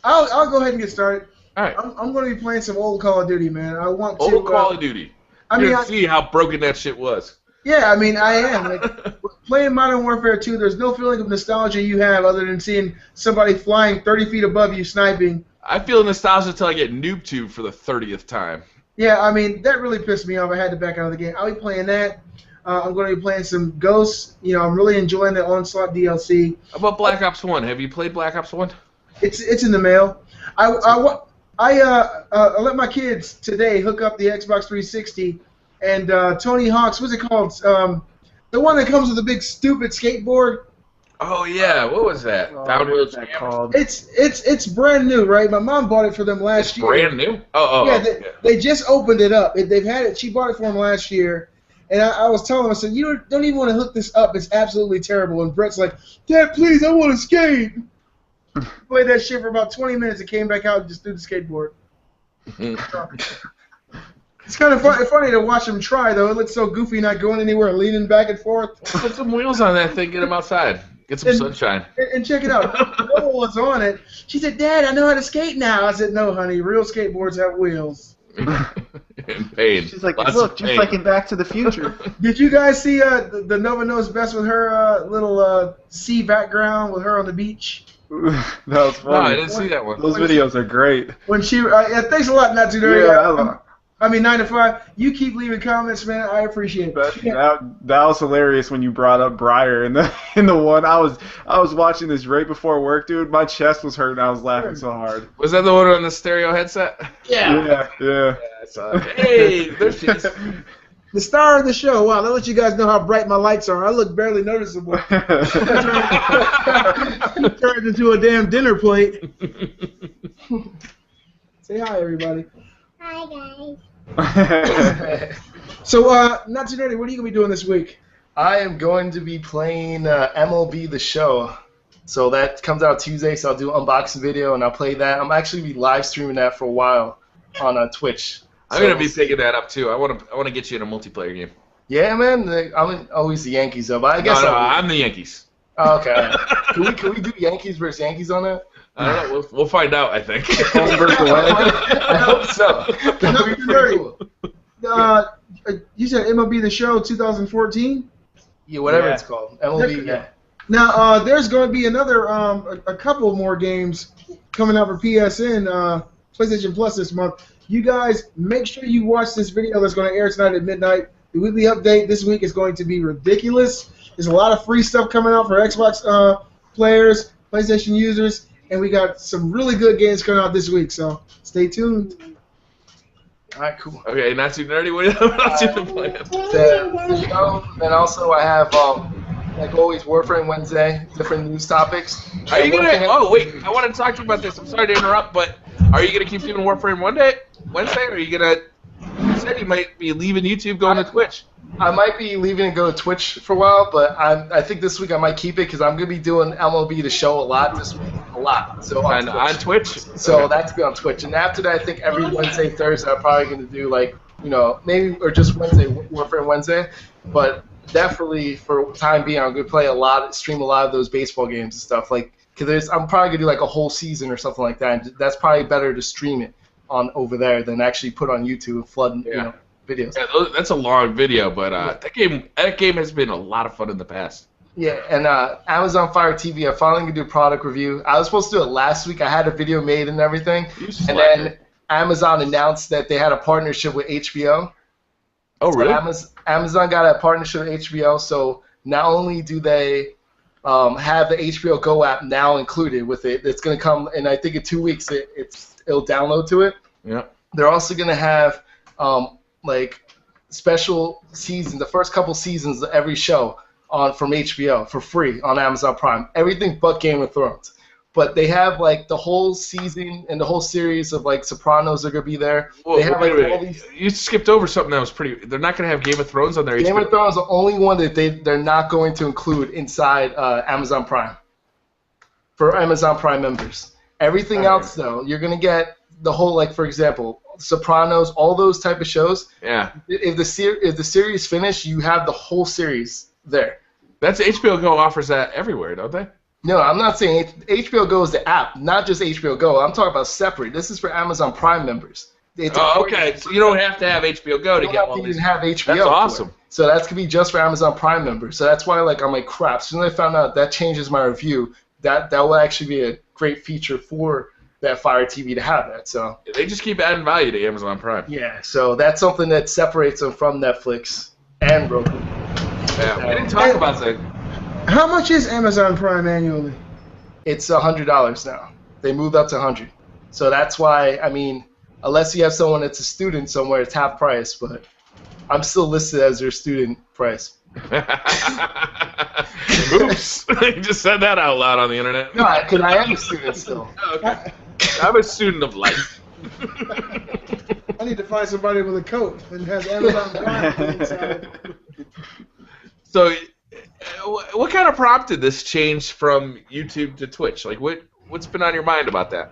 I'll go ahead and get started. All right. I'm going to be playing some old Call of Duty, man. I want to. Old Call of Duty. I You're mean, gonna see how broken that shit was. yeah, I mean, I am. Like, playing Modern Warfare 2, there's no feeling of nostalgia you have other than seeing somebody flying 30 feet above you sniping. I feel nostalgia until I get noob tube for the 30th time. Yeah, I mean, that really pissed me off. I had to back out of the game. I'll be playing that. I'm going to be playing some Ghosts. You know, I'm really enjoying the Onslaught DLC. How about Black Ops 1? Have you played Black Ops 1? It's in the mail. I let my kids today hook up the Xbox 360, and Tony Hawk's, what's it called? The one that comes with a big stupid skateboard. Oh yeah, what was that? Downhill What's that Jam? called? It's brand new, right? My mom bought it for them last It's year. brand new. Oh, Yeah, okay. they just opened it up. They've had it. She bought it for them last year, and I was telling them, I said, you don't even want to hook this up. It's absolutely terrible. And Brett's like, Dad, please, I want to skate. Played that shit for about 20 minutes and came back out and just threw the skateboard. It's kind of funny to watch him try, though. It looks so goofy, not going anywhere, leaning back and forth. Put some wheels on that thing. Get them outside. Get some sunshine. And check it out. Noel was on it. She said, Dad, I know how to skate now. I said, no, honey, real skateboards have wheels. In pain. She's like, Lots look, of just pain. like in Back to the Future. Did you guys see the Nova Knows Best with her little sea background with her on the beach? That was No, I funny. didn't see that one. Those videos are great. When she, yeah, thanks a lot, Not Too Dirty. Yeah, I mean, 9 to 5. You keep leaving comments, man. I appreciate it. that was hilarious when you brought up Briar in the one. I was watching this right before work, dude. My chest was hurting. I was laughing so hard. Was that the one on the stereo headset? Yeah. I saw it. Hey, there she is. The star of the show. Wow, that lets you guys know how bright my lights are. I look barely noticeable. Turned into a damn dinner plate. Say hi, everybody. Hi, guys. So, Not Too Dirty, what are you going to be doing this week? I am going to be playing MLB The Show. So that comes out Tuesday, so I'll do an unboxing video and I'll play that. I'm actually be live streaming that for a while on Twitch. I'm gonna be picking that up too. I want to get you in a multiplayer game. Yeah, man. I'm always the Yankees, though. But I guess No, I'm the Yankees. Oh, okay. Can we do Yankees versus Yankees on that? I don't know. We'll find out. I think. I hope so. That'd be pretty cool. You said MLB The Show 2014? Yeah, whatever Yeah. it's called. MLB. Yeah. Now, there's going to be another, a couple more games coming out for PSN, PlayStation Plus this month. You guys, make sure you watch this video that's going to air tonight at midnight. The weekly update this week is going to be ridiculous. There's a lot of free stuff coming out for Xbox players, PlayStation users, and we got some really good games coming out this week, so stay tuned. All right, cool. Okay, not too nerdy. What else you been playing? The show, and also I have, like always, Warframe Wednesday, different news topics. Are you gonna? Oh wait, I want to talk to you about this. I'm sorry to interrupt, but are you gonna keep doing Warframe Wednesday, or are you gonna? You said you might be leaving YouTube, going to Twitch. I might be leaving and go to Twitch for a while, but I think this week I might keep it because I'm gonna be doing MLB The Show a lot this week, a lot. So on Twitch. So Okay. that's gonna be on Twitch, and after that, I think every Wednesday, Thursday, I'm probably gonna do like maybe or just Wednesday, Warfare Wednesday, but definitely for time being, I'm gonna stream a lot of those baseball games and stuff like because I'm probably gonna do like a whole season or something like that. And that's probably better to stream it on over there than actually put on YouTube and flood videos. Yeah, that's a long video, but that game has been a lot of fun in the past. Yeah, and Amazon Fire TV, I finally gonna do a product review. I was supposed to do it last week. I had a video made and everything, and then Amazon announced that they had a partnership with HBO. Oh, really? So Amazon got a partnership with HBO, so not only do they have the HBO Go app now included with it, it's gonna come, and I think in 2 weeks it'll download to it. Yeah. They're also gonna have like special seasons, the first couple seasons of every show from HBO for free on Amazon Prime. Everything but Game of Thrones. But they have like the whole season and the whole series of like Sopranos are gonna be there. Well, they have wait, like wait. all these. You skipped over something that was pretty. They're not going to have Game of Thrones on their Game HBO. of Thrones is the only one that they're not going to include inside Amazon Prime for Amazon Prime members. Everything else though, you're gonna get the whole, like for example, Sopranos, all those type of shows. Yeah. If the series finish, you have the whole series there. That's HBO Go offers that everywhere, don't they? No, I'm not saying HBO Go is the app, not just HBO Go. I'm talking about separate. This is for Amazon Prime members. Okay. So you don't have to have HBO Go to You get don't all have to these. even have HBO. That's awesome. So that's gonna be just for Amazon Prime members. So that's why I'm like crap. As soon as I found out that changes my review, that will actually be a great feature for that Fire TV to have that. So They just keep adding value to Amazon Prime. yeah, so that's something that separates them from Netflix and Roku. Yeah. We didn't talk about that. How much is Amazon Prime annually? It's $100 now. They moved up to 100. So that's why, I mean, unless you have someone that's a student somewhere, it's half price, but I'm still listed as their student price. Oops. You just said that out loud on the internet. No, because I am a student still. Okay. I'm a student of life. I need to find somebody with a coat that has Amazon Prime inside. So, what kind of prompted this change from YouTube to Twitch? Like, what's been on your mind about that?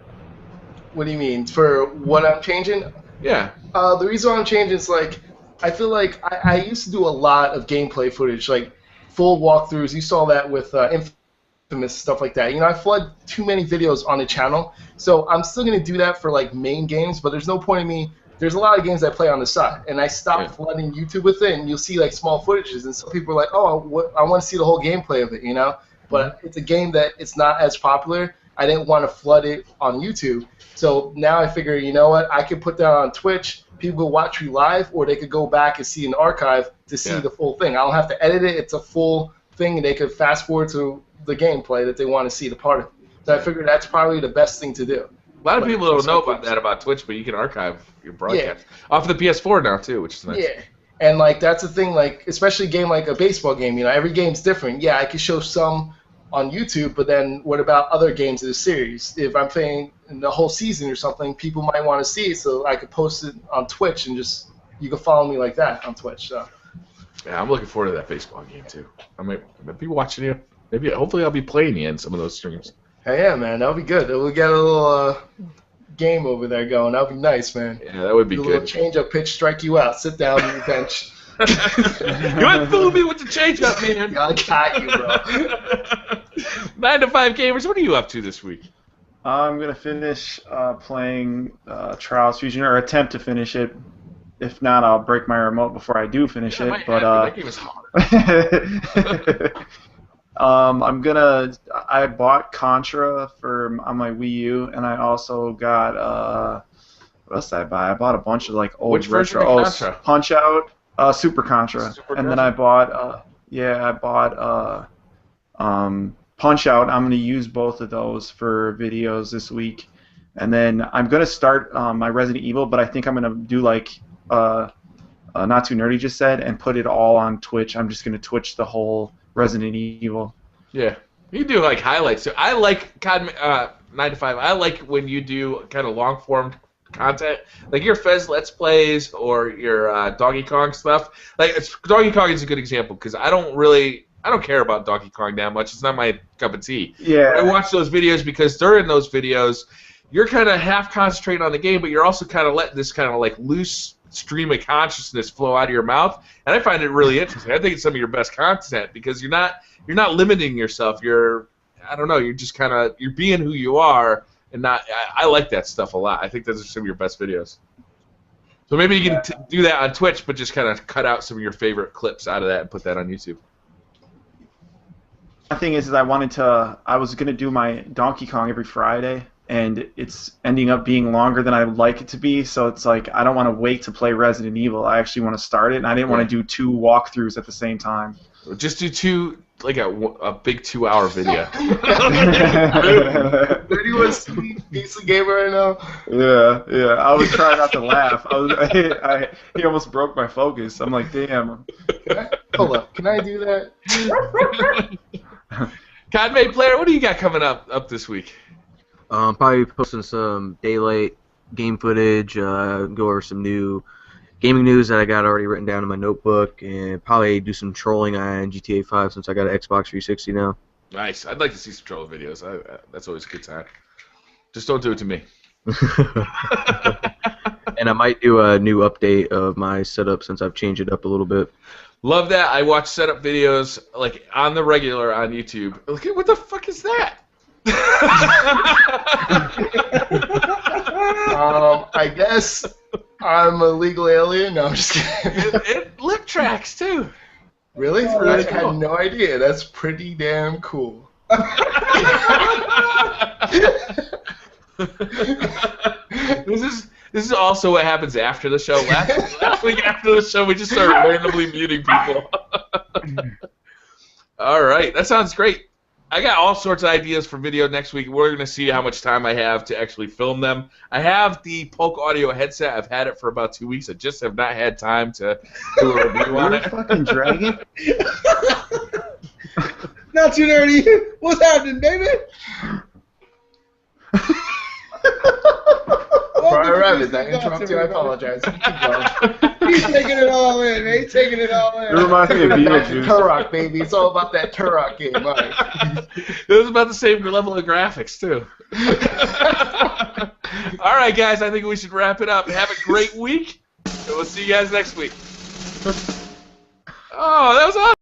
What do you mean? For what I'm changing? Yeah. The reason why I'm changing is like, I feel like I used to do a lot of gameplay footage, like full walkthroughs. You saw that with Infamous, stuff like that. You know, I flood too many videos on the channel, so I'm still going to do that for like main games, but there's no point in me. There's a lot of games I play on the side, and I stopped flooding YouTube with it, and you'll see like small footages, and some people are like, oh, I want to see the whole gameplay of it, you know? But it's a game that it's not as popular. I didn't want to flood it on YouTube. So now I figure, you know what, I could put that on Twitch, people could watch me live, or they could go back and see an archive to see the full thing. I don't have to edit it, it's a full thing, and they could fast forward to the gameplay that they want to see the part of it. So I figured that's probably the best thing to do. A lot of people don't know about that about Twitch, but you can archive your broadcast off the PS4 now too, which is nice. Yeah, and like that's the thing, like especially a game like a baseball game. You know, every game's different. Yeah, I could show some on YouTube, but then what about other games of the series? If I'm playing in the whole season or something, people might want to see it, so I could post it on Twitch and just you can follow me like that on Twitch. So. Yeah, I'm looking forward to that baseball game too. I might be watching you. Maybe hopefully I'll be playing you in some of those streams. Hey, yeah, man, that'll be good. We'll get a little game over there going. That'll be nice, man. Yeah, that would be Do a good. little change up pitch, strike you out. Sit down on the bench. You ain't fooling me with the change up, man. I got you, bro. 9 to 5 gamers, what are you up to this week? I'm gonna finish playing Trials Fusion, or attempt to finish it. If not, I'll break my remote before I do finish it. But that game is hard. I bought Contra on my Wii U, and I also got what else did I buy? I bought a bunch of like old Which version retro of Contra? Punch Out, Super Contra, Super and then Contra? I bought Punch Out. I'm gonna use both of those for videos this week. And then I'm gonna start my Resident Evil, but I think I'm gonna do like Not Too Nerdy just said, and put it all on Twitch. I'm just gonna Twitch the whole Resident Evil. Yeah, you do like highlights. So I like 9 to 5. I like when you do kind of long form content, like your Fez Let's Plays or your Donkey Kong stuff. Like Donkey Kong is a good example because I don't care about Donkey Kong that much. It's not my cup of tea. Yeah. I watch those videos because during those videos, you're kind of half concentrating on the game, but you're also kind of letting this kind of like loose stream of consciousness flow out of your mouth, and I find it really interesting. I think it's some of your best content because you're not limiting yourself. You're just kind of you're being who you are, and not. I like that stuff a lot. I think those are some of your best videos. So maybe you can do that on Twitch, but just kind of cut out some of your favorite clips out of that and put that on YouTube. The thing is I was gonna do my Donkey Kong every Friday, and it's ending up being longer than I would like it to be, so it's like I don't want to wait to play Resident Evil. I actually want to start it, and I didn't want to do 2 walkthroughs at the same time. Just do 2, like a big 2-hour video. 31 sweet beastly gamer right now. Yeah. I was trying not to laugh. He almost broke my focus. I'm like, damn. Hold up, can I do that? Conmay Player, what do you got coming up this week? Probably posting some Daylight game footage, go over some new gaming news that I got already written down in my notebook, and probably do some trolling on GTA 5 since I got an Xbox 360 now. Nice. I'd like to see some troll videos. That's always a good time. Just don't do it to me. And I might do a new update of my setup since I've changed it up a little bit. Love that. I watch setup videos like on the regular on YouTube. Look at what the fuck is that? I guess I'm a legal alien. No, I'm just kidding. It lip tracks too. Really? Oh, I cool. had no idea. That's pretty damn cool. This is also what happens after the show. Last week after the show, we just started randomly muting people. All right, that sounds great. I got all sorts of ideas for video next week. We're going to see how much time I have to actually film them. I have the Polk Audio headset. I've had it for about 2 weeks. I just have not had time to do a review on it. Fucking dragon. Not Too Nerdy. What's happening, baby? Brian Rabbit, I interrupted you. I apologize. Keep going. He's taking it all in. Man. He's taking it all in. It reminds me of Beetlejuice. Turok, baby. It's all about that Turok game. All right. It was about the same level of graphics, too. All right, guys, I think we should wrap it up. Have a great week, and we'll see you guys next week. Oh, that was awesome.